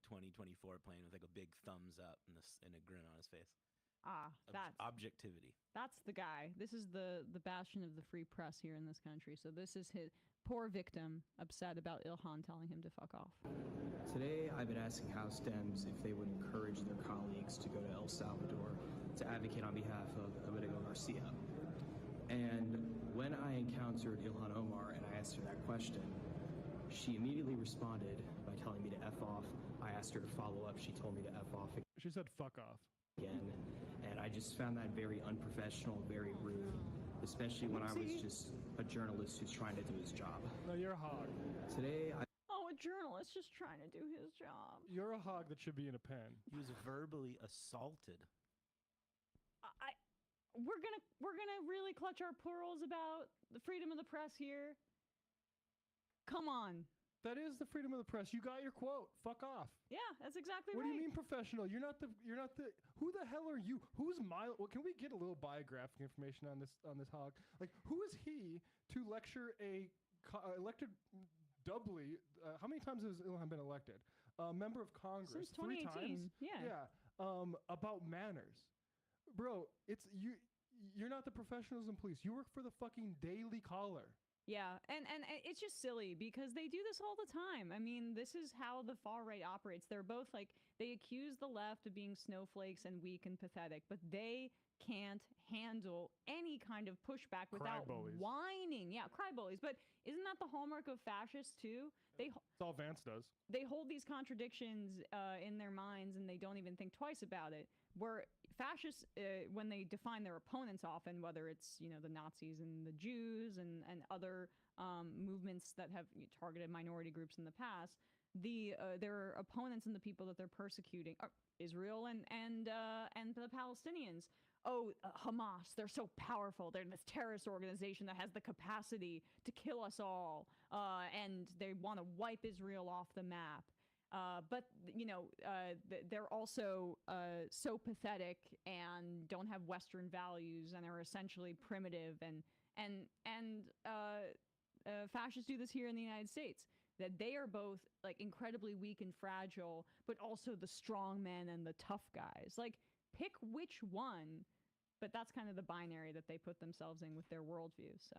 2024 plane with like a big thumbs up and a grin on his face. That's objectivity. That's the guy. This is the bastion of the free press here in this country. So this is his poor victim upset about Ilhan telling him to fuck off. Today, I've been asking House Dems if they would encourage their colleagues to go to El Salvador to advocate on behalf of Rodrigo Garcia. And when I encountered Ilhan Omar and I asked her that question, she immediately responded by telling me to F off. I asked her to follow up. She told me to F off. She said fuck off. Again, and I just found that very unprofessional, very rude, especially when I was just a journalist who's trying to do his job. No, you're a hog. Today, a journalist just trying to do his job. You're a hog that should be in a pen. He was verbally assaulted. We're gonna really clutch our pearls about the freedom of the press here. Come on. That is the freedom of the press. You got your quote. Fuck off. Yeah, that's exactly what right. What do you mean professional? You're not the. Who the hell are you? Who's Miles? Well, can we get a little biographic information on this hog? Like, who is he to lecture a elected doubly? How many times has Ilhan been elected? Member of Congress. Since 2018. 3 times. Yeah. About manners, bro. It's you. You're not the professionalism police. You work for the fucking Daily Caller. Yeah, and it's just silly because they do this all the time. I mean, this is how the far right operates. They're both like, they accuse the left of being snowflakes and weak and pathetic, but they can't handle any kind of pushback without Cry-bullies. whining. Yeah, cry bullies. But isn't that the hallmark of fascists too? It's all Vance does. They hold these contradictions in their minds and they don't even think twice about it. Where fascists, when they define their opponents often, whether it's, the Nazis and the Jews and other movements that have targeted minority groups in the past, their opponents and the people that they're persecuting are Israel and the Palestinians. Oh, Hamas, they're so powerful. They're this terrorist organization that has the capacity to kill us all. And they want to wipe Israel off the map. But they're also so pathetic and don't have Western values and are essentially primitive. And fascists do this here in the United States. That they are both like incredibly weak and fragile, but also the strong men and the tough guys. Like, pick which one. But that's kind of the binary that they put themselves in with their worldview. So,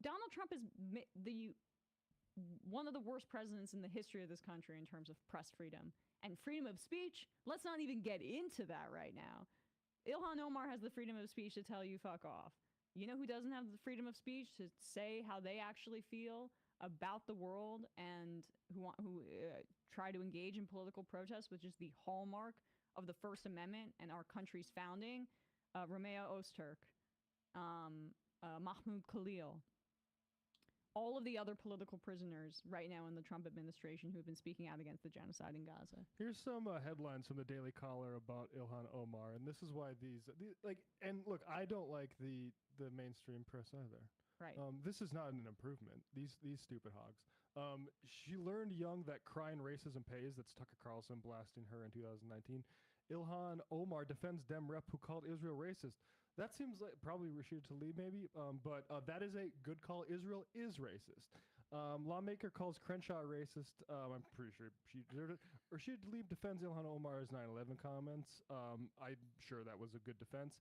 Donald Trump is one of the worst presidents in the history of this country in terms of press freedom and freedom of speech. Let's not even get into that right now. Ilhan Omar has the freedom of speech to tell you fuck off. You know who doesn't have the freedom of speech to say how they actually feel about the world and who try to engage in political protest, which is the hallmark of the First Amendment and our country's founding? Romeo Ozturk, Mahmoud Khalil, all of the other political prisoners right now in the Trump administration who have been speaking out against the genocide in Gaza. Here's some headlines from the Daily Caller about Ilhan Omar, and this is why these and look, I don't like the mainstream press either. Right. This is not an improvement. These stupid hogs. She learned young that crying racism pays. That's Tucker Carlson blasting her in 2019. Ilhan Omar defends Dem rep who called Israel racist. That seems like probably Rashida Tlaib maybe, but that is a good call. Israel is racist. Lawmaker calls Crenshaw racist. I'm pretty sure she deserved it. Rashida Tlaib defends Ilhan Omar's 9/11 comments. I'm sure that was a good defense.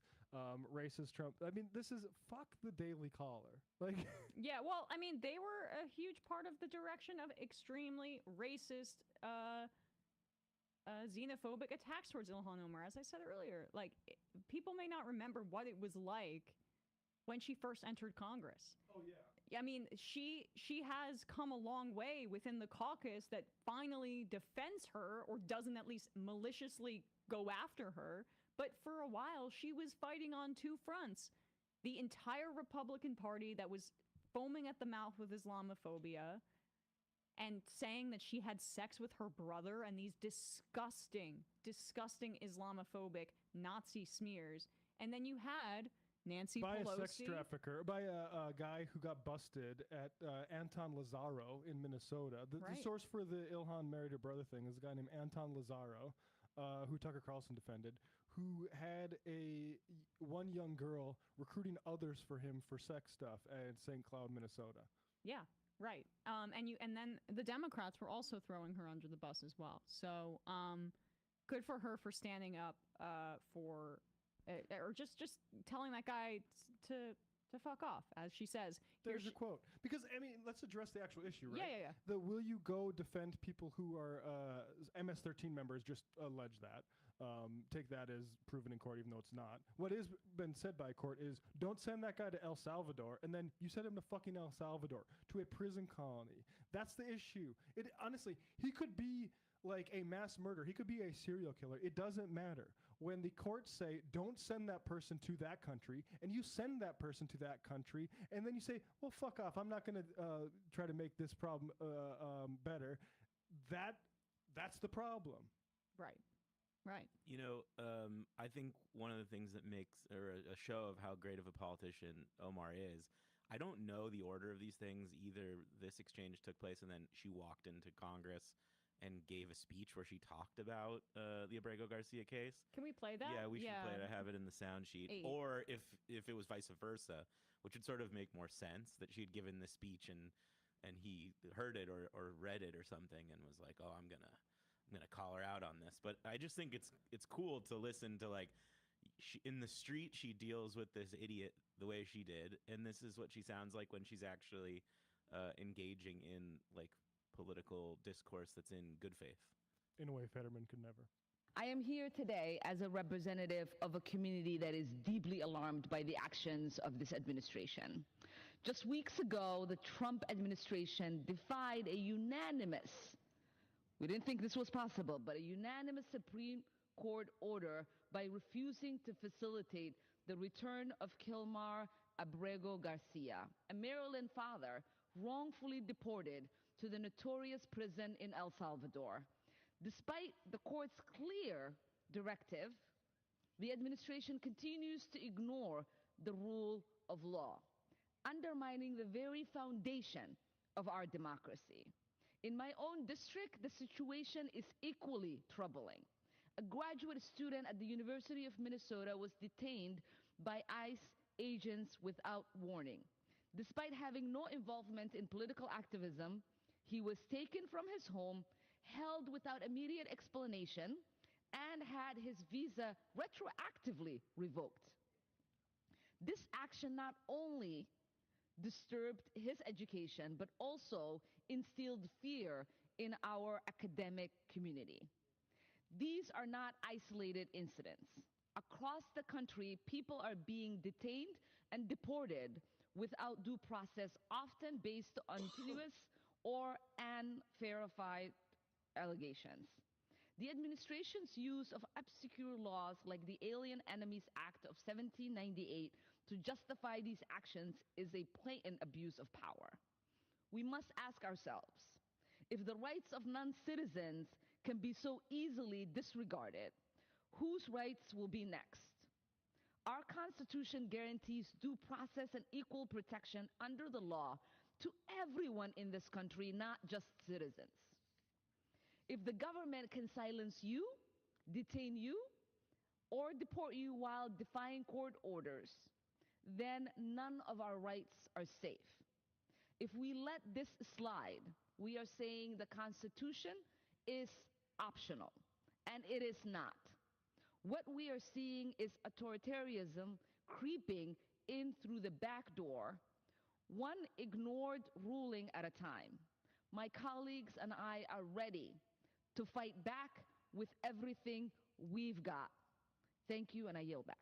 Racist Trump. I mean, this is fuck the Daily Caller. Like, yeah, well, I mean, they were a huge part of the direction of extremely racist, xenophobic attacks towards Ilhan Omar. As I said earlier, like, people may not remember what it was like when she first entered Congress. Oh yeah. I mean, she has come a long way within the caucus that finally defends her or doesn't at least maliciously go after her. But for a while, she was fighting on two fronts. The entire Republican Party that was foaming at the mouth with Islamophobia and saying that she had sex with her brother and these disgusting Islamophobic Nazi smears. And then you had Nancy by Pelosi. a sex trafficker, by a guy who got busted at Anton Lazaro in Minnesota. The source for the Ilhan married her brother thing is a guy named Anton Lazaro, who Tucker Carlson defended, who had one young girl recruiting others for him for sex stuff at St. Cloud, Minnesota. Yeah, right. And then the Democrats were also throwing her under the bus as well. So good for her for standing up for. Or just telling that guy to fuck off, as she says. There's your quote. Because, I mean, let's address the actual issue, right? Yeah. The will you go defend people who are MS-13 members, just allege that. Take that as proven in court, even though it's not. What has been said by court is, don't send that guy to El Salvador, and then you send him to fucking El Salvador, to a prison colony. That's the issue. Honestly, he could be like a mass murderer. He could be a serial killer. It doesn't matter. When the courts say, don't send that person to that country, and you send that person to that country, and then you say, well, fuck off, I'm not going to try to make this problem better, that's the problem. Right. You know, I think one of the things that makes, or a show of how great of a politician Omar is, I don't know the order of these things. Either this exchange took place and then she walked into Congress and gave a speech where she talked about the Abrego Garcia case. Can we play that? Yeah, we should play it. I have it in the sound sheet. 8. Or if it was vice versa, which would sort of make more sense, that she'd given the speech and he heard it or read it or something and was like, oh, I'm gonna call her out on this. But I just think it's cool to listen to, like, in the street she deals with this idiot the way she did, and this is what she sounds like when she's actually engaging in like political discourse that's in good faith. In a way Fetterman could never. I am here today as a representative of a community that is deeply alarmed by the actions of this administration. Just weeks ago, the Trump administration defied a unanimous, we didn't think this was possible, but a unanimous Supreme Court order by refusing to facilitate the return of Kilmar Abrego Garcia, a Maryland father wrongfully deported to the notorious prison in El Salvador. Despite the court's clear directive, the administration continues to ignore the rule of law, undermining the very foundation of our democracy. In my own district, the situation is equally troubling. A graduate student at the University of Minnesota was detained by ICE agents without warning. Despite having no involvement in political activism, he was taken from his home, held without immediate explanation, and had his visa retroactively revoked. This action not only disturbed his education, but also instilled fear in our academic community. These are not isolated incidents. Across the country, people are being detained and deported without due process, often based on tenuous or unverified allegations. The administration's use of obscure laws like the Alien Enemies Act of 1798 to justify these actions is a blatant abuse of power. We must ask ourselves, if the rights of non-citizens can be so easily disregarded, whose rights will be next? Our Constitution guarantees due process and equal protection under the law to everyone in this country, not just citizens. If the government can silence you, detain you, or deport you while defying court orders, then none of our rights are safe. If we let this slide, we are saying the Constitution is optional, and it is not. What we are seeing is authoritarianism creeping in through the back door, one ignored ruling at a time. My colleagues and I are ready to fight back with everything we've got. Thank you, and I yield back.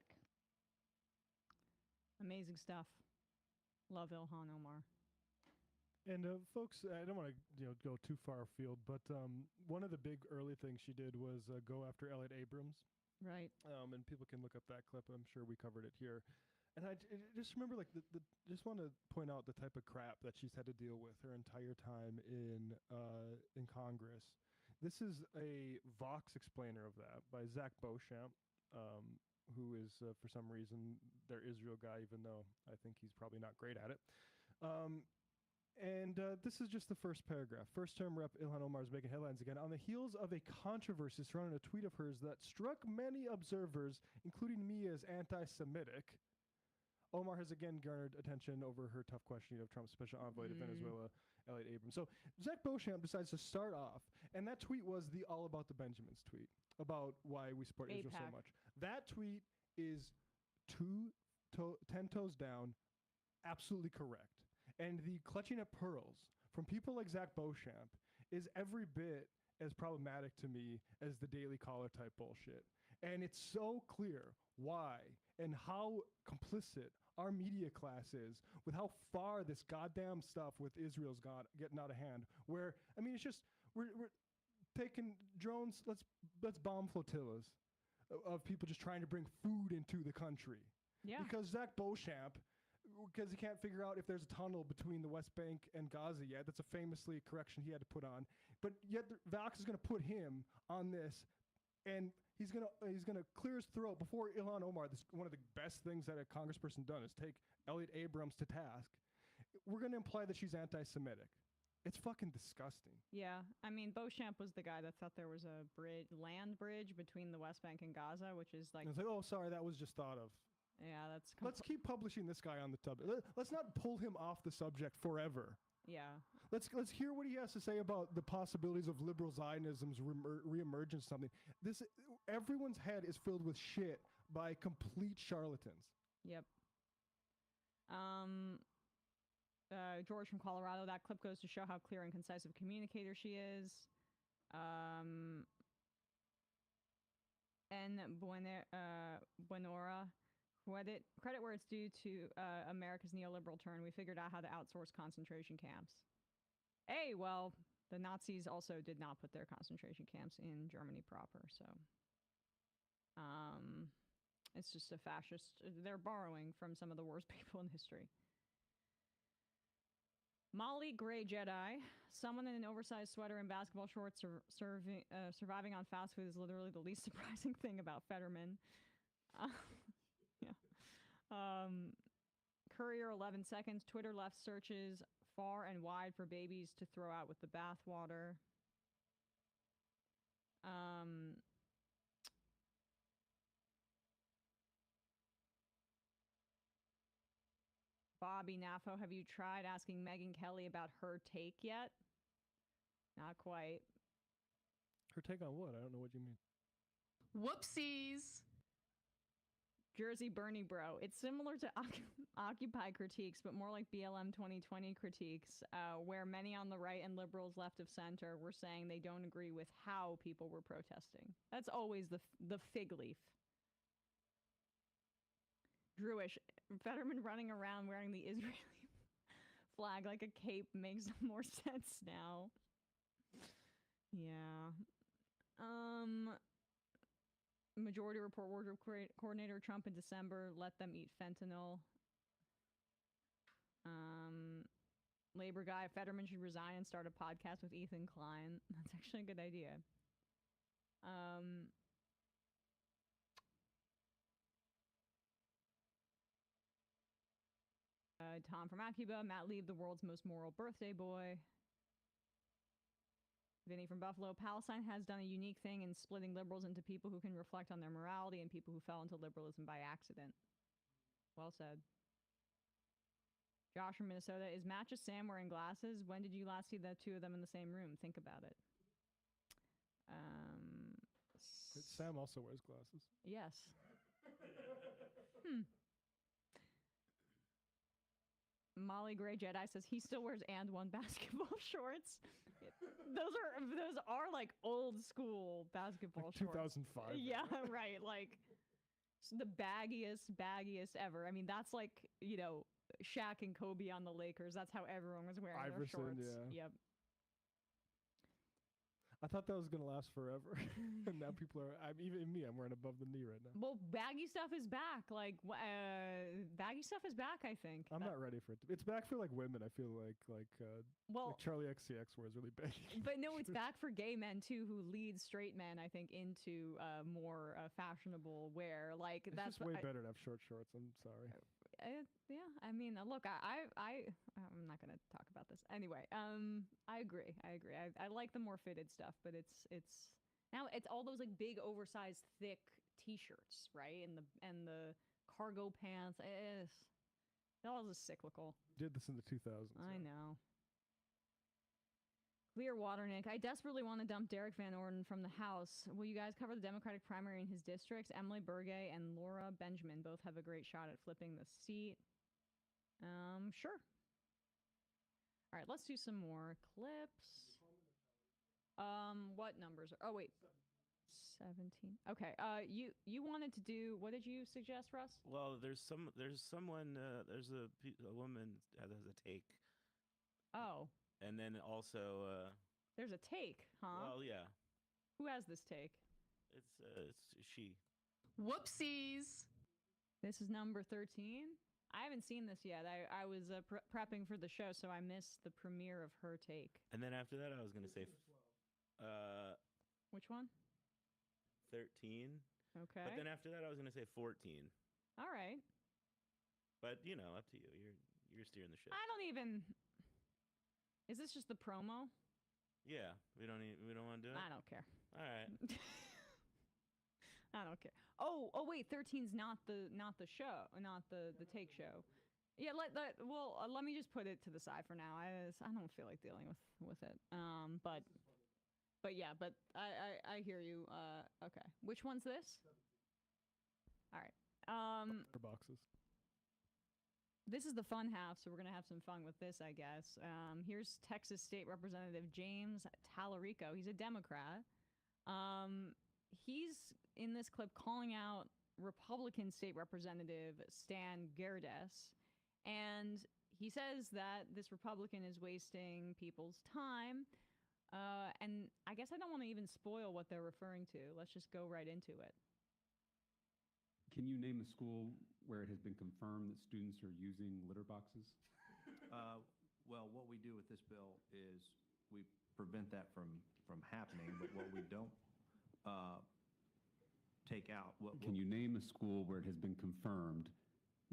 Amazing stuff. Love Ilhan Omar. And folks, I don't want to go too far afield, but one of the big early things she did was go after Elliot Abrams. Right. And people can look up that clip. I'm sure we covered it here. And I just remember, like, just want to point out the type of crap that she's had to deal with her entire time in Congress. This is a Vox explainer of that by Zach Beauchamp, who is, for some reason, their Israel guy, even though I think he's probably not great at it. And this is just the first paragraph. First-term Rep. Ilhan Omar is making headlines again on the heels of a controversy surrounding a tweet of hers that struck many observers, including me, as anti-Semitic. Omar has again garnered attention over her tough questioning of Trump's special envoy to Venezuela, Elliot Abrams. So Zach Beauchamp decides to start off, and that tweet was the All About the Benjamins tweet about why we support Israel so much. That tweet is 10 toes down, absolutely correct. And the clutching at pearls from people like Zach Beauchamp is every bit as problematic to me as the Daily Caller type bullshit. And it's so clear why and how complicit our media class is with how far this goddamn stuff with Israel's getting out of hand. Where, I mean, it's just, we're taking drones, let's bomb flotillas of people just trying to bring food into the country. Yeah. Because Zach Beauchamp, because he can't figure out if there's a tunnel between the West Bank and Gaza yet. That's a famously correction he had to put on. But yet Vox is going to put him on this, and he's gonna clear his throat before Ilhan Omar. This one of the best things that a congressperson done is take Elliot Abrams to task. We're going to imply that she's anti-Semitic. It's fucking disgusting. Yeah, I mean, Beauchamp was the guy that thought there was a land bridge between the West Bank and Gaza, which is like. And it's like, oh, sorry, that was just thought of. Yeah, that's. Let's keep publishing this guy on the tub. Let's not pull him off the subject forever. Yeah. Let's hear what he has to say about the possibilities of liberal Zionism's reemergence. Something. Everyone's head is filled with shit by complete charlatans. Yep. George from Colorado. That clip goes to show how clear and concise of a communicator she is. And Buenora. Credit where it's due to America's neoliberal turn. We figured out how to outsource concentration camps. Hey, well, the Nazis also did not put their concentration camps in Germany proper, so it's just a fascist. They're borrowing from some of the worst people in history. Molly Gray Jedi. Someone in an oversized sweater and basketball shorts surviving on fast food is literally the least surprising thing about Fetterman. Yeah. Courier 11 seconds. Twitter left searches far and wide for babies to throw out with the bathwater. Bobby Naffo, have you tried asking Megyn Kelly about her take yet? Not quite. Her take on what? I don't know what you mean. Whoopsies. Jersey Bernie Bro. It's similar to Occupy critiques, but more like BLM 2020 critiques, where many on the right and liberals left of center were saying they don't agree with how people were protesting. That's always the fig leaf. Drewish. Fetterman running around wearing the Israeli flag like a cape makes more sense now. Yeah. Majority Report Wardrobe Coordinator Trump in December, let them eat fentanyl. Labor guy, Fetterman should resign and start a podcast with Ethan Klein. That's actually a good idea. Tom from Akiba, Matt Lieb, the world's most moral birthday boy. Vinny from Buffalo, Palestine has done a unique thing in splitting liberals into people who can reflect on their morality and people who fell into liberalism by accident. Well said. Josh from Minnesota, is Matt just Sam wearing glasses? When did you last see the two of them in the same room? Think about it. Sam also wears glasses. Yes. Molly Gray Jedi says he still wears and one basketball shorts. Those are like old school basketball like shorts. 2005. Yeah, right. Like the baggiest ever. I mean, that's like, you know, Shaq and Kobe on the Lakers. That's how everyone was wearing their shorts. Yeah. Yep. I thought that was gonna last forever, and now people are. Even me. I'm wearing above the knee right now. Well, baggy stuff is back. Like, baggy stuff is back. I think. I'm not ready for it. It's back for like women. I feel like Charlie XCX wears really big. But no, it's back for gay men too, who lead straight men. I think into more fashionable wear. Like it's that's just way better to have short shorts. I'm sorry. Yeah, I mean, look, I'm not gonna talk about this anyway. I agree. I like the more fitted stuff, but it's now it's all those like big, oversized, thick T-shirts, right? And the cargo pants. It's all just cyclical. Did this in the 2000s. I know. Clear Waternick. I desperately want to dump Derek Van Orden from the House. Will you guys cover the Democratic primary in his districts? Emily Burgay and Laura Benjamin both have a great shot at flipping the seat. Sure. All right, let's do some more clips. What numbers are? Oh wait, 17. Okay. You wanted to do. What did you suggest, Russ? Well, there's a woman that has a take. Oh. And then also, there's a take, huh? Well, yeah. Who has this take? It's she. Whoopsies. This is number 13. I haven't seen this yet. I was prepping for the show, so I missed the premiere of her take. And then after that, I was gonna say, which one? 13. Okay. But then after that, I was gonna say 14. All right. But you know, up to you. You're steering the ship. I don't even. Is this just the promo? Yeah, we don't want to do it. I don't care. All right. I don't care. Oh wait, 13's not the show, not the take show. Yeah, let me just put it to the side for now. I don't feel like dealing with it. But I hear you. Okay, which one's this? All right. For boxes. this is the fun half, so we're going to have some fun with this, I guess. Here's Texas State Representative James Tallarico. He's a Democrat. He's in this clip calling out Republican State Representative Stan Gerdes, and he says that this Republican is wasting people's time. And I guess I don't want to even spoil what they're referring to. Let's just go right into it. Can you name a school where it has been confirmed that students are using litter boxes? Well, what we do with this bill is we prevent that from happening, but what we don't take out. Can you name a school where it has been confirmed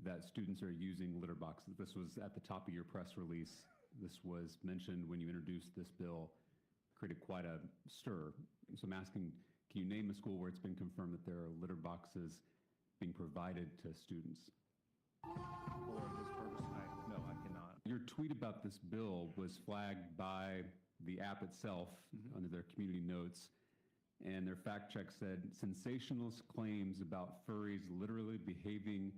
that students are using litter boxes? This was at the top of your press release. This was mentioned when you introduced this bill, created quite a stir. So I'm asking, can you name a school where it's been confirmed that there are litter boxes being provided to students? For this purpose, no, I cannot. Your tweet about this bill was flagged by the app itself under their community notes, and their fact check said, sensationalist claims about furries literally behaving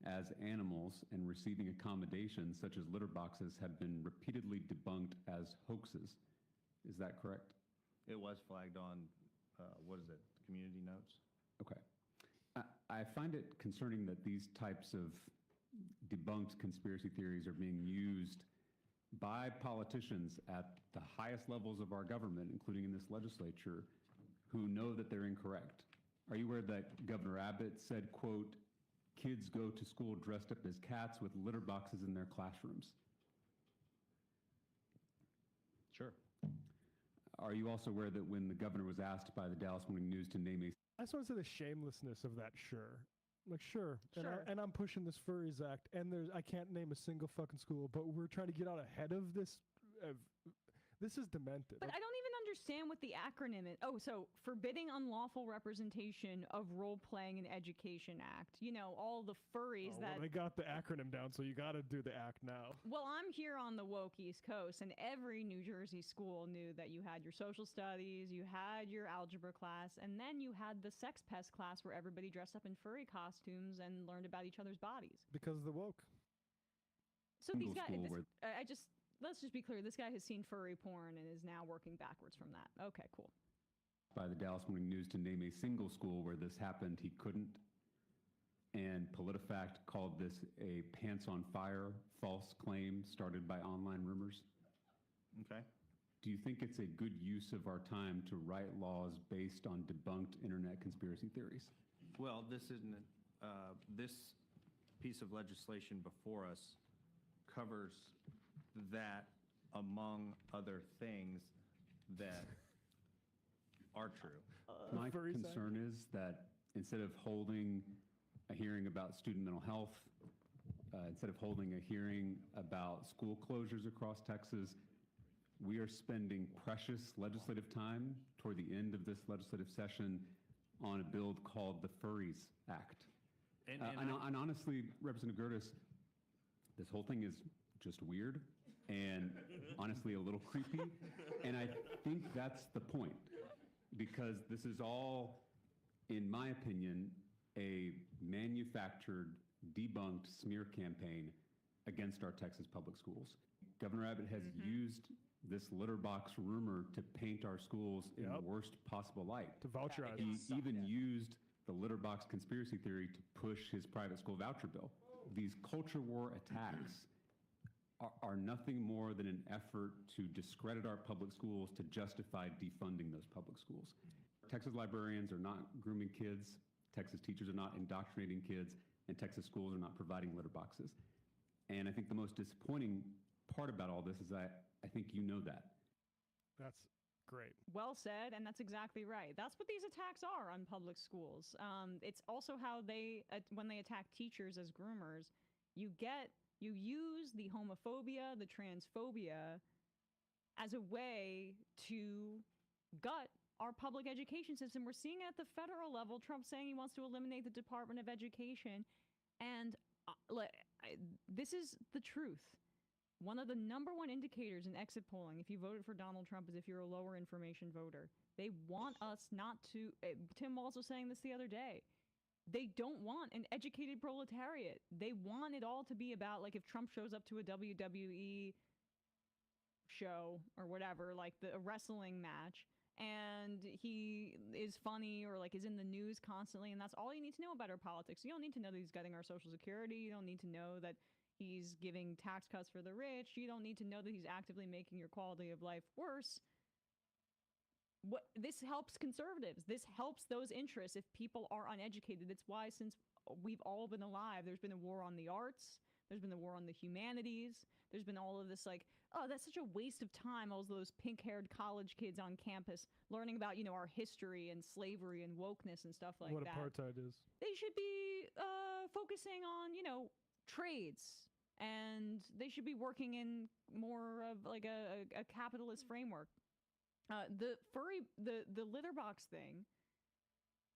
as animals and receiving accommodations such as litter boxes have been repeatedly debunked as hoaxes. Is that correct? It was flagged on, what is it, community notes? Okay. I find it concerning that these types of debunked conspiracy theories are being used by politicians at the highest levels of our government, including in this legislature, who know that they're incorrect. Are you aware that Governor Abbott said, quote, kids go to school dressed up as cats with litter boxes in their classrooms? Sure. Are you also aware that when the governor was asked by the Dallas Morning News to name a... I just want to say the shamelessness of that, sure. Like, sure. Sure. And I'm pushing this Furries Act, and I can't name a single fucking school, but we're trying to get out ahead of this. This is demented. But I don't even understand what the acronym is. Oh, so Forbidding Unlawful Representation of Role-Playing in Education Act. You know, all the furries that... Well, they got the acronym down, so you got to do the act now. Well, I'm here on the woke East Coast, and every New Jersey school knew that you had your social studies, you had your algebra class, and then you had the sex pest class where everybody dressed up in furry costumes and learned about each other's bodies. Because of the woke. So these guys... Let's just be clear. This guy has seen furry porn and is now working backwards from that. Okay, cool. By the Dallas Morning News to name a single school where this happened, he couldn't. And PolitiFact called this a pants on fire false claim started by online rumors. Okay. Do you think it's a good use of our time to write laws based on debunked internet conspiracy theories? Well, this isn't, this piece of legislation before us covers that, among other things that are true. My concern is that instead of holding a hearing about student mental health, instead of holding a hearing about school closures across Texas, we are spending precious legislative time toward the end of this legislative session on a bill called the Furries Act. And honestly, Representative Gerdes, this whole thing is just weird and honestly a little creepy. And I think that's the point, because this is all, in my opinion, a manufactured, debunked smear campaign against our Texas public schools. Governor Abbott has used this litter box rumor to paint our schools in the worst possible light. To voucherize. He even used the litter box conspiracy theory to push his private school voucher bill. These culture war attacks are nothing more than an effort to discredit our public schools to justify defunding those public schools. Texas librarians are not grooming kids, Texas teachers are not indoctrinating kids, and Texas schools are not providing litter boxes. And I think the most disappointing part about all this is that I think you know that. That's great. Well said, and that's exactly right. That's what these attacks are on public schools. It's also how they, when they attack teachers as groomers, you use the homophobia, the transphobia as a way to gut our public education system. We're seeing at the federal level, Trump saying he wants to eliminate the Department of Education. And this is the truth. One of the number one indicators in exit polling, if you voted for Donald Trump, is if you're a lower information voter. They want us not to, Tim Walz was saying this the other day, they don't want an educated proletariat. They want it all to be about, like, if Trump shows up to a WWE show or whatever, like a wrestling match, and he is funny or like is in the news constantly, and that's all you need to know about our politics. You don't need to know that he's cutting our Social Security. You don't need to know that he's giving tax cuts for the rich. You don't need to know that he's actively making your quality of life worse. This helps conservatives. This helps those interests if people are uneducated. It's why, since we've all been alive, there's been a war on the arts, there's been a war on the humanities, there's been all of this, like, oh, that's such a waste of time, all those pink-haired college kids on campus learning about, you know, our history and slavery and wokeness and stuff like what that. apartheid is. They should be focusing on, you know, trades, and they should be working in more of like a capitalist framework. The litter box thing,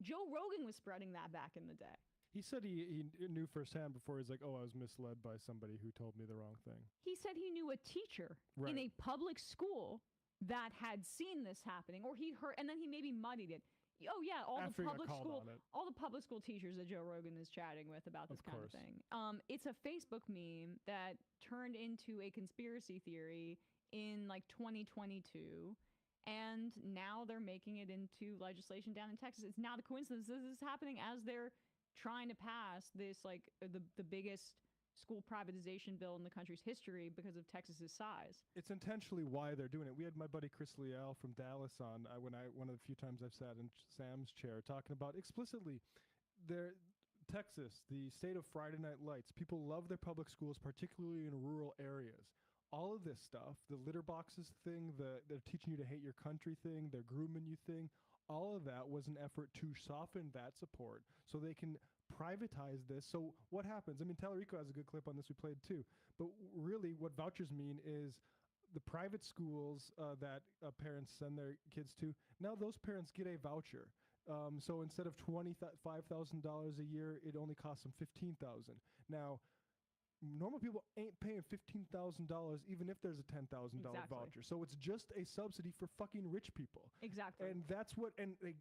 Joe Rogan was spreading that back in the day. He said he knew firsthand before. He's like, oh, I was misled by somebody who told me the wrong thing. He said he knew a teacher in a public school that had seen this happening, or he heard, and then he maybe muddied it. Oh yeah, all the public school teachers that Joe Rogan is chatting with about this kind of thing. It's a Facebook meme that turned into a conspiracy theory in like 2022. And now they're making it into legislation down in Texas. It's not a coincidence. This is happening as they're trying to pass this, like, the biggest school privatization bill in the country's history because of Texas's size. It's intentionally why they're doing it. We had my buddy Chris Leal from Dallas on one of the few times I've sat in Sam's chair talking about explicitly Texas, the state of Friday Night Lights. People love their public schools, particularly in rural areas. All of this stuff, the litter boxes thing, they're teaching you to hate your country thing, they're grooming you thing, all of that was an effort to soften that support so they can privatize this. So what happens? I mean, Tallarico has a good clip on this we played too. But really what vouchers mean is the private schools that parents send their kids to, now those parents get a voucher. So instead of $25,000 a year, it only costs them $15,000. Now, normal people ain't paying $15,000 even if there's a $10,000 voucher. So it's just a subsidy for fucking rich people. Exactly. And that's what, and they,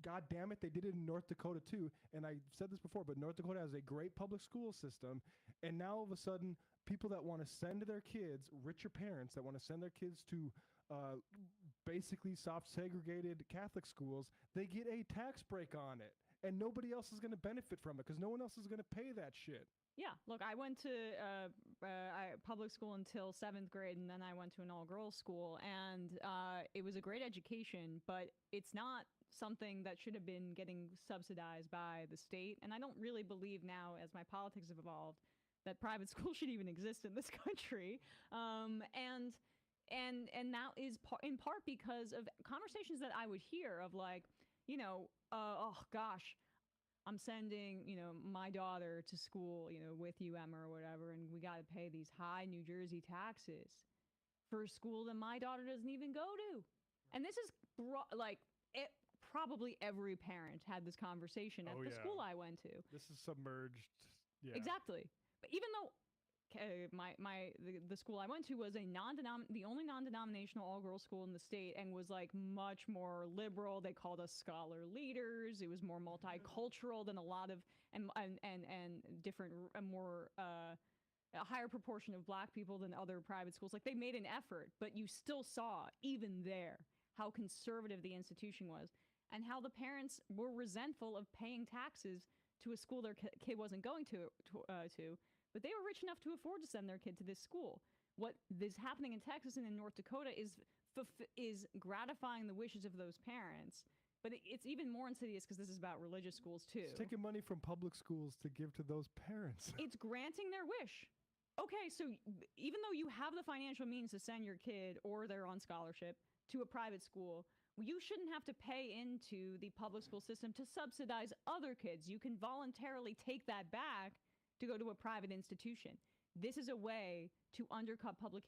God damn it, they did it in North Dakota too. And I said this before, but North Dakota has a great public school system. And now all of a sudden, people that want to send their kids, richer parents that want to send their kids to basically soft segregated Catholic schools, they get a tax break on it. And nobody else is going to benefit from it because no one else is going to pay that shit. Yeah, look, I went to public school until 7th grade, and then I went to an all-girls school, and it was a great education, but it's not something that should have been getting subsidized by the state. And I don't really believe now, as my politics have evolved, that private schools should even exist in this country. And that is in part because of conversations that I would hear of, like, you know, oh gosh, I'm sending, you know, my daughter to school, you know, with you, Emma, or whatever, and we got to pay these high New Jersey taxes for a school that my daughter doesn't even go to. And this is probably every parent had this conversation at the school I went to. This is submerged. Yeah. Exactly. But even though the school I went to was the only non-denominational all-girls school in the state, and was like much more liberal. They called us scholar leaders. It was more multicultural than a lot of and different, more a higher proportion of black people than other private schools. Like, they made an effort, but you still saw even there how conservative the institution was, and how the parents were resentful of paying taxes to a school their kid wasn't going to. But they were rich enough to afford to send their kid to this school. What is happening in Texas and in North Dakota is gratifying the wishes of those parents. But it's even more insidious because this is about religious schools too. It's taking money from public schools to give to those parents. It's granting their wish. Okay, so even though you have the financial means to send your kid, or they're on scholarship, to a private school, you shouldn't have to pay into the public school system to subsidize other kids. You can voluntarily take that back to go to a private institution. This is a way to undercut public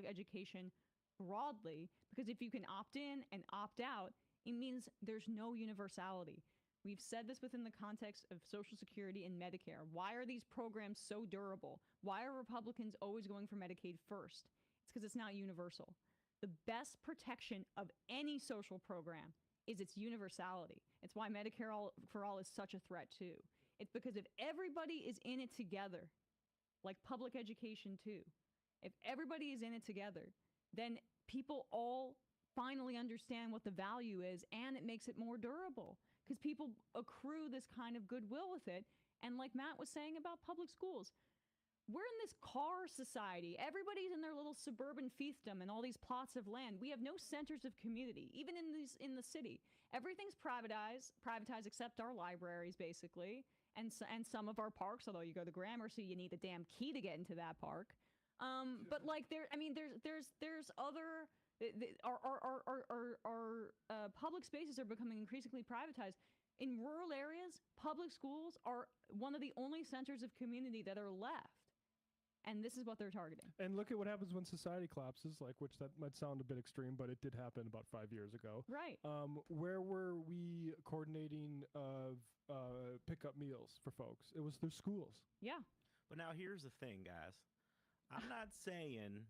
education broadly, because if you can opt in and opt out, it means there's no universality. We've said this within the context of Social Security and Medicare. Why are these programs so durable? Why are Republicans always going for Medicaid first? It's because it's not universal. The best protection of any social program is its universality. It's why Medicare for all is such a threat too. It's because if everybody is in it together, like public education too, if everybody is in it together, then people all finally understand what the value is, and it makes it more durable because people accrue this kind of goodwill with it. And like Matt was saying about public schools, we're in this car society. Everybody's in their little suburban fiefdom and all these plots of land. We have no centers of community, even in the city. Everything's privatized except our libraries, basically, and some of our parks. Although you go to Gramercy, you need a damn key to get into that park. But like there's other. Our public spaces are becoming increasingly privatized. In rural areas, public schools are one of the only centers of community that are left. And this is what they're targeting. And look at what happens when society collapses, like, which that might sound a bit extreme, but it did happen about 5 years ago. Right. Where were we coordinating pickup meals for folks? It was through schools. Yeah. But now here's the thing, guys. I'm not saying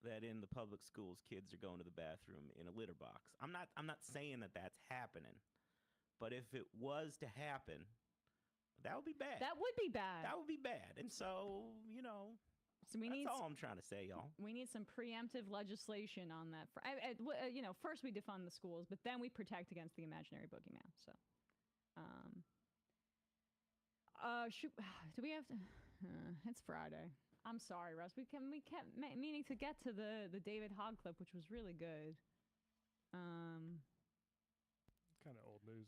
that in the public schools kids are going to the bathroom in a litter box. I'm not saying that that's happening. But if it was to happen, that would be bad. That would be bad. That would be bad. And so, so that's all I'm trying to say, y'all. We need some preemptive legislation on that. First we defund the schools, but then we protect against the imaginary boogeyman. So, do we have to? It's Friday. I'm sorry, Russ. We kept meaning to get to the David Hogg clip, which was really good. Kind of old news.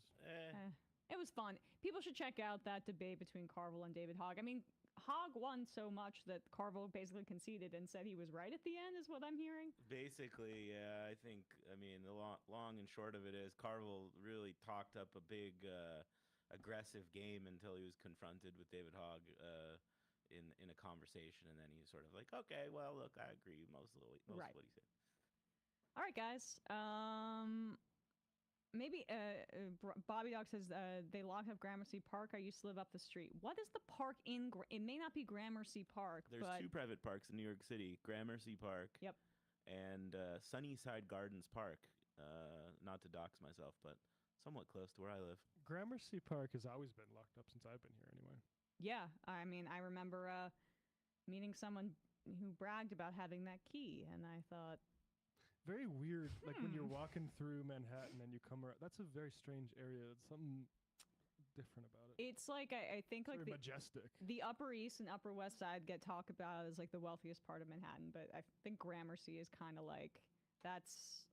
It was fun. People should check out that debate between Carville and David Hogg. I mean, Hogg won so much that Carville basically conceded and said he was right at the end, is what I'm hearing. Basically, yeah, I think, the long and short of it is Carville really talked up a big aggressive game until he was confronted with David Hogg in a conversation, and then he was sort of like, okay, well, look, I agree most of what he said. All right, guys. Maybe Bobby Dog says they locked up Gramercy Park. I used to live up the street. What is the park in? It may not be Gramercy Park. There's two private parks in New York City: Gramercy Park. Yep. And Sunnyside Gardens Park. Not to dox myself, but somewhat close to where I live. Gramercy Park has always been locked up since I've been here, anyway. Yeah, I mean, I remember meeting someone who bragged about having that key, and I thought. Very weird, like when you're walking through Manhattan and you come around. That's a very strange area. It's something different about it. It's like I think it's like majestic. The Upper East and Upper West Side get talked about as like the wealthiest part of Manhattan, but I think Gramercy is kind of like that's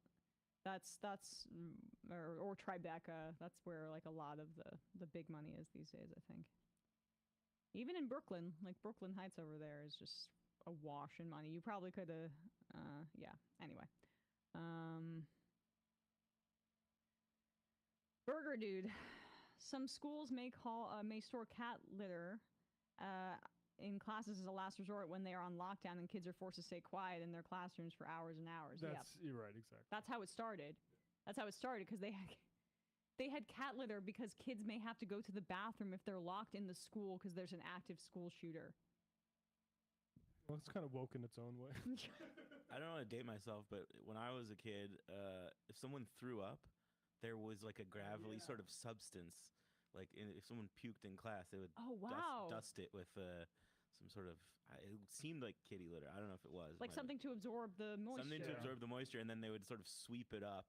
or Tribeca. That's where like a lot of the big money is these days, I think. Even in Brooklyn, like Brooklyn Heights over there is just a wash in money. You probably could have, yeah. Anyway. Burger Dude. Some schools may store cat litter in classes as a last resort when they are on lockdown and kids are forced to stay quiet in their classrooms for hours and hours. You're right, exactly. That's how it started. Because they had cat litter because kids may have to go to the bathroom if they're locked in the school because there's an active school shooter. Well, it's kind of woke in its own way. I don't want to date myself, but when I was a kid, if someone threw up, there was like a gravelly sort of substance. Like if someone puked in class, they would dust it with some sort of. It seemed like kitty litter. I don't know if it was. Like something to absorb the moisture. Something to absorb the moisture, and then they would sort of sweep it up.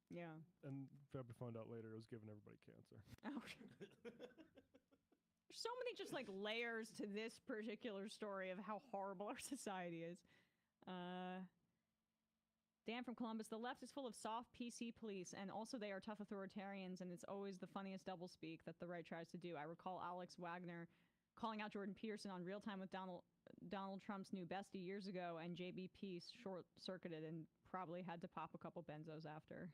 Yeah. And Fabry found out later it was giving everybody cancer. Oh. There's so many just like layers to this particular story of how horrible our society is. Dan from Columbus, the left is full of soft PC police, and also they are tough authoritarians, and it's always the funniest doublespeak that the right tries to do. I recall Alex Wagner calling out Jordan Peterson on Real Time with Donald Trump's new bestie years ago, and JBP short-circuited and probably had to pop a couple benzos after.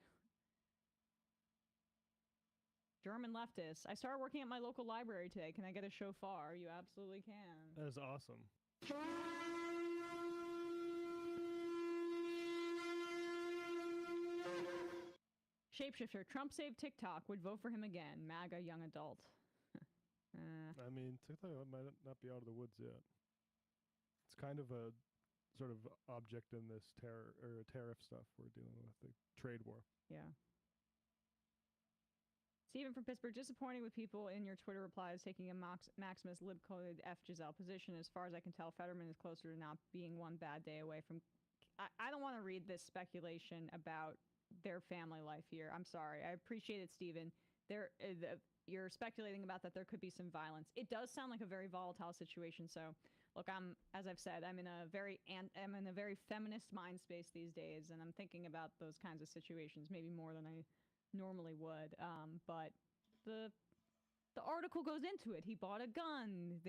German leftist. I started working at my local library today. Can I get a shofar? You absolutely can. That is awesome. Shapeshifter. Trump saved TikTok. Would vote for him again. MAGA young adult. I mean, TikTok might not be out of the woods yet. It's kind of a sort of object in this tariff stuff we're dealing with, the trade war. Yeah. Stephen from Pittsburgh, disappointing with people in your Twitter replies taking a Maximus lib-coded F Giselle position. As far as I can tell, Fetterman is closer to not being one bad day away from... I don't want to read this speculation about their family life here. I'm sorry. I appreciate it, Stephen. You're speculating about that there could be some violence. It does sound like a very volatile situation. So, look, as I've said, I'm in a very feminist mind space these days, and I'm thinking about those kinds of situations maybe more than I normally would. But the article goes into it. He bought a gun.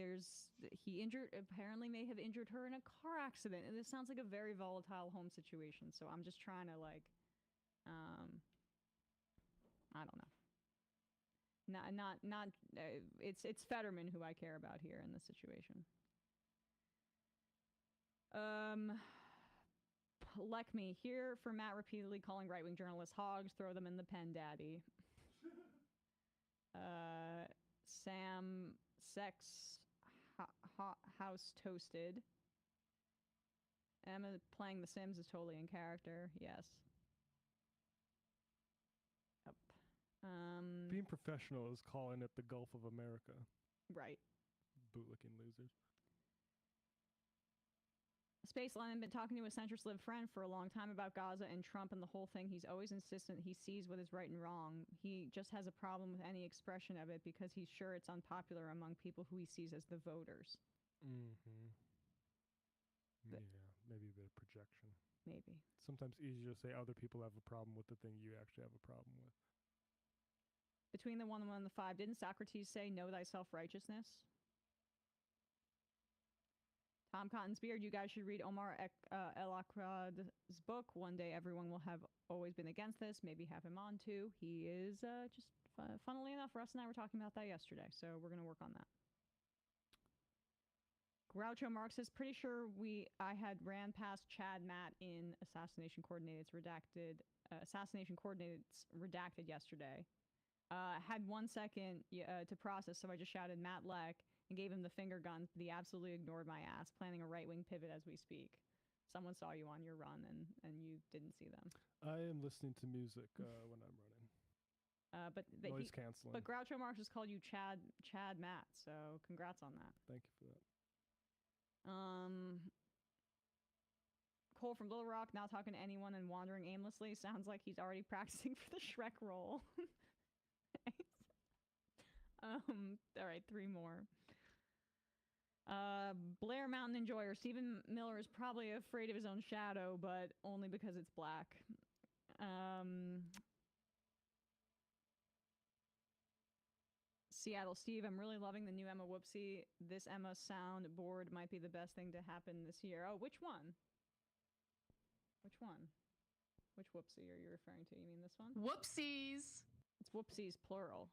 He apparently may have injured her in a car accident, and this sounds like a very volatile home situation. So I'm just trying to I don't know. It's Fetterman who I care about here in this situation. Like me here for Matt repeatedly calling right-wing journalists hogs. Throw them in the pen, daddy. Sam Sex House Toasted. Emma playing The Sims is totally in character. Yes. Yep. Being professional is calling it the Gulf of America. Right. Bootlicking losers. Space Lemon been talking to a centrist lib friend for a long time about Gaza and Trump and the whole thing. He's always insistent he sees what is right and wrong. He just has a problem with any expression of it because he's sure it's unpopular among people who he sees as the voters. Mm-hmm. Yeah, maybe a bit of projection. Maybe. Sometimes easier to say other people have a problem with the thing you actually have a problem with. Between the 1 and the 5, didn't Socrates say, know thy self-righteousness? Tom Cotton's Beard, you guys should read Omar El-Akrad's book. One day everyone will have always been against this. Maybe have him on too. He is just, funnily enough, Russ and I were talking about that yesterday, so we're going to work on that. Groucho Marx says, pretty sure I had ran past Chad Matt in Assassination Coordinates Redacted yesterday. Had 1 second to process, so I just shouted Matt Leck and gave him the finger gun. He absolutely ignored my ass, planning a right-wing pivot as we speak. Someone saw you on your run, and you didn't see them. I am listening to music when I'm running. Noise canceling. But Groucho Marx has called you Chad Matt, so congrats on that. Thank you for that. Cole from Little Rock, not talking to anyone and wandering aimlessly. Sounds like he's already practicing for the Shrek role. All right, 3 more. Blair Mountain Enjoyer. Stephen Miller is probably afraid of his own shadow, but only because it's black. Seattle Steve, I'm really loving the new Emma Whoopsie. This Emma soundboard might be the best thing to happen this year. Oh, which one? Which one? Which whoopsie are you referring to? You mean this one? Whoopsies. It's whoopsies, plural.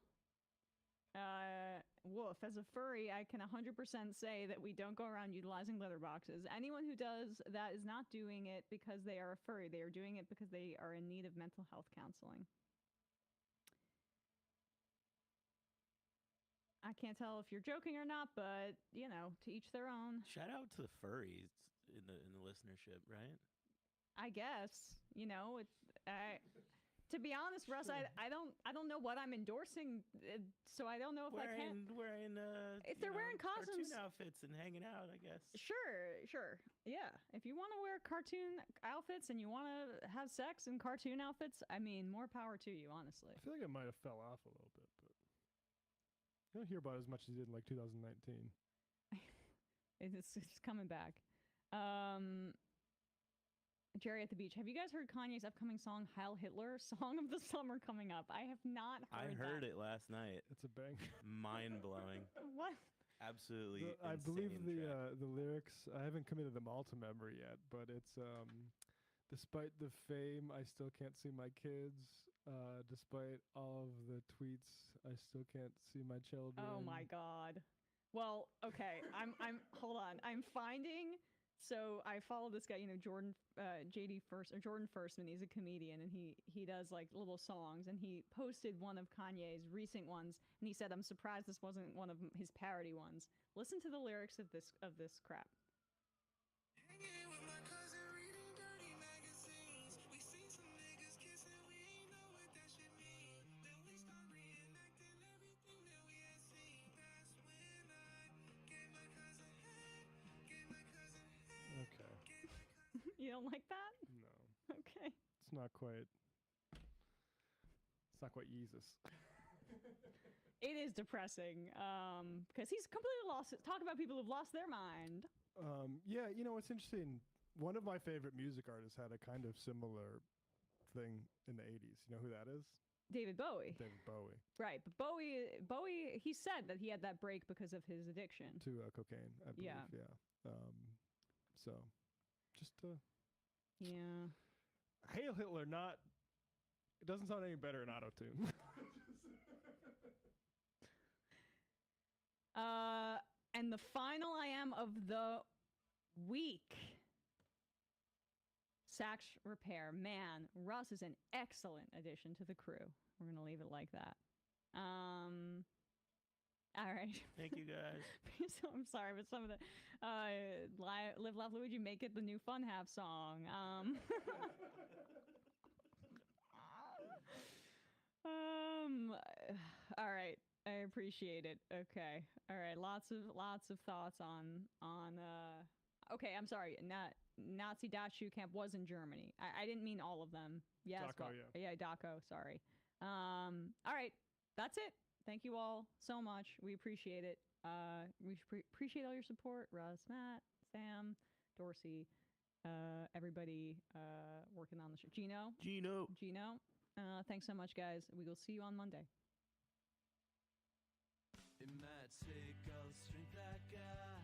Woof. As a furry, I can 100% say that we don't go around utilizing litter boxes. Anyone who does that is not doing it because they are a furry. They are doing it because they are in need of mental health counseling. I can't tell if you're joking or not, but, you know, to each their own. Shout out to the furries in the listenership, right? I guess, you know, to be honest, Russ, I don't know what I'm endorsing, so I don't know if I can. If they're wearing costumes, cartoon outfits and hanging out, I guess. Sure, yeah. If you want to wear cartoon outfits and you want to have sex in cartoon outfits, I mean, more power to you, honestly. I feel like it might have fell off a little bit, but you don't hear about it as much as you did in like 2019. It's coming back. Jerry at the Beach. Have you guys heard Kanye's upcoming song, Heil Hitler? Song of the Summer coming up. I have not heard I heard it last night. It's a bang. What? Mind-blowing. Absolutely I believe insane the lyrics, I haven't committed them all to memory yet, but it's despite the fame, I still can't see my kids. Despite all of the tweets, I still can't see my children. Oh my God. Well, okay. I'm hold on. I'm finding. So I follow this guy, you know, Jordan Firstman. He's a comedian, and he does like little songs, and he posted one of Kanye's recent ones, and he said, "I'm surprised this wasn't one of his parody ones." Listen to the lyrics of this crap. Hanging with my You don't like that? No. Okay. It's not quite. It's not quite Jesus. It is depressing because he's completely lost it. Talk about people who've lost their mind. Yeah, it's interesting. One of my favorite music artists had a kind of similar thing in the 80s. You know who that is? David Bowie. David Bowie. Right, but Bowie, he said that he had that break because of his addiction to cocaine, I believe. Yeah. So, just yeah. Hail Hitler. Not. It doesn't sound any better in auto-tune. And the final I am of the week. Sax Repair. Man, Russ is an excellent addition to the crew. We're going to leave it like that. All right. Thank you, guys. So I'm sorry, but some of the Live, Laugh, Luigi, make it the new Fun Have song. All right. I appreciate it. Okay. All right. Lots of thoughts on okay, I'm sorry. Nazi Dachau camp was in Germany. I didn't mean all of them. Yes. Dachau, yeah, Dachau, sorry. All right. That's it. Thank you all so much. We appreciate it. We appreciate all your support. Russ, Matt, Sam, Dorsey, everybody working on the show. Gino. Thanks so much, guys. We will see you on Monday. It might take all the strength I got